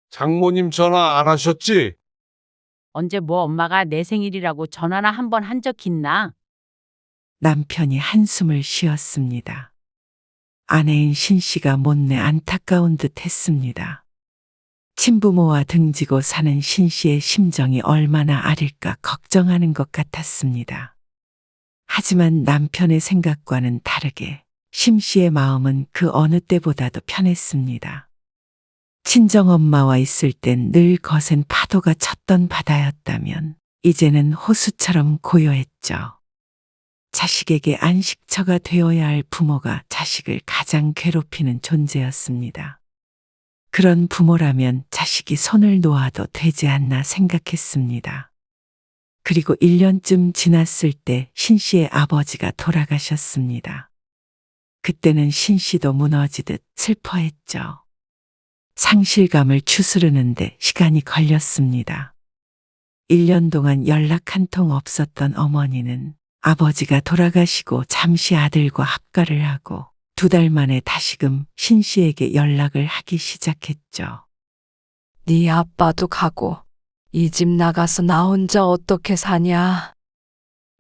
장모님 전화 안 하셨지? 언제 뭐 엄마가 내 생일이라고 전화나 한 번 한 적 있나? 남편이 한숨을 쉬었습니다. 아내인 신씨가 못내 안타까운 듯 했습니다. 친부모와 등지고 사는 신씨의 심정이 얼마나 아릴까 걱정하는 것 같았습니다. 하지만 남편의 생각과는 다르게 심씨의 마음은 그 어느 때보다도 편했습니다. 친정엄마와 있을 땐 늘 거센 파도가 쳤던 바다였다면 이제는 호수처럼 고요했죠. 자식에게 안식처가 되어야 할 부모가 자식을 가장 괴롭히는 존재였습니다. 그런 부모라면 자식이 손을 놓아도 되지 않나 생각했습니다. 그리고 1년쯤 지났을 때 신씨의 아버지가 돌아가셨습니다. 그때는 신씨도 무너지듯 슬퍼했죠. 상실감을 추스르는데 시간이 걸렸습니다. 1년 동안 연락 한 통 없었던 어머니는 아버지가 돌아가시고 잠시 아들과 합가를 하고 2달 만에 다시금 신씨에게 연락을 하기 시작했죠. 네 아빠도 가고 이 집 나가서 나 혼자 어떻게 사냐?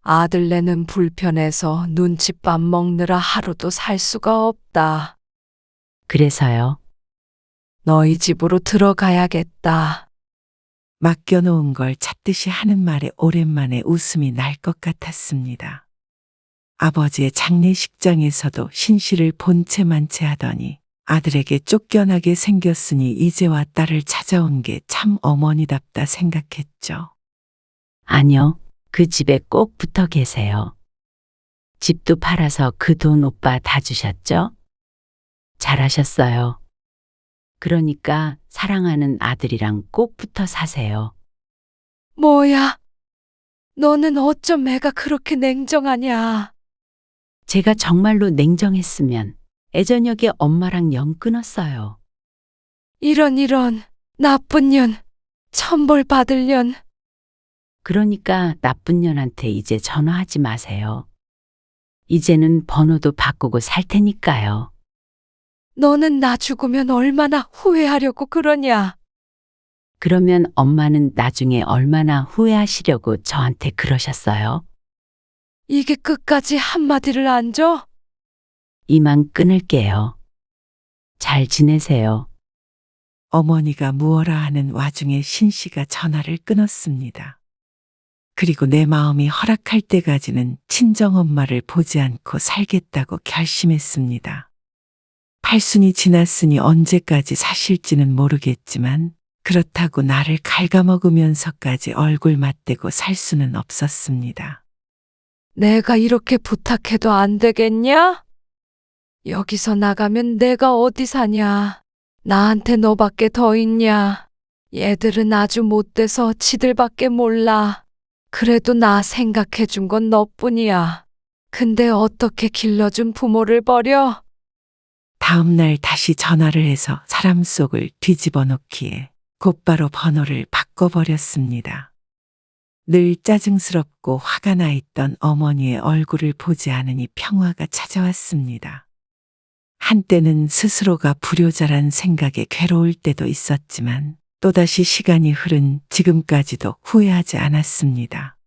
아들네는 불편해서 눈칫밥 먹느라 하루도 살 수가 없다. 그래서요. 너희 집으로 들어가야겠다. 맡겨놓은 걸 찾듯이 하는 말에 오랜만에 웃음이 날 것 같았습니다. 아버지의 장례식장에서도 신씨를 본체만체 하더니 아들에게 쫓겨나게 생겼으니 이제와 딸을 찾아온 게 참 어머니답다 생각했죠. 아니요. 그 집에 꼭 붙어 계세요. 집도 팔아서 그 돈 오빠 다 주셨죠? 잘하셨어요. 그러니까 사랑하는 아들이랑 꼭 붙어 사세요. 뭐야? 너는 어쩜 애가 그렇게 냉정하냐? 제가 정말로 냉정했으면 애저녁에 엄마랑 영 끊었어요. 이런 나쁜 년, 천벌 받을 년. 그러니까 나쁜 년한테 이제 전화하지 마세요. 이제는 번호도 바꾸고 살 테니까요. 너는 나 죽으면 얼마나 후회하려고 그러냐? 그러면 엄마는 나중에 얼마나 후회하시려고 저한테 그러셨어요? 이게 끝까지 한마디를 안 줘? 이만 끊을게요. 잘 지내세요. 어머니가 무어라 하는 와중에 신 씨가 전화를 끊었습니다. 그리고 내 마음이 허락할 때까지는 친정엄마를 보지 않고 살겠다고 결심했습니다. 팔순이 지났으니 언제까지 사실지는 모르겠지만 그렇다고 나를 갉아먹으면서까지 얼굴 맞대고 살 수는 없었습니다. 내가 이렇게 부탁해도 안 되겠냐? 여기서 나가면 내가 어디 사냐? 나한테 너밖에 더 있냐? 얘들은 아주 못돼서 지들밖에 몰라. 그래도 나 생각해 준 건 너뿐이야. 근데 어떻게 길러준 부모를 버려? 다음 날 다시 전화를 해서 사람 속을 뒤집어 놓기에 곧바로 번호를 바꿔버렸습니다. 늘 짜증스럽고 화가 나 있던 어머니의 얼굴을 보지 않으니 평화가 찾아왔습니다. 한때는 스스로가 불효자란 생각에 괴로울 때도 있었지만 또다시 시간이 흐른 지금까지도 후회하지 않았습니다.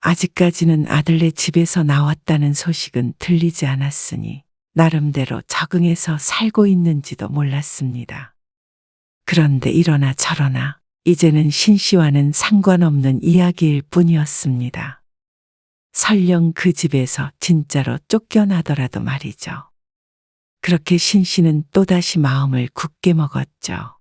아직까지는 아들네 집에서 나왔다는 소식은 들리지 않았으니 나름대로 적응해서 살고 있는지도 몰랐습니다. 그런데 이러나 저러나 이제는 신 씨와는 상관없는 이야기일 뿐이었습니다. 설령 그 집에서 진짜로 쫓겨나더라도 말이죠. 그렇게 신 씨는 또다시 마음을 굳게 먹었죠.